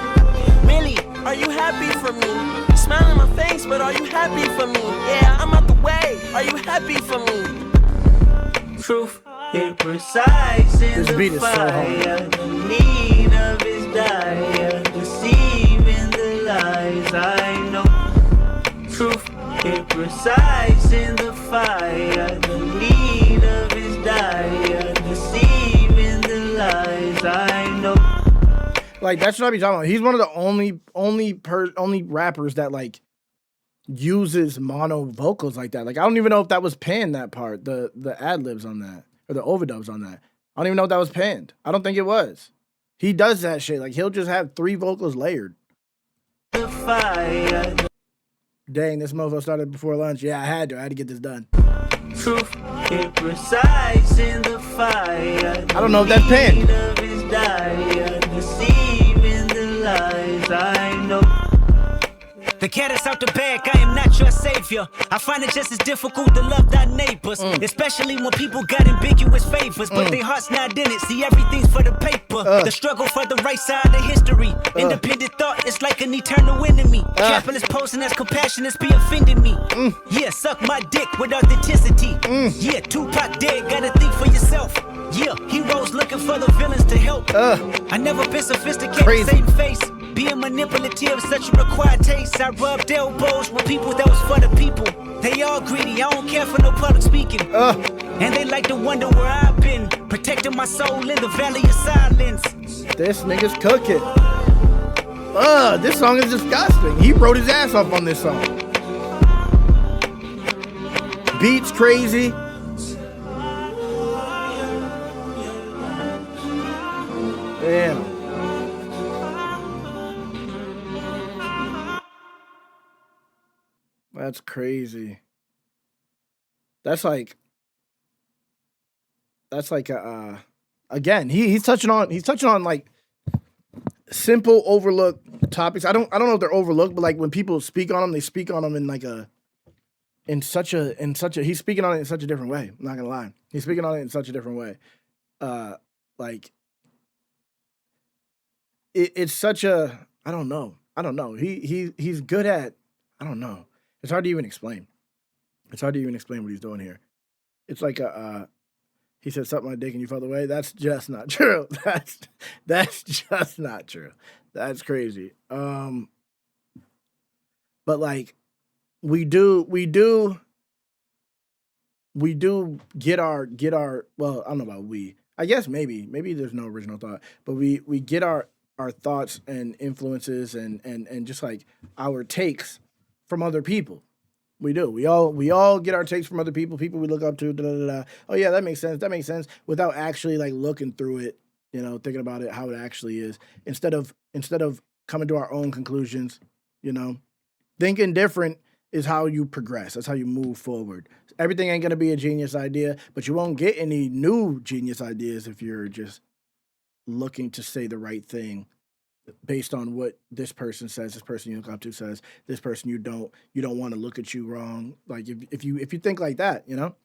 Millie, are you happy for me? You smile in my face, but are you happy for me? Yeah, I'm out the way. Are you happy for me? Truth, it resides in This beat the is so fire. hard. The need of his dire, deceiving the lies I know. Truth, it resides in the fire. The need of his dire, deceiving the lies I know. Like, that's what I be talking about. He's one of the only rappers that, like, uses mono vocals like that. Like, I don't even know if that was panned, that part, the ad-libs on that, or the overdubs on that. I don't even know if that was panned. I don't think it was. He does that shit. Like, he'll just have 3 vocals layered. The fire. Dang, this motherfucker started before lunch. Yeah, I had to get this done. Truth, it resides in the fire. I don't know if that's panned. Of his dire, deceiving the lies I know. The cat is out the bag, I am not your savior. I find it just as difficult to love thy neighbors, especially when people got ambiguous favors, but their heart's not in it. See, everything's for the paper. The struggle for the right side of history. Independent thought is like an eternal enemy. Capitalist posing as compassionate be offending me. Yeah, suck my dick with authenticity. Yeah, Tupac dead, gotta think for yourself. Yeah, heroes looking for the villains to help. I never been sophisticated, same face. Being manipulative, such a required taste. I rubbed elbows with people that was for the people. They all greedy, I don't care for no public speaking. And they like to wonder where I've been, protecting my soul in the valley of silence. This nigga's cooking. This song is disgusting. He wrote his ass off on this song. Beats crazy. Damn. That's crazy. That's like again, he's touching on like simple overlooked topics. I don't know if they're overlooked, but like when people speak on them, they speak on them in like he's speaking on it in such a different way. I'm not gonna lie. He's speaking on it in such a different way. Like it's such a I don't know. He's good at I don't know. It's hard to even explain. It's hard to even explain what he's doing here. It's like he said suck my dick and you felt away. That's just not true. That's just not true. That's crazy. But like we do get our well, I don't know about we. I guess maybe there's no original thought, but we get our thoughts and influences and just like our takes from other people. We do. We all get our takes from other people we look up to. Da, da, da, da. Oh yeah, that makes sense. That makes sense. Without actually like looking through it, you know, thinking about it how it actually is. Instead of coming to our own conclusions, you know, thinking different is how you progress. That's how you move forward. Everything ain't gonna be a genius idea, but you won't get any new genius ideas if you're just looking to say the right thing based on what this person says, this person you look up to says, this person you don't want to look at you wrong. Like if you think like that, you know,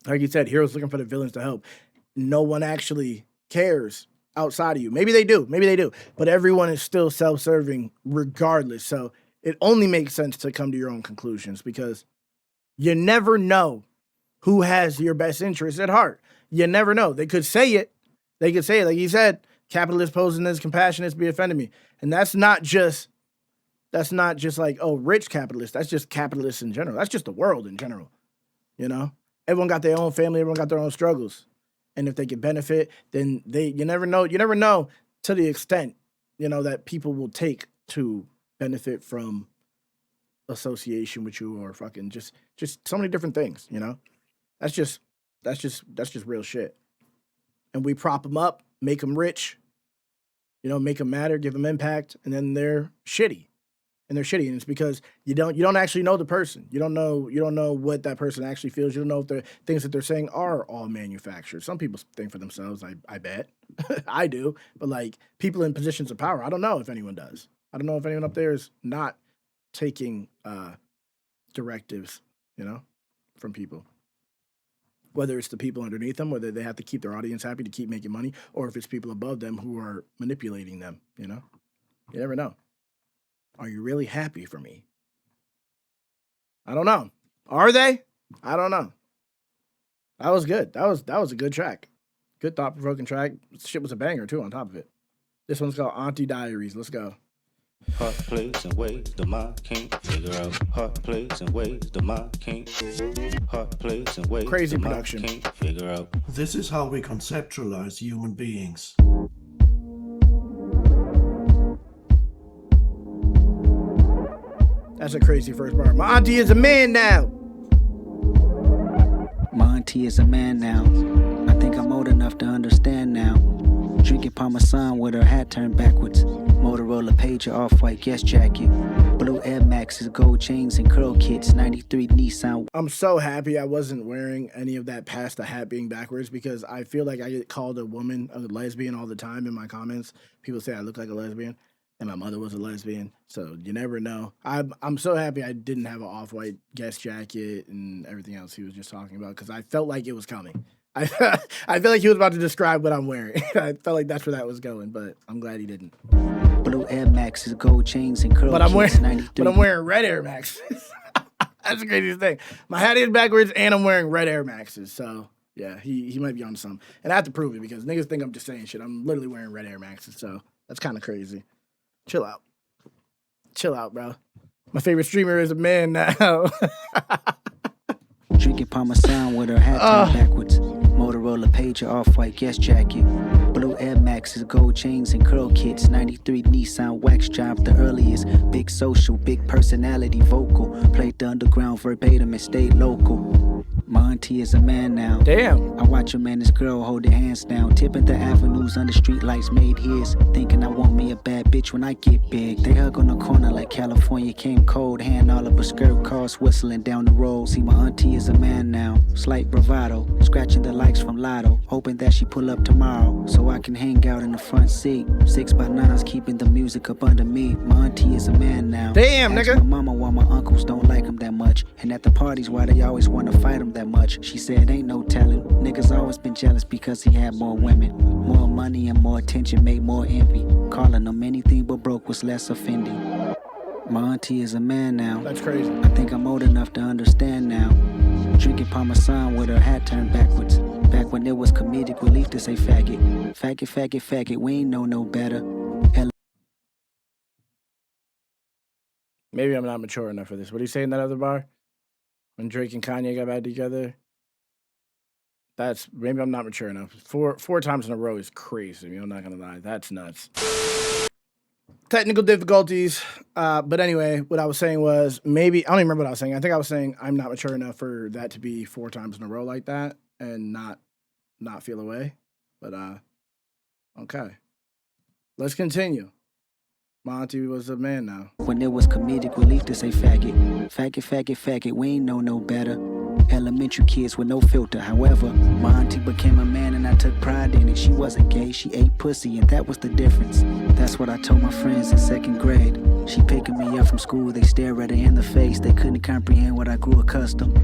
like you said, heroes looking for the villains to help. No one actually cares outside of you. Maybe they do, but everyone is still self-serving regardless. So it only makes sense to come to your own conclusions because you never know who has your best interest at heart. You never know. They could say it. Like you said, capitalist posing as compassionate be offending me. And that's not just like, oh, rich capitalists. That's just capitalists in general. That's just the world in general. You know? Everyone got their own family, everyone got their own struggles. And if they can benefit, then you never know to the extent, you know, that people will take to benefit from association with you or fucking just so many different things, you know? That's just real shit. And we prop them up, make them rich, you know, make them matter, give them impact, and then they're shitty. And it's because you don't actually know the person. You don't know what that person actually feels. You don't know if the things that they're saying are all manufactured. Some people think for themselves, I bet. I do. But like people in positions of power, I don't know if anyone does. I don't know if anyone up there is not taking directives, you know, from people. Whether it's the people underneath them, whether they have to keep their audience happy to keep making money, or if it's people above them who are manipulating them, you know? You never know. Are you really happy for me? I don't know. Are they? I don't know. That was good. That was a good track. Good thought-provoking track. Shit was a banger, too, on top of it. This one's called Auntie Diaries. Let's go. Hot place and ways the mind can't figure out. Hot place and ways the mind can't. Hot place and ways crazy the production. Mind can't figure out. This is how we conceptualize human beings. That's a crazy first bar. My auntie is a man now. My auntie is a man now. I think I'm old enough to understand now. Drinking Parmesan with her hat turned backwards. Motorola pager, off-white guest jacket. Blue Air Maxes, gold chains and curl kits. 93 Nissan. I'm so happy I wasn't wearing any of that past the hat being backwards because I feel like I get called a woman, a lesbian all the time in my comments. People say I look like a lesbian. And my mother was a lesbian, so you never know. I'm so happy I didn't have an off-white guest jacket and everything else he was just talking about because I felt like it was coming. I felt like he was about to describe what I'm wearing. I felt like that's where that was going, but I'm glad he didn't. Blue Air Maxes, gold chains and curl kits. But I'm wearing red Air Maxes. That's the craziest thing. My hat is backwards and I'm wearing red Air Maxes, so yeah, he might be onto something. And I have to prove it because niggas think I'm just saying shit. I'm literally wearing red Air Maxes, so that's kind of crazy. Chill out, bro. My favorite streamer is a man now. Drinking Parmesan with her hat turned backwards. Motorola pager, off-white guest jacket. Blue Air Maxes, gold chains and curl kits. 93 Nissan wax job, the earliest. Big social, big personality, vocal. Played the underground verbatim and stayed local. My auntie is a man now. Damn. I watch him and his girl hold their hands down. Tipping the avenues under street lights made his. Thinking I want me a bad bitch when I get big. They hug on the corner like California came cold. Hand all up a skirt, cars whistling down the road. See, my auntie is a man now. Slight bravado. Scratching the likes from Lotto. Hoping that she pull up tomorrow. So I can hang out in the front seat. 6x9s keeping the music up under me. My auntie is a man now. Damn, Ask nigga. my mama why my uncles don't like him that much. And at the parties why they always want to fight him that much. She said ain't no telling. Niggas always been jealous because he had more women. More money and more attention made more envy. Calling him anything but broke was less offending. My auntie is a man now. That's crazy. I think I'm old enough to understand now. Drinking Parmesan with her hat turned backwards. Back when it was comedic relief to say faggot. Faggot, faggot, faggot, we ain't know no better. Maybe I'm not mature enough for this. What do you say in that other bar? When Drake and Kanye got back together? Maybe I'm not mature enough. Four times in a row is crazy. I'm not gonna lie. That's nuts. technical difficulties. But anyway, what I was saying was maybe, I don't even remember what I was saying. I think I was saying I'm not mature enough for that to be 4 times in a row like that and not feel away. But okay. Let's continue. My auntie was a man now. When it was comedic relief to say faggot. Faggot, faggot, faggot, we ain't know no better. Elementary kids with no filter. However, my auntie became a man and I took pride in it. She wasn't gay, she ate pussy, and that was the difference. That's what I told my friends in 2nd grade. She picking me up from school, they stare at her in the face. They couldn't comprehend what I grew accustomed.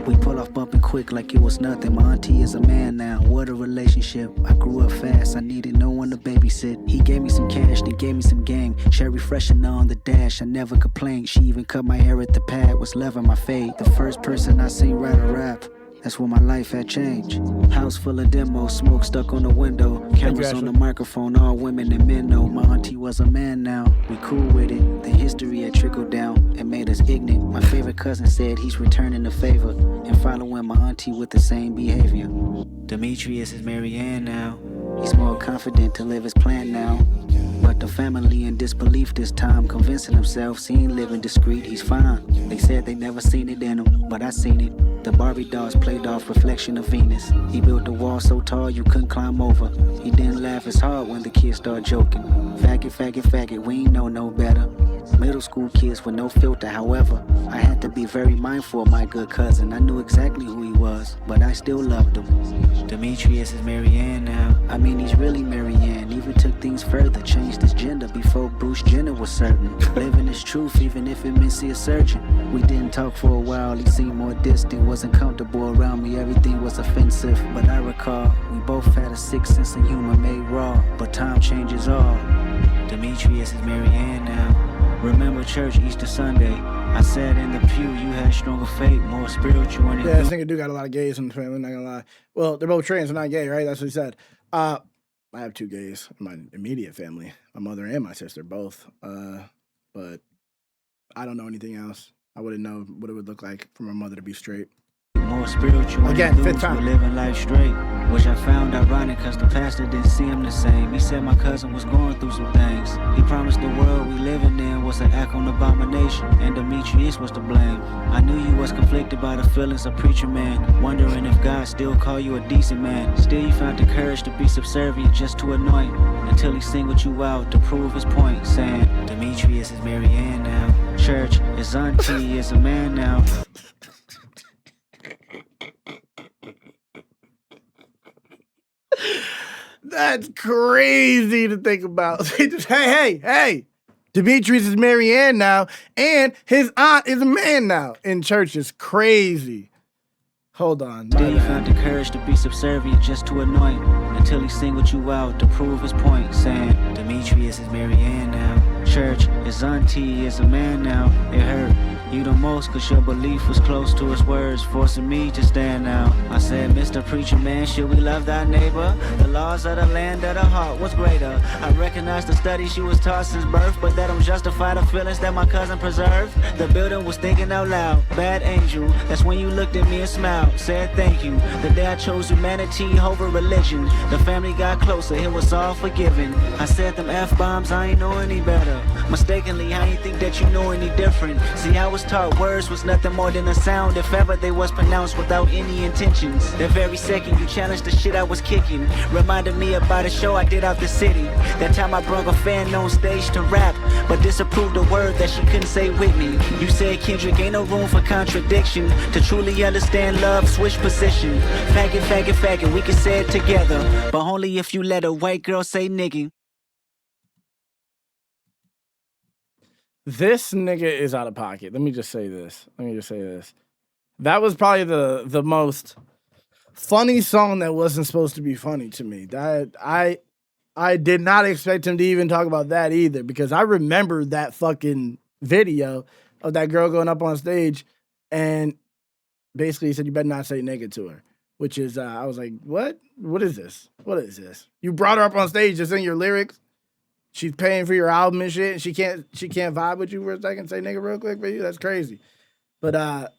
We pull off bumping quick like it was nothing. My auntie is a man now, what a relationship. I grew up fast, I needed no one to babysit. He gave me some cash, then gave me some game. Sherry freshener on the dash, I never complained. She even cut my hair at the pad, was loving my fade. The first person I seen write a rap, that's when my life had changed. House full of demos, smoke stuck on the window. Cameras on the microphone, all women and men know. My auntie was a man now, we cool with it. The history had trickled down and made us ignorant. My favorite cousin said he's returning the favor and following my auntie with the same behavior. Demetrius is Marianne now. He's more confident to live his plan now. But the family in disbelief this time, convincing themselves he ain't living discreet, he's fine. They said they never seen it in him, but I seen it. The Barbie dolls played off reflection of Venus. He built the wall so tall you couldn't climb over. He didn't laugh as hard when the kids started joking. Faggot, faggot, faggot, we ain't know no better. Middle school kids with no filter, however, I had to be very mindful of my good cousin. I knew exactly who he was, but I still loved him. Demetrius is Marianne now. I mean, he's really Marianne. Even took things further, changed his gender before Bruce Jenner was certain. Living his truth, even if it meant see a surgeon. We didn't talk for a while, he seemed more distant. Wasn't comfortable around me, everything was offensive. But I recall, we both had a sick sense of humor made raw. But time changes all. Demetrius is Marianne now. Remember church Easter Sunday. I sat in the pew, you had stronger faith, more spiritual. And yeah, this nigga do got a lot of gays in the family, not gonna lie. Well, they're both trans, they're not gay, right? That's what he said. I have 2 gays in my immediate family, my mother and my sister, both. But I don't know anything else. I wouldn't know what it would look like for my mother to be straight. More spiritual. Again, 5th time. Living life straight, which I found ironic cause the pastor didn't see him the same. He said my cousin was going through some things. He promised the world we living in was an act on abomination, and Demetrius was to blame. I knew you was conflicted by the feelings of preacher man, wondering if God still call you a decent man. Still you found the courage to be subservient just to annoy him, until he singled you out to prove his point, saying Demetrius is Marianne now. Church, his auntie is a man now. That's crazy to think about. hey. Demetrius is Marianne now, and his aunt is a man now. In church is crazy. Hold on. Still you found the courage to be subservient just to annoy him, until he singled you out to prove his point, saying Demetrius is Marianne now. Church, his auntie is a man now. It hurt you the most cause your belief was close to his words, forcing me to stand now. I said, Mr. Preacher Man, should we love thy neighbor? The laws of the land of the heart was greater. I recognize the studies she was taught since birth, but that don't justify the feelings that my cousin preserved. The building was thinking out loud, bad angel. That's when you looked at me and smiled, said thank you. The day I chose humanity over religion, the family got closer, it was all forgiven. I said them F-bombs, I ain't know any better. Mistakenly, I ain't think that you know any different. See, I was taught words was nothing more than a sound, if ever they was pronounced without any intentions. The very second you challenged the shit I was kicking, reminded me about a show I did out the city. That time I brought a fan on stage to rap, but disapproved a word that she couldn't say with me. You said, Kendrick, ain't no room for contradiction. To truly understand love, switch position. Faggot, faggot, faggot, we can say it together, but only if you let a white girl say nigga. This nigga is out of pocket. Let me just say this. That was probably the most funny song that wasn't supposed to be funny to me. That I did not expect him to even talk about that either, because I remember that fucking video of that girl going up on stage and basically he said, you better not say nigga to her, which is, I was like, what? What is this? What is this? You brought her up on stage to sing your lyrics. She's paying for your album and shit, and she can't vibe with you for a second, say nigga real quick for you? That's crazy. But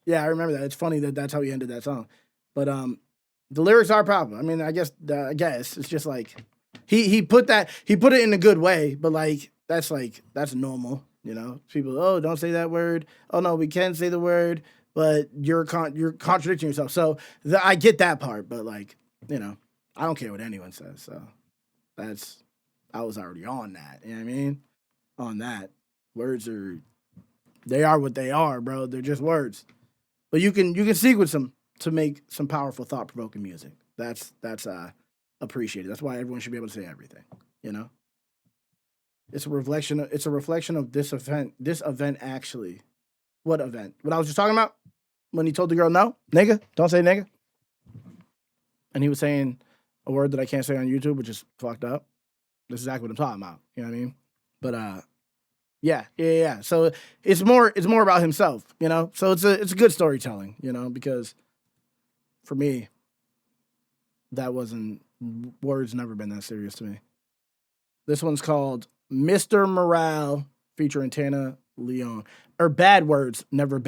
yeah, I remember that. It's funny that that's how he ended that song. But the lyrics are a problem. I mean, I guess it's just like he put it in a good way, but like that's normal, you know. People, oh, don't say that word. Oh no, we can say the word, but you're contradicting yourself. So I get that part, but like, you know, I don't care what anyone says. So I was already on that. You know what I mean? On that, words they are what they are, bro. They're just words. But you can sequence them to make some powerful, thought-provoking music. That's appreciated. That's why everyone should be able to say everything. You know, it's a reflection of this event. This event actually, what event? What I was just talking about when he told the girl, no, nigga, don't say nigga, and he was saying a word that I can't say on YouTube, which is fucked up. That's exactly what I'm talking about. You know what I mean? But yeah. So it's more about himself, you know. So it's a good storytelling, you know, because for me, words never been that serious to me. This one's called Mr. Morale featuring Tana Leon. Or bad words never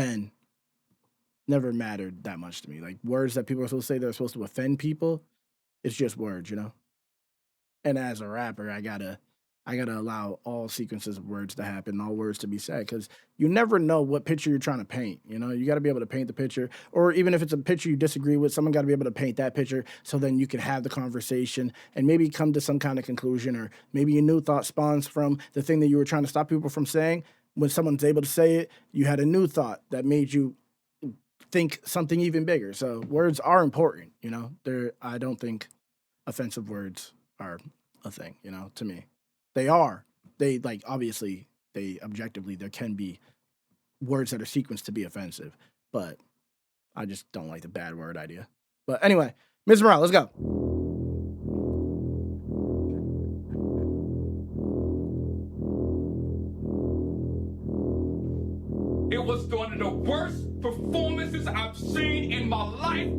mattered that much to me. Like words that people are supposed to say they're supposed to offend people, it's just words, you know. And as a rapper, I gotta allow all sequences of words to happen, all words to be said, because you never know what picture you're trying to paint. You know, you got to be able to paint the picture, or even if it's a picture you disagree with, someone got to be able to paint that picture, so then you can have the conversation and maybe come to some kind of conclusion, or maybe a new thought spawns from the thing that you were trying to stop people from saying. When someone's able to say it, you had a new thought that made you think something even bigger. So words are important, you know. I don't think offensive words are a thing, you know, to me. They are. Obviously, objectively, there can be words that are sequenced to be offensive, but I just don't like the bad word idea. But anyway, Ms. Morale, let's go. It was one of the worst performances I've seen in my life.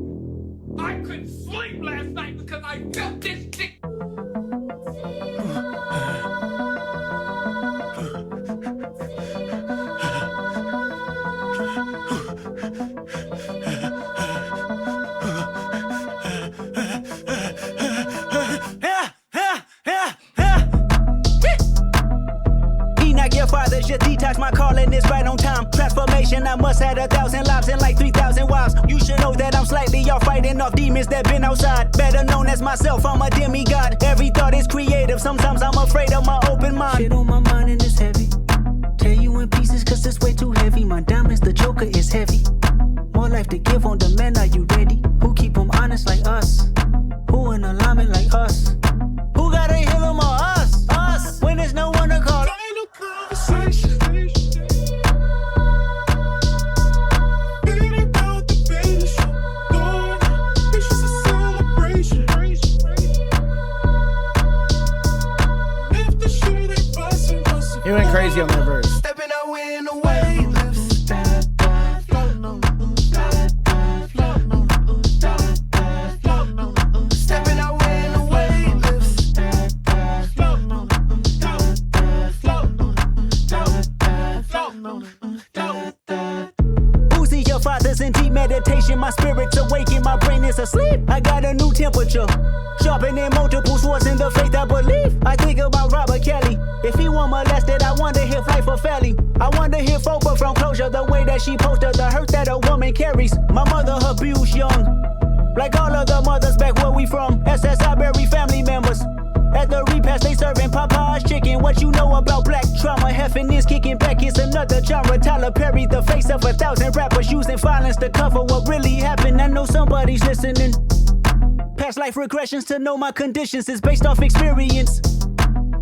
I couldn't sleep last night because I felt this shit. Your detox, my calling is right on time. Transformation, I must have 1,000 lives and like 3,000 wives. You should know that I'm slightly off, fighting off demons that been outside. Better known as myself, I'm a demigod. Every thought is creative, sometimes I'm afraid of my open mind. Shit on my mind and it's heavy. Tear you in pieces cause it's way too heavy. My diamonds, the joker is heavy. More life to give on demand, are you ready? Who keep them honest like us? Who in alignment like us? Who gotta heal them or us? Us, when there's no one to call. He went crazy on that verse. Stepping out in the weightlifts. Stepping out in the weightlifts. Boosting your fathers in deep meditation. My spirit's awakened, my brain is asleep. I got a new temperature. Sharpening multiple swords in the faith I believe. I think about Robert Kelly. If he were molested, I wonder if life or felly. I wonder if Oprah from Closure, the way that she posted the hurt that a woman carries. My mother abused young, like all of the mothers back where we from. SSI bury family members. At the repast, they serving Popeye's chicken. What you know about black trauma? Heffing is kicking back, it's another genre. Tyler Perry, the face of 1,000 rappers using violence to cover what really happened. I know somebody's listening. Past life regressions to know my conditions is based off experience.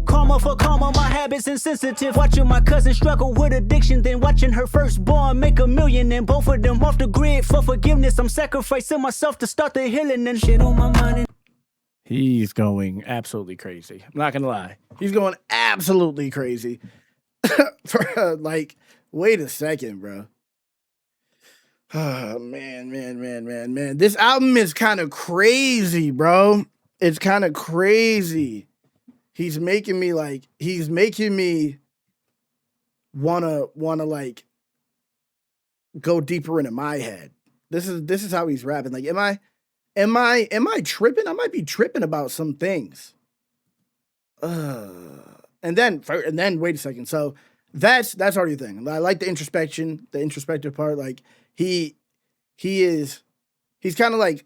Karma for karma, my habits insensitive. Watching my cousin struggle with addiction, then watching her firstborn make $1 million, and both of them off the grid for forgiveness. I'm sacrificing myself to start the healing and shit on my mind. He's going absolutely crazy. I'm not gonna lie. He's going absolutely crazy. Like, wait a second, bro. Oh, man. This album is kind of crazy, bro. It's kind of crazy. He's making me wanna like go deeper into my head. This is how he's rapping. Like, am I tripping? I might be tripping about some things. And then wait a second. So that's already a thing. I like the introspective part. Like he's kind of like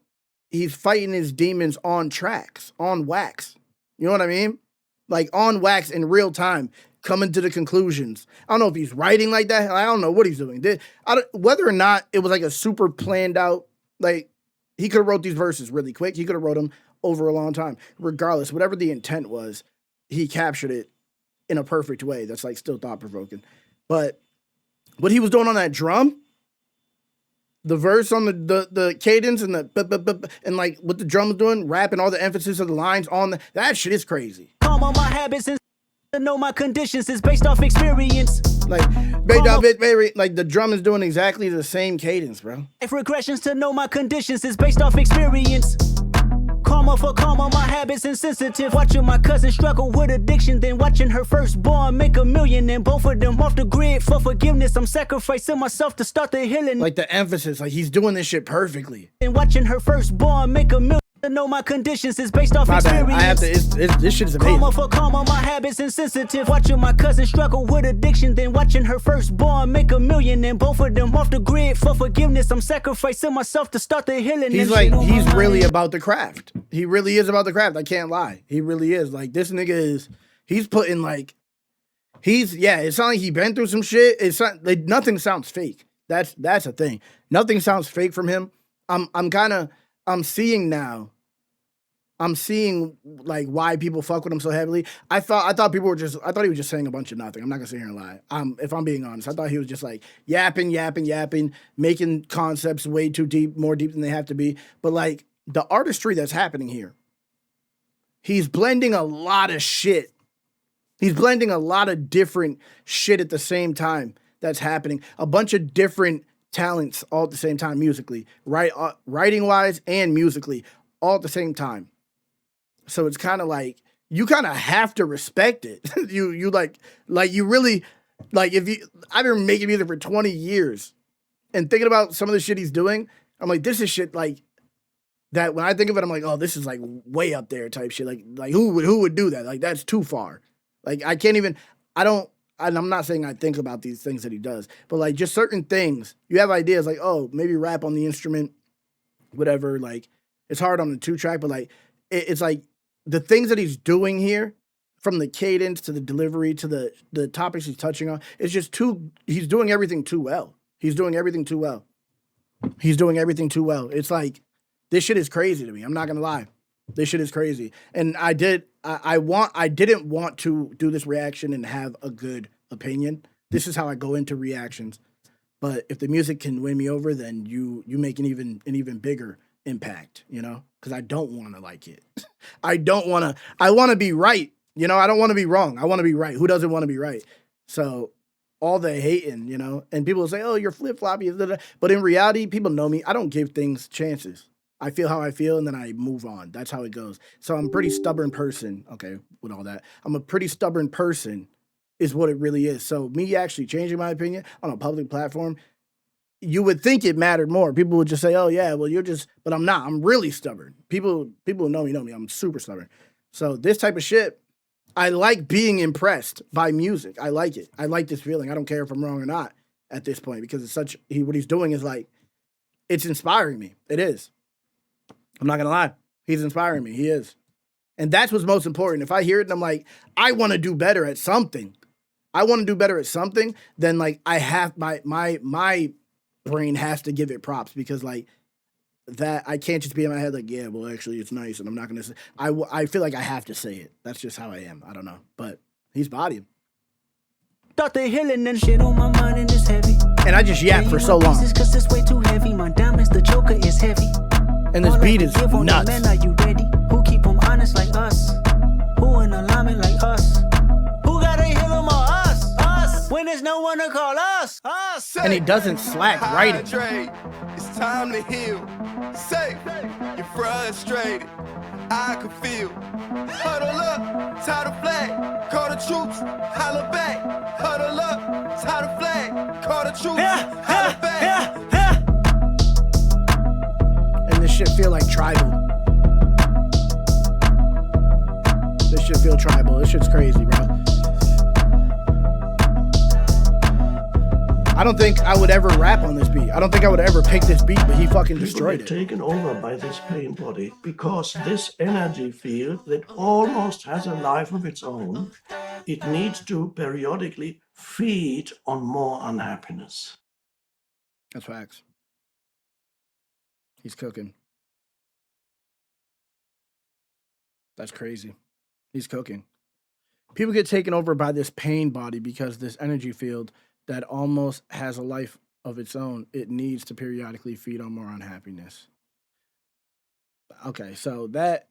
he's fighting his demons on tracks, on wax. You know what I mean? Like on wax in real time, coming to the conclusions. I don't know if he's writing like that. I don't know what he's doing. Whether or not it was like a super planned out, like he could have wrote these verses really quick. He could have wrote them over a long time. Regardless, whatever the intent was, he captured it in a perfect way. That's like still thought provoking. But what he was doing on that drum, the verse on the cadence and and like what the drum was doing, rapping all the emphasis of the lines on that shit is crazy. Calm on my habits and to know my conditions is based off experience. Like based off it, like the drum is doing exactly the same cadence, bro. If regressions to know my conditions is based off experience. Karma for karma, my habits insensitive. Watching my cousin struggle with addiction, then watching her firstborn make $1 million, and both of them off the grid for forgiveness. I'm sacrificing myself to start the healing. Like the emphasis, like he's doing this shit perfectly. And watching her firstborn make $1 million. To know my conditions is based off experience. I have to. This shit is amazing. Karma for karma, my habits insensitive. Watching my cousin struggle with addiction, then watching her firstborn make $1 million, and both of them off the grid for forgiveness. I'm sacrificing myself to start the healing. He's really about the craft. He really is about the craft. I can't lie. He really is. Like this nigga is. He's putting like. It's not like he been through some shit. It's not like nothing sounds fake. That's a thing. Nothing sounds fake from him. I'm seeing now. I'm seeing like why people fuck with him so heavily. I thought he was just saying a bunch of nothing. I'm not gonna sit here and lie. If I'm being honest, I thought he was just like yapping, making concepts way too deep, more deep than they have to be. But like the artistry that's happening here, he's blending a lot of shit. He's blending a lot of different shit at the same time that's happening. A bunch of different talents all at the same time musically, right? Writing wise and musically all at the same time. So it's kind of like you kind of have to respect it. you you really like I've been making music for 20 years and thinking about some of the shit he's doing. I'm like, this is shit like that. When I think of it, I'm like, oh, this is like way up there type shit. Like who would do that? Like that's too far. Like I can't even. I'm not saying I think about these things that he does, but like just certain things you have ideas like, oh, maybe rap on the instrument, whatever. Like it's hard on the 2-track, but like it's like. The things that he's doing here, from the cadence to the delivery to the topics he's touching on, it's just he's doing everything too well. It's like, this shit is crazy to me. I'm not gonna lie. This shit is crazy. And I didn't want to do this reaction and have a good opinion. This is how I go into reactions. But if the music can win me over, then you make an even bigger impact, you know? Because I don't want to like it. I want to be right. You know, I don't want to be wrong. I want to be right. Who doesn't want to be right? So all the hating, you know, and people will say, oh, you're flip-floppy. But in reality, people know me. I don't give things chances. I feel how I feel, and then I move on. That's how it goes. So I'm a pretty stubborn person. Okay, with all that. I'm a pretty stubborn person is what it really is. So me actually changing my opinion on a public platform, you would think it mattered more. People would just say, oh, yeah, well, but I'm not. I'm really stubborn. People who know me. I'm super stubborn. So this type of shit, I like being impressed by music. I like it. I like this feeling. I don't care if I'm wrong or not at this point because it's what he's doing is like, it's inspiring me. It is. I'm not going to lie. He's inspiring me. He is. And that's what's most important. If I hear it and I'm like, I want to do better at something. Then like I have my brain has to give it props because like that I can't just be in my head like, yeah, well, actually it's nice and I'm not going to say. I feel like I have to say it. That's just how I am. I don't know. But he's bodying. Thought they healing and shit on my mind and it's heavy. And I just yapped for so long. Cause it's way too heavy. My diamonds, the joker is heavy. And this beat is nuts. Men, are you ready? Who keep them honest like us? Who in alignment like us? Who gotta heal them all? Us. When there's no one to call us. And he doesn't slack writing. It's time to heal. Say, you're frustrated. I can feel. Huddle up, tie the flag. Call the troops, holler back. Huddle up, tie the flag. Call the troops, holler back. And this shit feel like tribal. This shit feel tribal. This shit's crazy, bro. I don't think I would ever rap on this beat. I don't think I would ever pick this beat, but he fucking destroyed it. Taken over by this pain body because this energy field that almost has a life of its own, it needs to periodically feed on more unhappiness. That's facts. He's cooking. That's crazy. He's cooking. People get taken over by this pain body because this energy field that almost has a life of its own, it needs to periodically feed on more unhappiness. Okay, so that,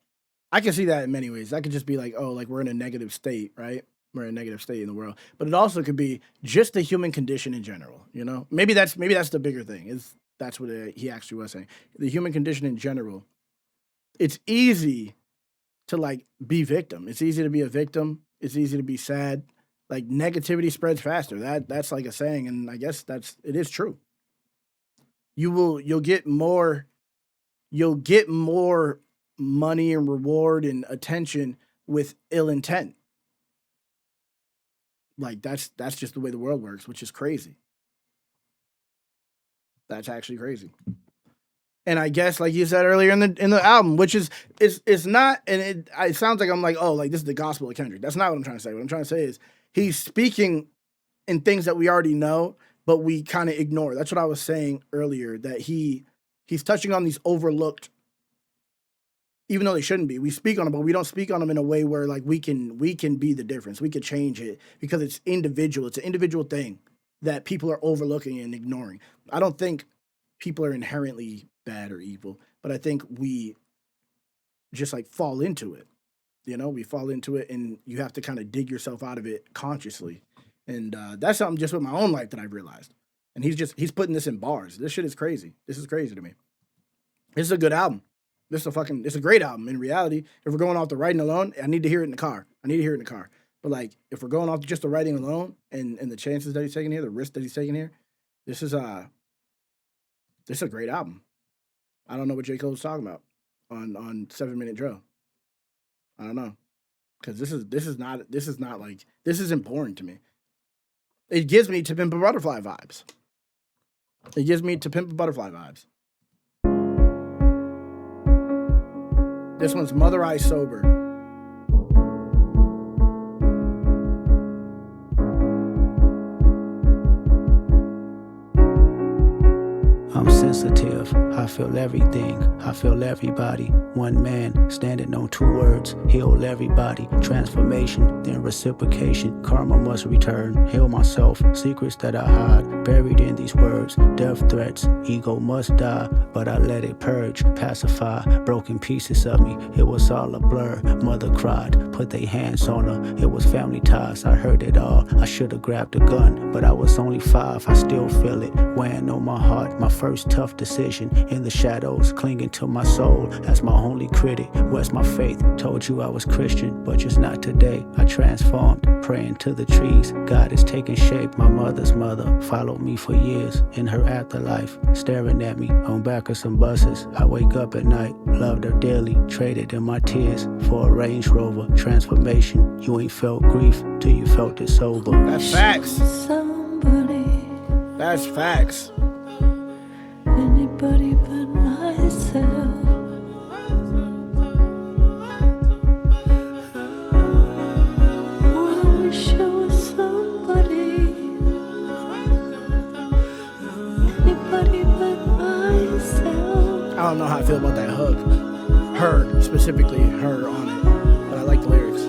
I can see that in many ways. That could just be like, oh, like we're in a negative state, right? We're in a negative state in the world. But it also could be just the human condition in general, you know? Maybe that's the bigger thing. That's what he actually was saying. The human condition in general. It's easy to like be victim. It's easy to be a victim. It's easy to be sad. Like negativity spreads faster. That's like a saying, and I guess it is true. You'll get more money and reward and attention with ill intent. Like that's just the way the world works, which is crazy. That's actually crazy. And I guess, like you said earlier in the album, which is it's not, and it sounds like I'm like, oh, like this is the gospel of Kendrick. That's not what I'm trying to say. What I'm trying to say is he's speaking in things that we already know, but we kind of ignore. That's what I was saying earlier, that he's touching on these overlooked, even though they shouldn't be. We speak on them, but we don't speak on them in a way where like we can be the difference. We could change it because it's individual. It's an individual thing that people are overlooking and ignoring. I don't think people are inherently bad or evil, but I think we just like fall into it. You know, we fall into it, and you have to kind of dig yourself out of it consciously. And that's something just with my own life that I've realized. And he's putting this in bars. This shit is crazy. This is crazy to me. This is a good album. It's a great album in reality. If we're going off the writing alone, I need to hear it in the car. But like, if we're going off just the writing alone and the chances that he's taking here, the risk that he's taking here, this is a great album. I don't know what J. Cole's talking about on 7 Minute Drill. I don't know. Because this is not like, this isn't boring to me. It gives me To Pimp a Butterfly vibes. This one's Mother Eye Sober. I'm sensitive, I feel everything, I feel everybody. One man standing on two words, heal everybody. Transformation, then reciprocation, karma must return. Heal myself, secrets that I hide, buried in these words. Death threats, ego must die, but I let it purge, pacify. Broken pieces of me, it was all a blur. Mother cried, put their hands on her, it was family ties, I heard it all. I should've grabbed a gun, but I was only 5, I still feel it, weighing on my heart. My first tough decision in the shadows, clinging to my soul as my only critic. Where's my faith? Told you I was Christian, but just not today. I transformed, praying to the trees. God is taking shape. My mother's mother followed me for years in her afterlife, staring at me on back of some buses. I wake up at night, loved her dearly, traded in my tears for a Range Rover. Transformation, you ain't felt grief till you felt it sober. That's facts. That's facts. Anybody but myself. I wish I was somebody. Anybody but myself. I don't know how I feel about that hook. Her, specifically her on it. But I like the lyrics.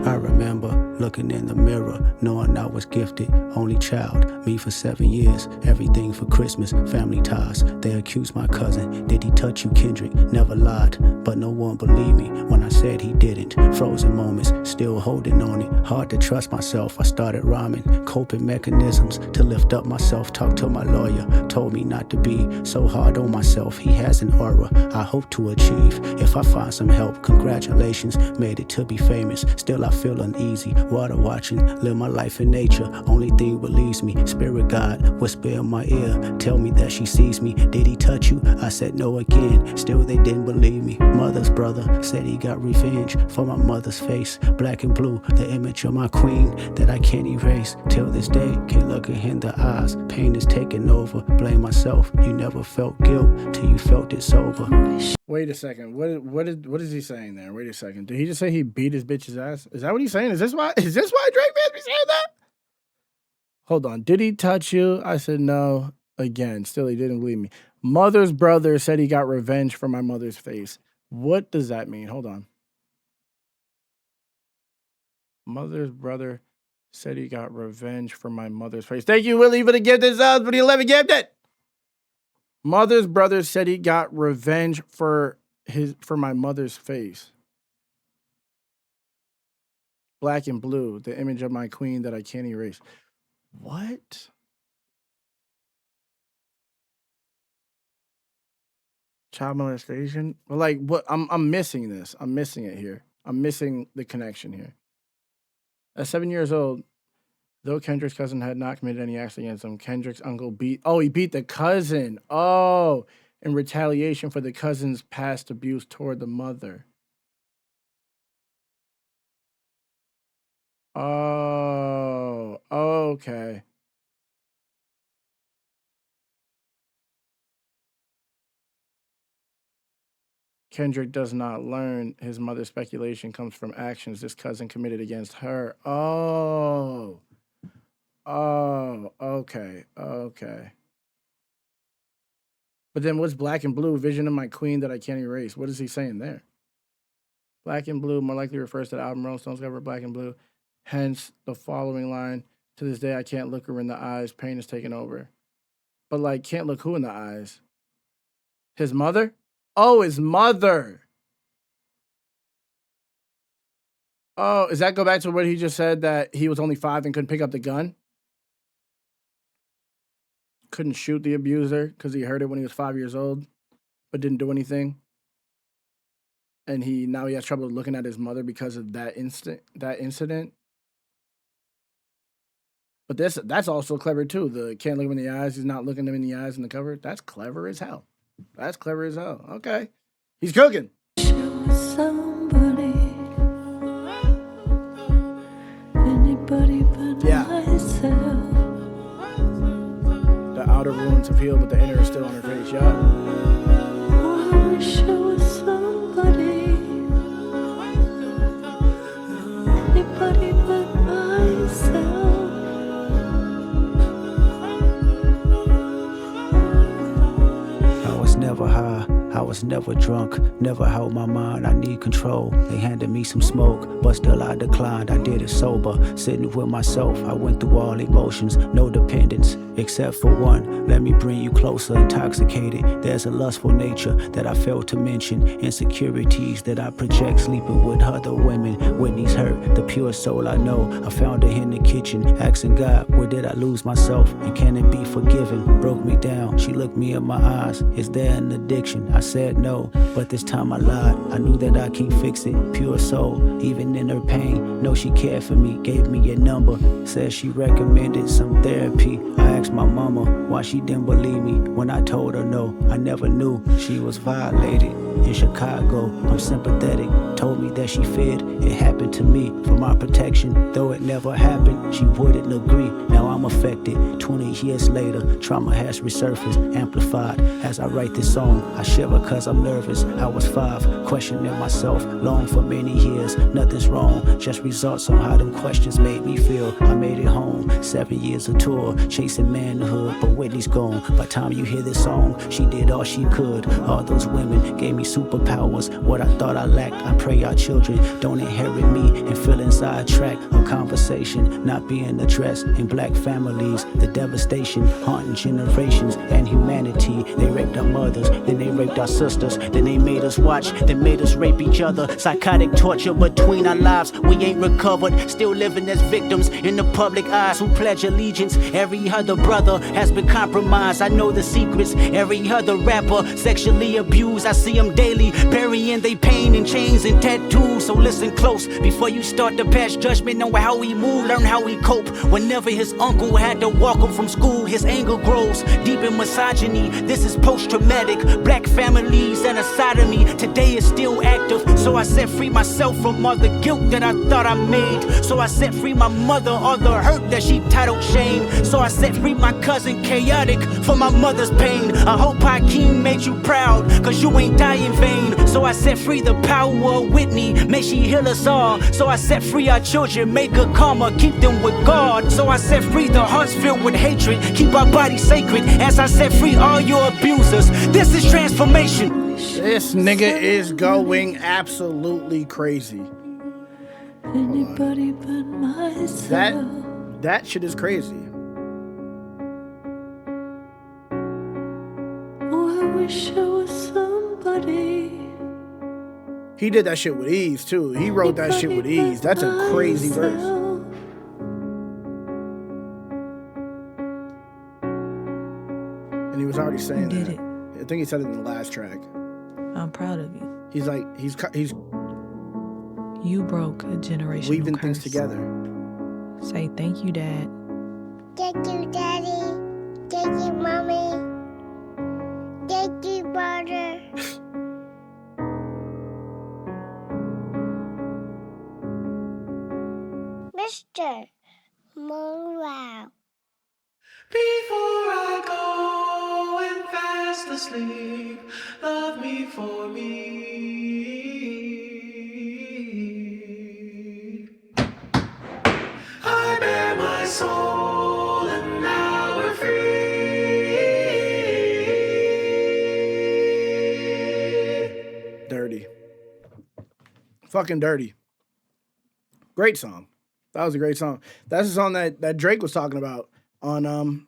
I remember looking in the mirror, knowing I was gifted, only child, me for 7 years, everything for Christmas, family ties. They accused my cousin, did he touch you, Kendrick? Never lied, but no one believed me when I said he didn't. Frozen moments, still holding on it, hard to trust myself. I started rhyming, coping mechanisms to lift up myself. Talked to my lawyer, told me not to be so hard on myself. He has an aura I hope to achieve. If I find some help, congratulations, made it to be famous. Still I feel uneasy, water watching, live my life in nature. Only thing believes me, spirit God, whisper in my ear, tell me that she sees me. Did he touch you? I said no again, still they didn't believe me. Mother's brother said he got revenge for my mother's face. Black and blue, the image of my queen that I can't erase. Till this day, can't look her in the eyes. Pain is taking over, blame myself. You never felt guilt till you felt it sober. Wait a second. What is he saying there? Wait a second. Did he just say he beat his bitch's ass? Is that what he's saying? Is this why Drake fans be saying that? Hold on. Did he touch you? I said no. Again, still he didn't believe me. Mother's brother said he got revenge for my mother's face. What does that mean? Hold on. Mother's brother said he got revenge for my mother's face. Thank you, Willie, for the gift this out for the 11 gifted. Mother's brother said he got revenge for my mother's face. Black and blue, the image of my queen that I can't erase. What? Child molestation? Well, like what? I'm missing this. I'm missing it here. I'm missing the connection here. At 7 years old, though Kendrick's cousin had not committed any acts against him, Kendrick's uncle he beat the cousin. Oh, in retaliation for the cousin's past abuse toward the mother. Oh, okay. Kendrick does not learn his mother's speculation comes from actions this cousin committed against her. Oh, okay. But then what's black and blue? Vision of my queen that I can't erase. What is he saying there? Black and blue more likely refers to the album Rolling Stones cover Black and Blue. Hence the following line. To this day, I can't look her in the eyes. Pain is taking over. But like, can't look who in the eyes? His mother? Oh, his mother. Oh, does that go back to what he just said that he was only 5 and couldn't pick up the gun? Couldn't shoot the abuser because he heard it when he was 5 years old, but didn't do anything. And now he has trouble looking at his mother because of that incident. But that's also clever too. The can't look him in the eyes. He's not looking them in the eyes in the cover. That's clever as hell. That's clever as hell. Okay. He's cooking. Yeah. The outer wounds have healed, but the inner is still on her face. Yeah. Never high, I was never drunk, never held my mind, I need control. They handed me some smoke, but still I declined, I did it sober. Sitting with myself, I went through all emotions, no dependence, except for one. Let me bring you closer, intoxicated. There's a lustful nature that I failed to mention, insecurities that I project sleeping with other women. Whitney's hurt, the pure soul I know, I found her in the kitchen, asking God, where did I lose myself, and can it be forgiven? Broke me down, she looked me in my eyes, is there an addiction? I said no, but this time I lied. I knew that I can't fix it. Pure soul, even in her pain. Know she cared for me, gave me a number. Said she recommended some therapy. I asked my mama why she didn't believe me when I told her no. I never knew she was violated. In Chicago, I'm sympathetic. Told me that she feared it happened to me for my protection. Though it never happened, she wouldn't agree. Now I'm affected. 20 years later, trauma has resurfaced, amplified. As I write this song, I shiver cause I'm nervous. I was 5, questioning myself, long for many years. Nothing's wrong, just results on how them questions made me feel. I made it home, 7 years of tour, chasing manhood, but Whitney's gone. By the time you hear this song, she did all she could. All those women gave me superpowers. What I thought I lacked, I pray our children don't inherit me and feel sidetracked. A conversation not being addressed in black families. The devastation haunting generations and humanity. They raped our mothers, then they raped our sisters, then they made us watch, then made us rape each other. Psychotic torture between our lives, we ain't recovered. Still living as victims in the public eyes who pledge allegiance. Every other brother has been compromised. I know the secrets. Every other rapper sexually abused. I see them daily, burying they pain in chains and tattoos. So listen close before you start to pass judgment on how we move. Learn how we cope. Whenever his uncle had to walk him from school, his anger grows deep in misogyny. This is post-traumatic. Black families and a sodomy today is still active. So I set free myself from all the guilt that I thought I made. So I set free my mother, all the hurt that she titled shame. So I set free my cousin Chaotic for my mother's pain. I hope Hakeem made you proud, cause you ain't die in vain. So I set free the power of Whitney, may she heal us all. So I set free our children, make a karma, keep them with God. So I set free the hearts filled with hatred, keep our bodies sacred. As I set free all your abusers, this is transformation. This nigga is going absolutely crazy. Anybody but myself. That shit is crazy. Oh, I wish I was somebody. He did that shit with ease too. He wrote that shit with ease. That's a crazy verse. And he was already saying that. I think he said it in the last track. I'm proud of you. He's like, he's You broke a generational weaving curse. things together. Say thank you, Dad. Thank you, Daddy. Thank you, Mommy. Thank you, brother. Mr. Morale. Before I go and fast asleep, love me for me. I bear my soul and now we're free. Dirty. Fucking dirty. Great song. That was a great song. That's the song that Drake was talking about on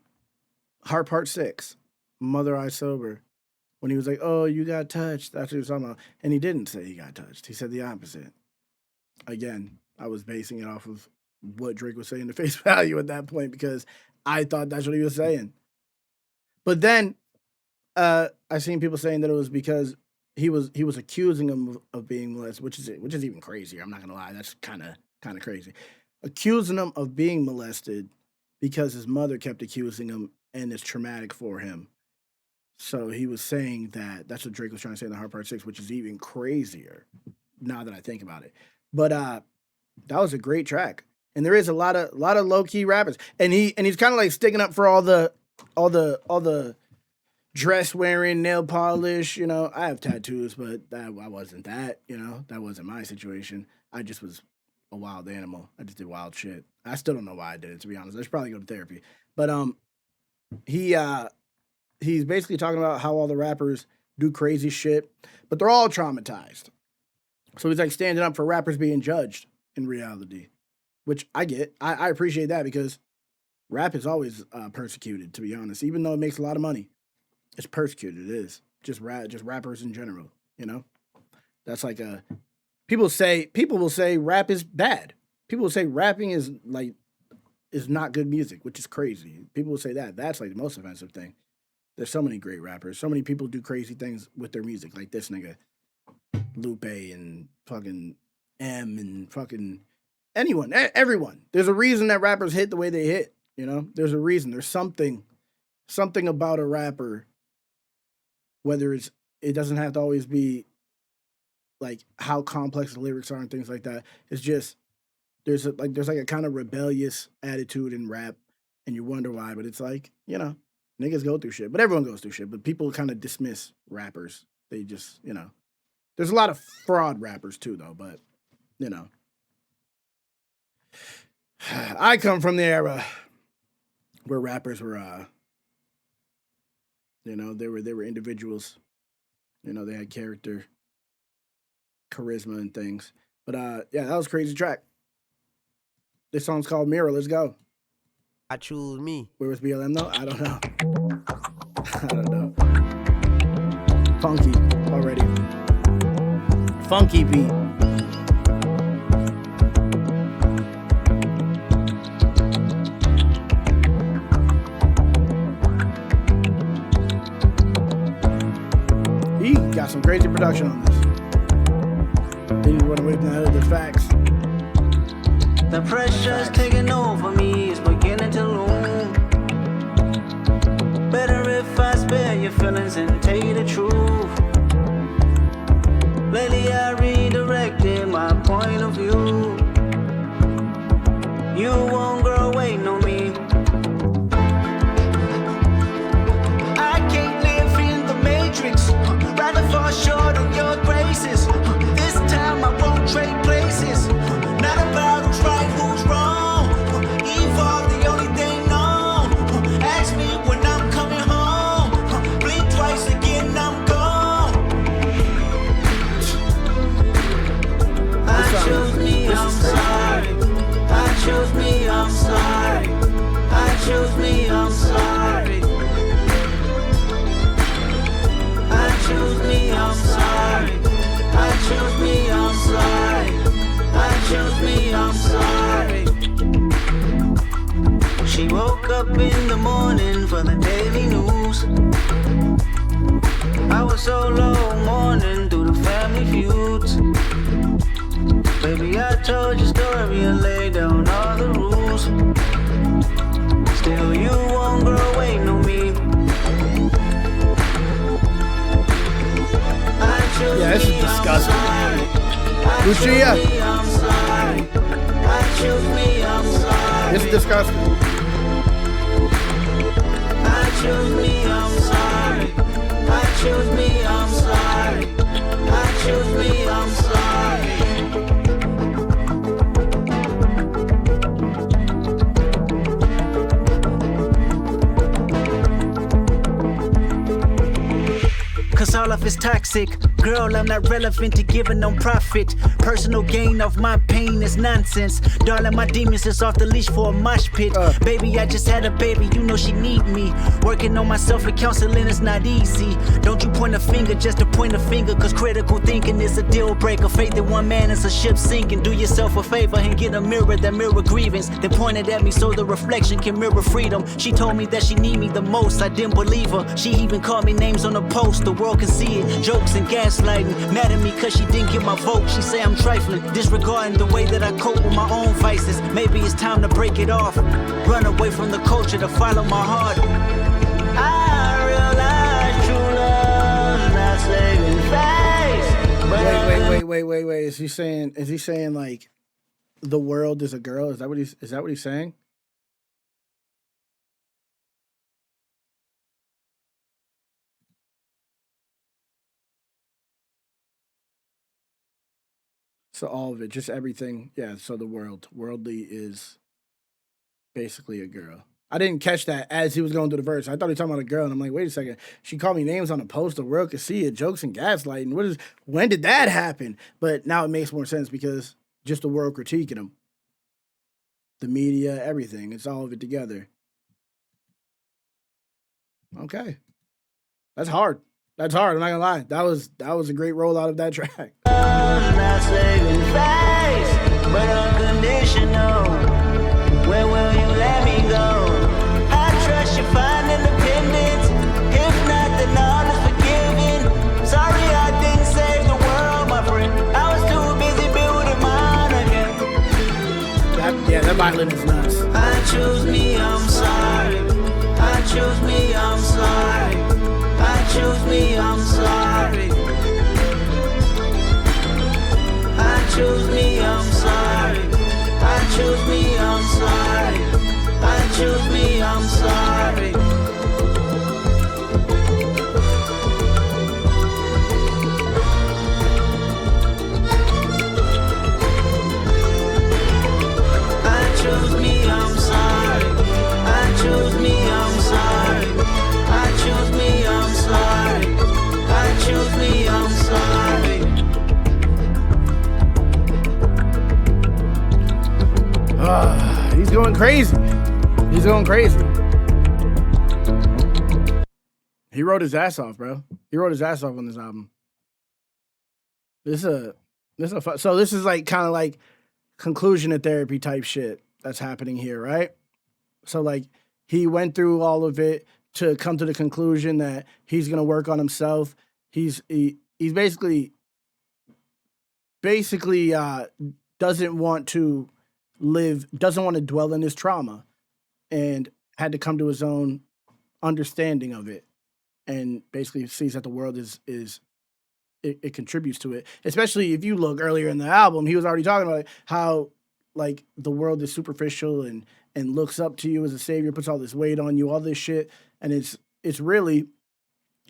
Heart Part 6, Mother I Sober. When he was like, oh, you got touched. That's what he was talking about. And he didn't say he got touched. He said the opposite. Again, I was basing it off of what Drake was saying to face value at that point because I thought that's what he was saying. But then I seen people saying that it was because he was accusing him of being molested, which is even crazier. I'm not gonna lie, that's kind of crazy. Accusing him of being molested because his mother kept accusing him, and it's traumatic for him. So he was saying that's what Drake was trying to say in the Heart Part 6, which is even crazier now that I think about it. But that was a great track. And there is a lot of low-key rappers. And he's kind of like sticking up for all the dress wearing, nail polish, you know. I have tattoos, but I wasn't that, you know. That wasn't my situation. I just was a wild animal. I just did wild shit. I still don't know why I did it, to be honest. I should probably go to therapy. But he's basically talking about how all the rappers do crazy shit, but they're all traumatized. So he's like standing up for rappers being judged in reality, which I get. I appreciate that because rap is always persecuted, to be honest. Even though it makes a lot of money, it's persecuted. It is. Just rappers in general, you know? That's like people will say rap is bad. People will say rapping is not good music, which is crazy. People will say that. That's like the most offensive thing. There's so many great rappers. So many people do crazy things with their music, like this nigga, Lupe and fucking M and fucking anyone, everyone. There's a reason that rappers hit the way they hit, you know? There's a reason. There's something about a rapper, whether it doesn't have to always be like how complex the lyrics are and things like that. It's just there's like a kind of rebellious attitude in rap, and you wonder why, but it's like, you know, niggas go through shit, but everyone goes through shit, but people kind of dismiss rappers. They just, you know, there's a lot of fraud rappers too, though, but, you know. I come from the era where rappers were, you know, they were individuals. You know, they had character, charisma, and things. But, yeah, that was a crazy track. This song's called Mirror. Let's go. I choose me. Where was BLM, though? I don't know. I don't know. Funky already. Funky beat. He got some crazy production on this. Then you run away from the facts. The pressure's taking over me, it's beginning to loom. Better if I spare your feelings and tell you the truth. Lately I redirected my point of view. You won't grow waiting on me. I can't live in the matrix, rather fall short of your graces. This time I won't trade places. Not about who's right, who's wrong. Evolve the only thing known. Ask me when I'm coming home. Blink twice again, I'm gone. I choose me, I'm sorry. I choose me, I'm sorry. I choose me, I'm sorry. I choose me, I'm sorry. I choose me, I'm sorry. I choose me, I'm sorry. She woke up in the morning for the daily news. I was so low mourning through the family feuds. Baby, I told your story and laid down all the rules. Still, you won't grow waiting on me. Yeah, this is disgusting. Lucia. This is disgusting. I choose me, I'm sorry. I choose me, I'm sorry. I choose me, I'm sorry. Cause all of it's toxic. Girl, I'm not relevant to giving no profit. Personal gain of my pain is nonsense. Darling, my demons is off the leash for a mosh pit. Baby, I just had a baby, you know she need me. Working on myself and counseling is not easy. Don't you point a finger just to point a finger. Cause critical thinking is a deal breaker. Faith in one man is a ship sinking. Do yourself a favor and get a mirror that mirror grievance. They pointed at me so the reflection can mirror freedom. She told me that she need me the most, I didn't believe her. She even called me names on the post, the world can see it. Jokes and gaslighting, mad at me cause she didn't get my vote. She say I'm trifling, disregarding the way that I cope with my own vices. Maybe it's time to break it off, run away from the culture to follow my heart. I realize true love's not saving face. Wait. Is he saying like the world is a girl? Is that what he's saying? So all of it, just everything. Yeah, so the worldly is basically a girl. I didn't catch that as he was going through the verse. I thought he was talking about a girl, and I'm like, wait a second. She called me names on a post, the world could see it, jokes and gaslighting. When did that happen? But now it makes more sense because just the world critiquing him. The media, everything. It's all of it together. Okay. That's hard. I'm not gonna lie. That was a great rollout of that track. Not saving face, but unconditional. Where will you let me go? I trust you find independence. If not, then all is forgiven. Sorry I didn't save the world, my friend. I was too busy building mine again. That violin is nuts. I choose me, I'm sorry. I choose me, I'm sorry. I choose me, I'm sorry. I choose me, I'm sorry. I choose me, I'm sorry. I choose me, I'm sorry. I choose me, I'm sorry. I choose me, I'm sorry. I choose me, I'm sorry. I choose me, I'm sorry. He's going crazy. He wrote his ass off, bro. He wrote his ass off on this album. So this is like kind of like conclusion of therapy type shit that's happening here, right? So like he went through all of it to come to the conclusion that he's gonna work on himself. He's basically doesn't want to dwell in his trauma, and had to come to his own understanding of it, and basically sees that the world it contributes to it. Especially if you look earlier in the album, he was already talking about how like the world is superficial and looks up to you as a savior, puts all this weight on you, all this shit, and it's really,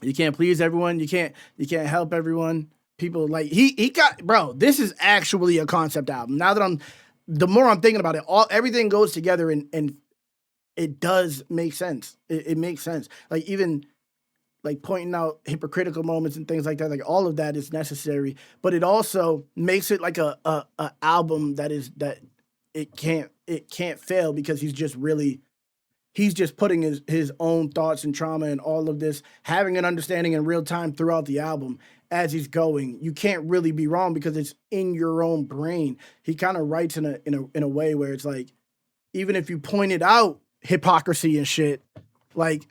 you can't please everyone, you can't help everyone. People like he got, bro, this is actually a concept album. Now that the more I'm thinking about it, everything goes together and it does make sense. It makes sense. Like even like pointing out hypocritical moments and things like that, like all of that is necessary, but it also makes it like a album that it can't fail, because he's just putting his own thoughts and trauma and all of this, having an understanding in real time throughout the album as he's going. You can't really be wrong because it's in your own brain. He kind of writes in a way where it's like, even if you pointed out hypocrisy and shit like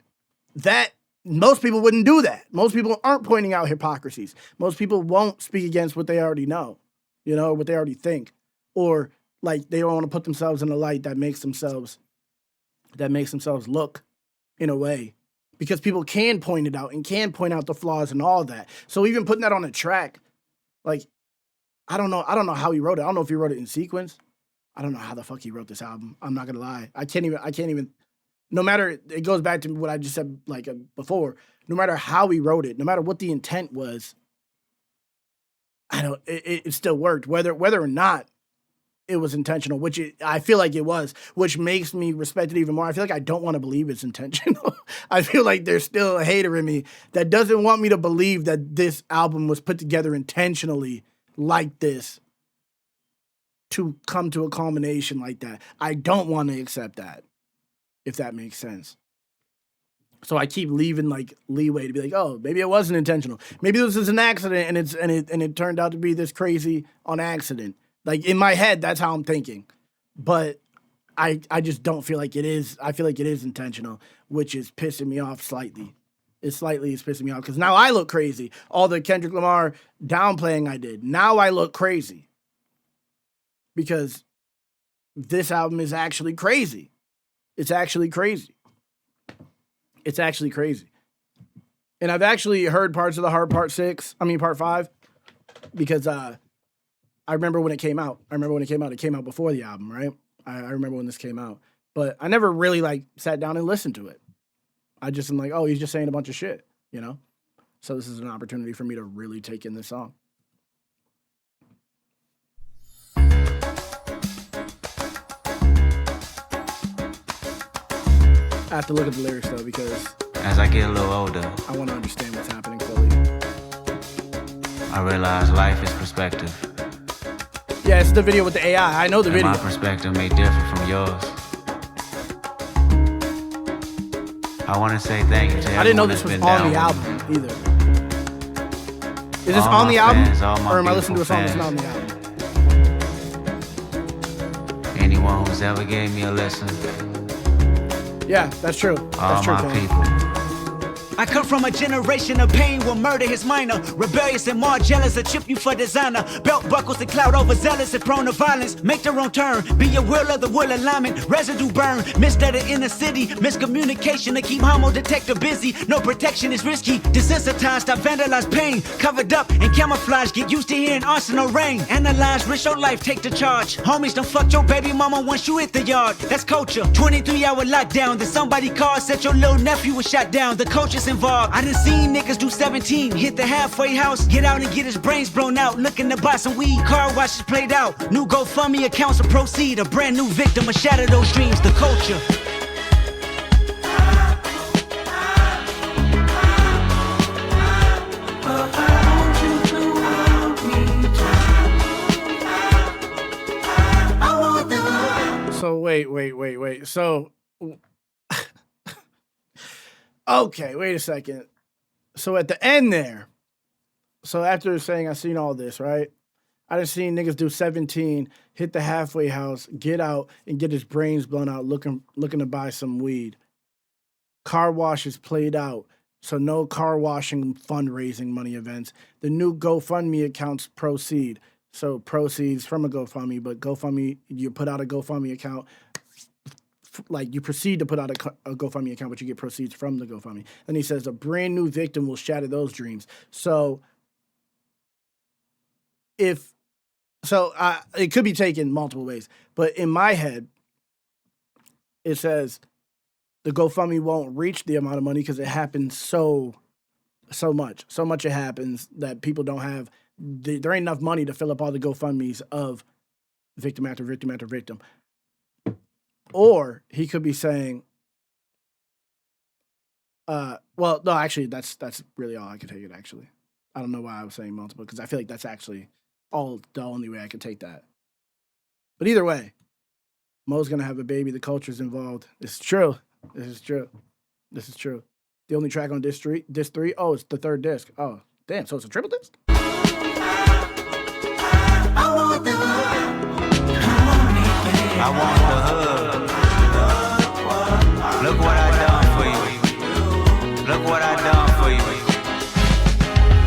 that, most people wouldn't do that. Most people aren't pointing out hypocrisies. Most people won't speak against what they already know, what they already think, or like they don't want to put themselves in a light that makes themselves look in a way, because people can point it out and can point out the flaws and all that. So even putting that on a track, like, I don't know how he wrote it. I don't know if he wrote it in sequence. I don't know how the fuck he wrote this album. I'm not gonna lie. I can't even, no matter, it goes back to what I just said like before, no matter how he wrote it, no matter what the intent was, it still worked, whether or not it was intentional, which I feel like it was, which makes me respect it even more. I feel like I don't want to believe it's intentional. I feel like there's still a hater in me that doesn't want me to believe that this album was put together intentionally like this to come to a culmination like that. I don't want to accept that, if that makes sense. So I keep leaving like leeway to be like, oh, maybe it wasn't intentional. Maybe this is an accident and it turned out to be this crazy on accident. Like in my head, that's how I'm thinking. But I just don't feel like it is. I feel like it is intentional, which is pissing me off slightly. It's pissing me off because now I look crazy. All the Kendrick Lamar downplaying I did, now I look crazy. Because this album is actually crazy. It's actually crazy. It's actually crazy. And I've actually heard parts of the Heart part 5, because I remember when it came out. It came out before the album, right? I remember when this came out. But I never really like sat down and listened to it. I just am like, oh, he's just saying a bunch of shit, So this is an opportunity for me to really take in this song. I have to look at the lyrics though, because as I get a little older, I want to understand what's happening fully. I realize life is perspective. Yeah, it's the video with the AI. I know the video. My perspective may differ from yours. I want to say thank you to everyone. I didn't know this was on the album either. Is this on the album? Or am I listening to a song that's not on the album? Anyone who's ever gave me a lesson. Yeah, that's true. That's true, my people. I come from a generation of pain where murder is minor. Rebellious and more jealous, a chip you for designer. Belt buckles and cloud overzealous and prone to violence. Make their own turn, be your will of the will alignment. Residue burn, missteady in the city. Miscommunication to keep homo detector busy. No protection is risky. Desensitized, I vandalize pain. Covered up and camouflage, get used to hearing arsenal rain. Analyze, risk your life, take the charge. Homies don't fuck your baby mama once you hit the yard. That's culture. 23-hour lockdown, then somebody called, said your little nephew was shot down. The culture's involved. I done seen niggas do 17, hit the halfway house, get out and get his brains blown out, looking to buy some weed, car washes played out, new GoFundMe accounts to proceed, a brand new victim, a shatter those dreams, the culture. So wait. So okay, wait a second. So at the end there, so after saying I seen all this, right? I just seen niggas do 17, hit the halfway house, get out, and get his brains blown out looking to buy some weed. Car washes played out, so no car washing fundraising money events. The new GoFundMe accounts proceed. So proceeds from a GoFundMe, but GoFundMe, you put out a GoFundMe account, like you proceed to put out a GoFundMe account, but you get proceeds from the GoFundMe. And he says a brand new victim will shatter those dreams. So it could be taken multiple ways, but in my head, it says the GoFundMe won't reach the amount of money because it happens so much. So much it happens that people don't have, there ain't enough money to fill up all the GoFundMes of victim after victim after victim. Or he could be saying, well, no, actually, that's really all I could take it, actually. I don't know why I was saying multiple, because I feel like that's actually the only way I could take that. But either way, Mo's going to have a baby. The culture's involved. It's true. This is true. This is true. The only track on disc 3? Oh, it's the third disc. Oh, damn. So it's a triple disc? I want the hood. I want the hood. Look what I done for you. Look what I done for you.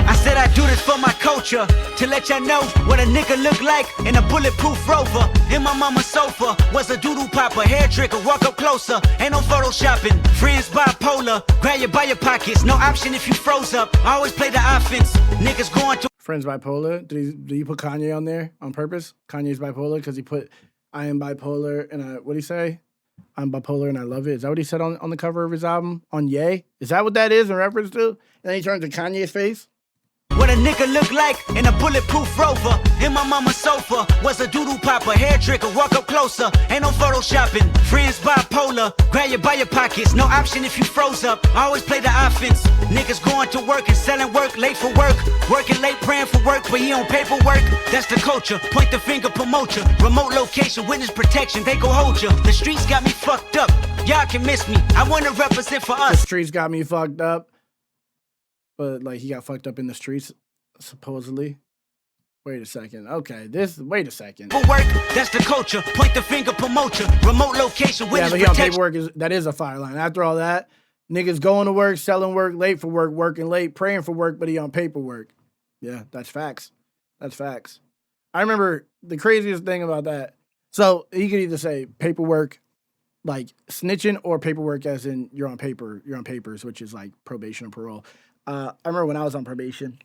I said I do this for my culture, to let y'all know what a nigga look like in a bulletproof Rover. In my mama's sofa was a doodle popper, hair trigger, walk up closer, ain't no photoshopping. Friends bipolar, grab you by your pockets, no option if you froze up. I always play the offense, niggas going to. Friends bipolar, did you put Kanye on there on purpose? Kanye's bipolar, because he put I am bipolar, and what'd he say? I'm bipolar and I love it. Is that what he said on the cover of his album on Ye? Is that what that is in reference to? And then he turns to Kanye's face? What a nigga look like in a bulletproof Rover. In my mama's sofa was a doodle popper, hair trigger, walk up closer, ain't no photoshopping. Friends bipolar, grab you by your pockets, no option if you froze up. I always play the offense, niggas going to work and selling work, late for work, working late praying for work, but he on paperwork. That's the culture, point the finger, promote you. Remote location, witness protection, they go hold you. The streets got me fucked up, y'all can miss me, I wanna represent for us. The streets got me fucked up. But, like, he got fucked up in the streets, supposedly. Wait a second. Okay, wait a second. For work, that's the culture. Point the finger, promote you. Remote location, witness protection. Yeah, but he on paperwork, that is a fire line. After all that, niggas going to work, selling work, late for work, working late, praying for work, but he on paperwork. Yeah, that's facts. That's facts. I remember the craziest thing about that. So, he could either say paperwork, like snitching, or paperwork as in you're on papers, which is like probation or parole. I remember when I was on probation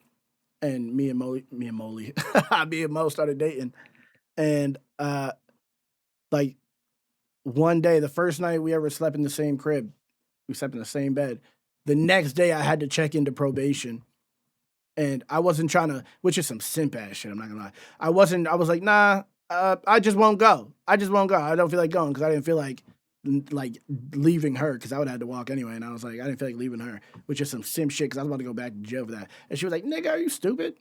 and me and Mo started dating. And like one day, the first night we ever slept in the same crib, we slept in the same bed. The next day I had to check into probation. And I wasn't trying to, which is some simp ass shit, I'm not gonna lie. I was like, nah, I just won't go. I don't feel like going because I didn't feel like leaving her, because I would have had to walk anyway, and I was like, I didn't feel like leaving her, which is some simp shit, because I was about to go back to jail for that. And she was like, nigga, are you stupid?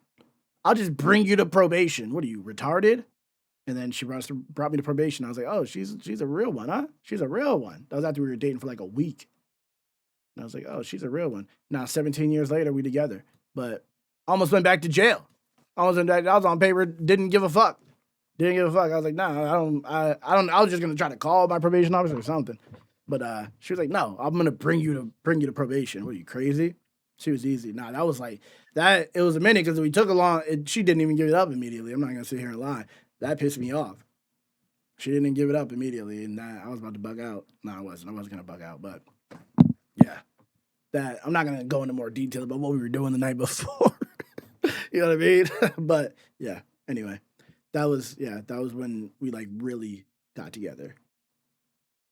I'll just bring you to probation. What are you, retarded? And then she brought me to probation. I was like, oh, she's a real one, huh? She's a real one. That was after we were dating for like a week. And I was like, oh, she's a real one. Now, 17 years later, we together. But almost went back to jail. I was on paper, didn't give a fuck. I was like, nah, I don't. I was just gonna try to call my probation officer or something. But she was like, no, I'm gonna bring you to probation. What are you, crazy? She was easy. Nah, that was like that. It was a minute because we took a long. She didn't even give it up immediately. I'm not gonna sit here and lie. That pissed me off. She didn't give it up immediately, and I was about to bug out. No, I wasn't. I wasn't gonna bug out, but yeah, that I'm not gonna go into more detail about what we were doing the night before. You know what I mean? But yeah. Anyway. That was when we like really got together.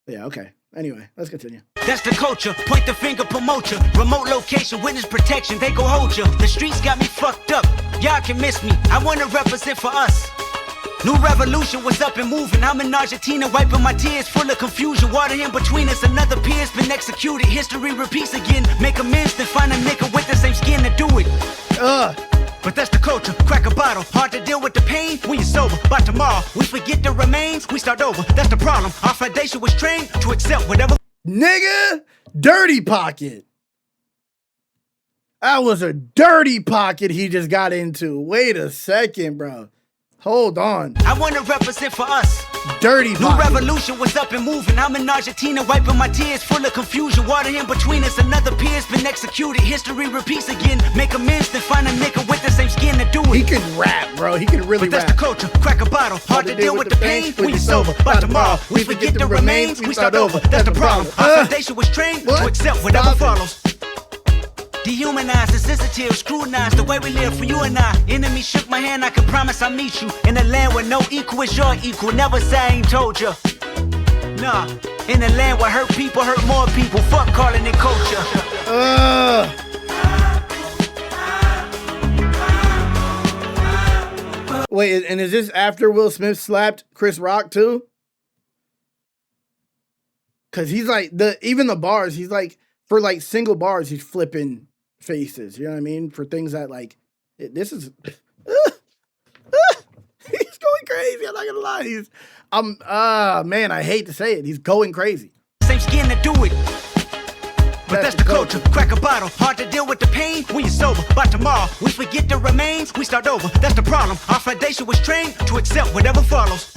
Yeah, okay. Anyway, let's continue. That's the culture. Point the finger, promote you. Remote location, witness protection, they go hold you. The streets got me fucked up. Y'all can miss me. I wanna represent for us. New revolution was up and moving. I'm in Argentina, wiping my tears, full of confusion. Water in between us, another peer's been executed. History repeats again. Make amends, then find a nigga with the same skin to do it. But that's the culture, crack a bottle. Hard to deal with the pain when you're sober. By tomorrow, we forget the remains, we start over. That's the problem. Our foundation was trained to accept whatever. Nigga, dirty pocket. That was a dirty pocket he just got into. Wait a second, bro. Hold on. I want to represent for us. Dirty New pocket. revolution was up and moving. I'm in Argentina wiping my tears, full of confusion. Water in between us, another peer's been executed. History repeats again. Make amends, then find a nigga with the same skin to do it. He can rap, bro. He can really but rap. That's the culture. Crack a bottle. Hard to deal with the pain when you're sober. By tomorrow, we forget the remains. We start over. That's the problem. Our foundation was trained to accept whatever follows. Dehumanized, insensitive, scrutinized the way we live for you and I. Enemy shook my hand, I can promise I'll meet you in a land where no equal is your equal. Never say I ain't told you. Nah, in a land where hurt people hurt more people. Fuck calling it culture. Wait, and is this after Will Smith slapped Chris Rock too? Cause he's like even the bars, he's like for like single bars, he's flipping faces. You know what I mean? For things that like this is he's going crazy. I'm not gonna lie. Man, I hate to say it. He's going crazy. Same skin to do it. But that's the culture. Crack a bottle. Hard to deal with the pain when you're sober. By tomorrow, we forget the remains. We start over. That's the problem. Our foundation was trained to accept whatever follows.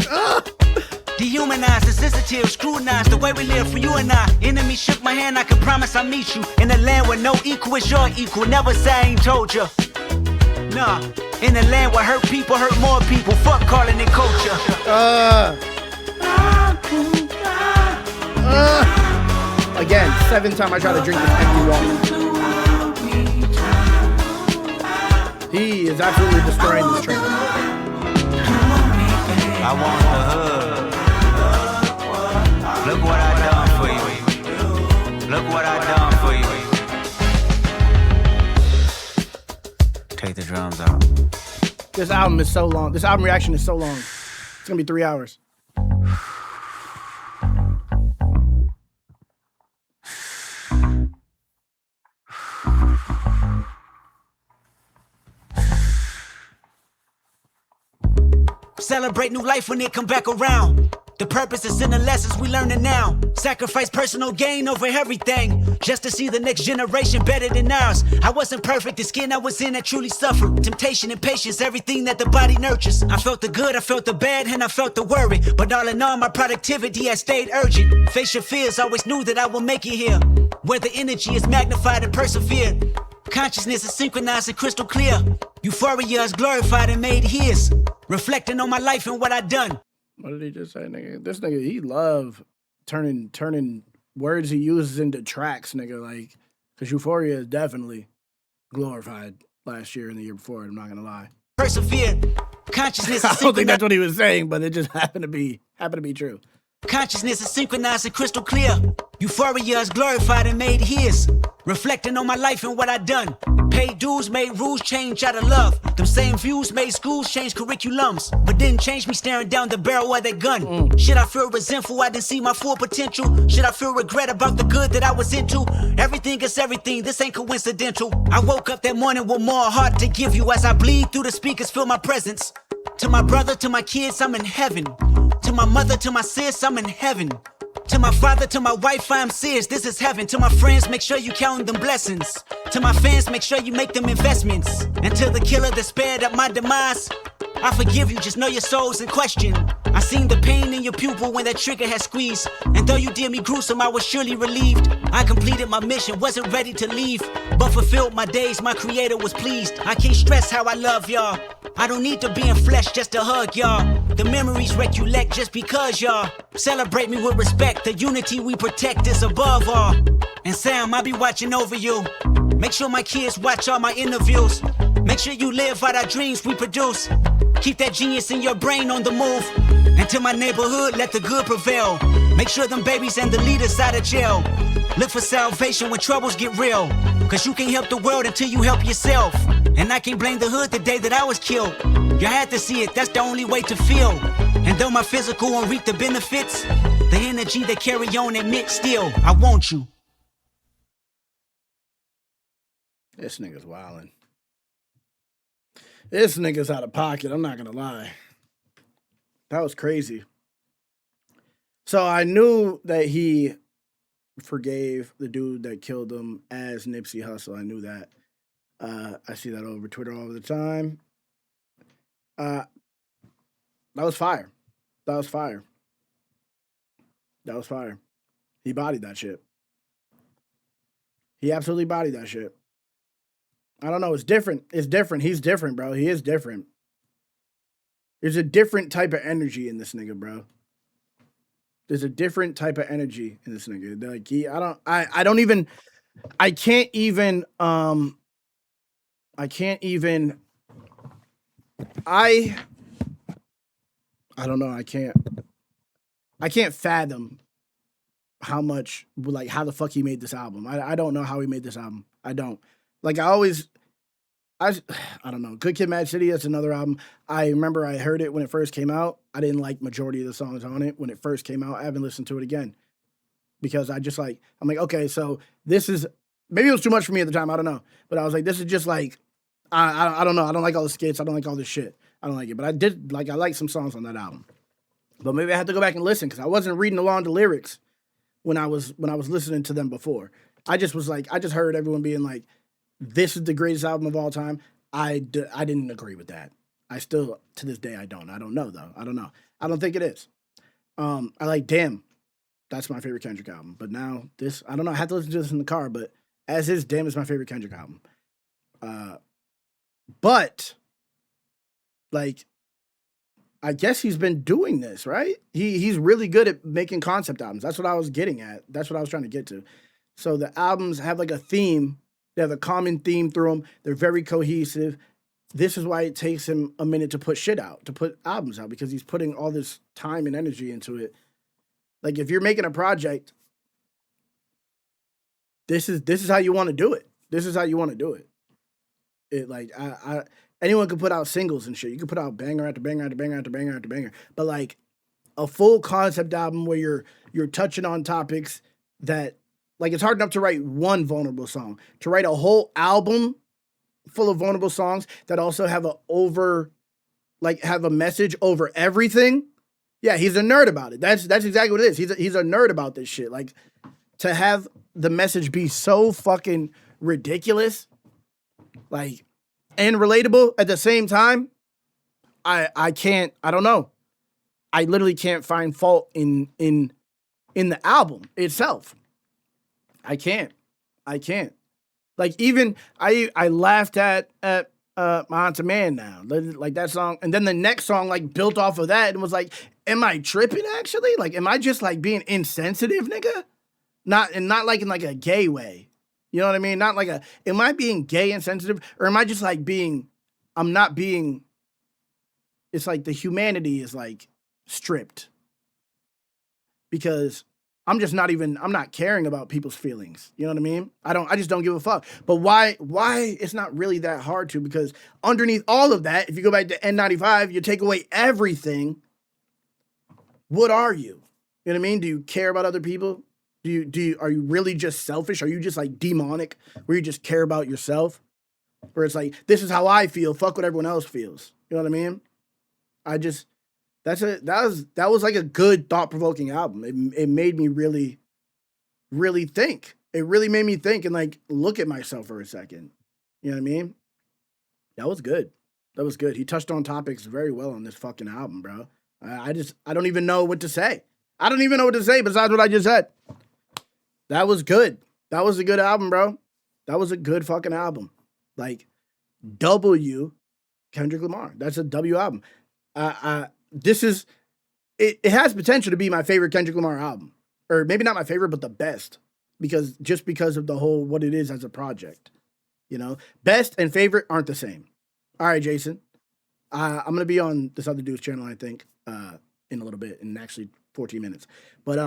Dehumanized, insensitive, scrutinized the way we live for you and I. Enemy shook my hand, I can promise I'll meet you in a land where no equal is your equal. Never say I ain't told you. Nah, in a land where hurt people hurt more people. Fuck calling it culture. Again, 7th time I try to drink this empty water. He is absolutely destroying this train. I want the hood. Look what I done for you. Look what I done for you. Take the drums out. This album is so long. This album reaction is so long. It's gonna be 3 hours. Celebrate new life when it come back around. The purpose is in the lessons we learning now. Sacrifice personal gain over everything, just to see the next generation better than ours. I wasn't perfect, the skin I was in that truly suffered. Temptation and patience, everything that the body nurtures. I felt the good, I felt the bad, and I felt the worry. But all in all, my productivity has stayed urgent. Face your fears, always knew that I would make it here, where the energy is magnified and persevered. Consciousness is synchronized and crystal clear. Euphoria is glorified and made his. Reflecting on my life and what I done. What did he just say, nigga? This nigga, he love turning words he uses into tracks, nigga. Like, because Euphoria is definitely glorified last year and the year before. I'm not gonna lie. Persevere. Consciousness. I don't think that's what he was saying, but it just happened to be true. Consciousness is synchronized and crystal clear. Euphoria is glorified and made his. Reflecting on my life and what I done. Paid dues, made rules change out of love. Them same views made schools change curriculums, but didn't change me staring down the barrel of that gun. Should I feel resentful I didn't see my full potential? Should I feel regret about the good that I was into? Everything is everything, this ain't coincidental. I woke up that morning with more heart to give you. As I bleed through the speakers, feel my presence. To my brother, to my kids, I'm in heaven. To my mother, to my sis, I'm in heaven. To my father, to my wife, I am serious, this is heaven. To my friends, make sure you count them blessings. To my fans, make sure you make them investments. And to the killer that spared up my demise, I forgive you, just know your soul's in question. I seen the pain in your pupil when that trigger had squeezed. And though you did me gruesome, I was surely relieved. I completed my mission, wasn't ready to leave, but fulfilled my days, my creator was pleased. I can't stress how I love y'all. I don't need to be in flesh just to hug y'all. The memories recollect just because y'all celebrate me with respect. The unity we protect is above all. And Sam, I'll be watching over you. Make sure my kids watch all my interviews. Make sure you live out our dreams we produce. Keep that genius in your brain on the move. And to my neighborhood, let the good prevail. Make sure them babies and the leaders out of jail. Look for salvation when troubles get real. Cause you can't help the world until you help yourself. And I can't blame the hood the day that I was killed. You had to see it, that's the only way to feel. And though my physical won't reap the benefits, the energy they carry on admit still, I want you. This nigga's wildin'. This nigga's out of pocket, I'm not gonna lie. That was crazy. So I knew that he forgave the dude that killed him as Nipsey Hussle. I knew that. I see that over Twitter all the time. That was fire. That was fire. That was fire. He bodied that shit. He absolutely bodied that shit. I don't know. It's different. It's different. He's different, bro. He is different. There's a different type of energy in this nigga, bro. There's a different type of energy in this nigga. Like I can't even I don't know. I can't fathom how much, like, how the fuck he made this album. I don't know how he made this album. I don't. Like, I don't know. Good Kid, Mad City, that's another album. I remember I heard it when it first came out. I didn't like majority of the songs on it when it first came out. I haven't listened to it again because I'm like, okay, so this is, maybe it was too much for me at the time. I don't know. But I was like, this is just like, I don't know. I don't like all the skits. I don't like all this shit. I don't like it. But I like some songs on that album. But maybe I had to go back and listen because I wasn't reading along the lyrics when I was listening to them before. I just heard everyone being like, this is the greatest album of all time. I didn't agree with that. I still, to this day, I don't. I don't know, though. I don't know. I don't think it is. I like Damn. That's my favorite Kendrick album. But now this, I don't know. I have to listen to this in the car, but as is, Damn is my favorite Kendrick album. But, like, I guess he's been doing this, right? He's really good at making concept albums. That's what I was getting at. That's what I was trying to get to. So the albums have like a theme. They have a common theme through them. They're very cohesive. This is why it takes him a minute to put shit out, to put albums out, because he's putting all this time and energy into it. Like, if you're making a project, this is how you want to do it. This is how you want to do it. It like anyone could put out singles and shit. You could put out banger after banger after banger after banger after banger. But like a full concept album where you're touching on topics that, like, it's hard enough to write one vulnerable song. To write a whole album full of vulnerable songs that also have a message over everything. Yeah, he's a nerd about it. That's exactly what it is. He's a nerd about this shit. Like, to have the message be so fucking ridiculous, like, and relatable at the same time, I don't know. I literally can't find fault in the album itself. I can't. Like, even I laughed at My Auntie Man now. Like, that song. And then the next song, like, built off of that and was like, am I tripping, actually? Like, am I just, like, being insensitive, nigga? Not like in, like, a gay way. You know what I mean? Not like am I being gay and sensitive? Or am I just, like, I'm not being, it's like the humanity is, like, stripped. Because I'm not caring about people's feelings. You know what I mean? I just don't give a fuck. But why it's not really that hard to, because underneath all of that, if you go back to N95, you take away everything. What are you? You know what I mean? Do you care about other people? Are you really just selfish? Are you just like demonic where you just care about yourself? Where it's like, this is how I feel, fuck what everyone else feels. You know what I mean? That was like a good thought-provoking album. It made me really, really think. It really made me think and like look at myself for a second. You know what I mean? That was good. That was good. He touched on topics very well on this fucking album, bro. I don't even know what to say. I don't even know what to say besides what I just said. That was good. That was a good album, bro. That was a good fucking album. Like, W Kendrick Lamar. That's a W album. It has potential to be my favorite Kendrick Lamar album. Or maybe not my favorite, but the best. Because of the whole, what it is as a project. You know? Best and favorite aren't the same. All right, Jason. I'm going to be on this other dude's channel, I think, in a little bit, in actually 14 minutes. But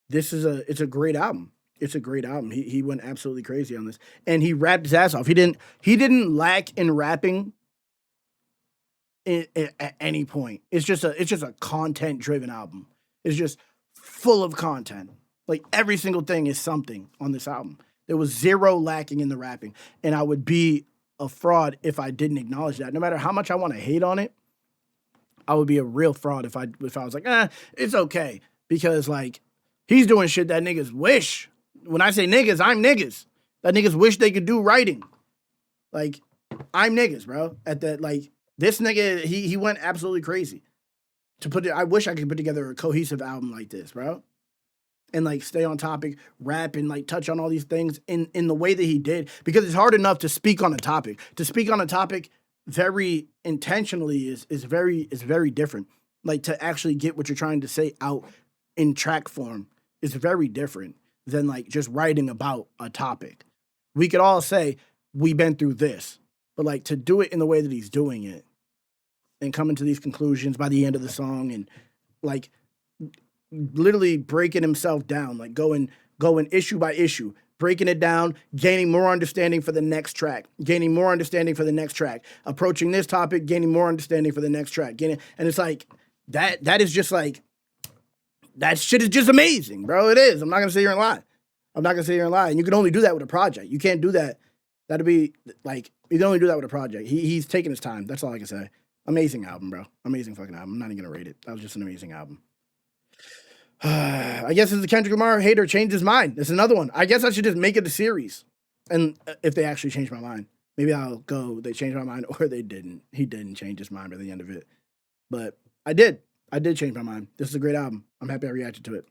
it's a great album. It's a great album. He went absolutely crazy on this. And he rapped his ass off. He didn't lack in rapping at any point. It's just a content-driven album. It's just full of content. Like, every single thing is something on this album. There was zero lacking in the rapping. And I would be a fraud if I didn't acknowledge that. No matter how much I want to hate on it, I would be a real fraud if I was like, it's okay. Because, like, he's doing shit that niggas wish. When I say niggas, I'm niggas. That niggas wish they could do writing. Like, I'm niggas, bro. At that, like, this nigga, he went absolutely crazy. I wish I could put together a cohesive album like this, bro. And, like, stay on topic, rap, and, like, touch on all these things in the way that he did. Because it's hard enough to speak on a topic. To speak on a topic very intentionally is very different. Like, to actually get what you're trying to say out in track form is very different than, like, just writing about a topic. We could all say, we've been through this. But, like, to do it in the way that he's doing it and coming to these conclusions by the end of the song and, like, literally breaking himself down, like going issue by issue, breaking it down, gaining more understanding for the next track, approaching this topic, gaining more understanding for the next track, and it's like, that is just like, that shit is just amazing, bro. It is. I'm not gonna sit here and lie. And you can only do that with a project. You can't do that. That'd be like, you can only do that with a project. He's taking his time. That's all I can say. Amazing album, bro. Amazing fucking album. I'm not even gonna rate it. That was just an amazing album. I guess if the Kendrick Lamar hater changed his mind, there's another one. I guess I should just make it a series. And if they actually change my mind, maybe I'll go, they changed my mind, or they didn't. He didn't change his mind by the end of it. But I did change my mind. This is a great album. I'm happy I reacted to it.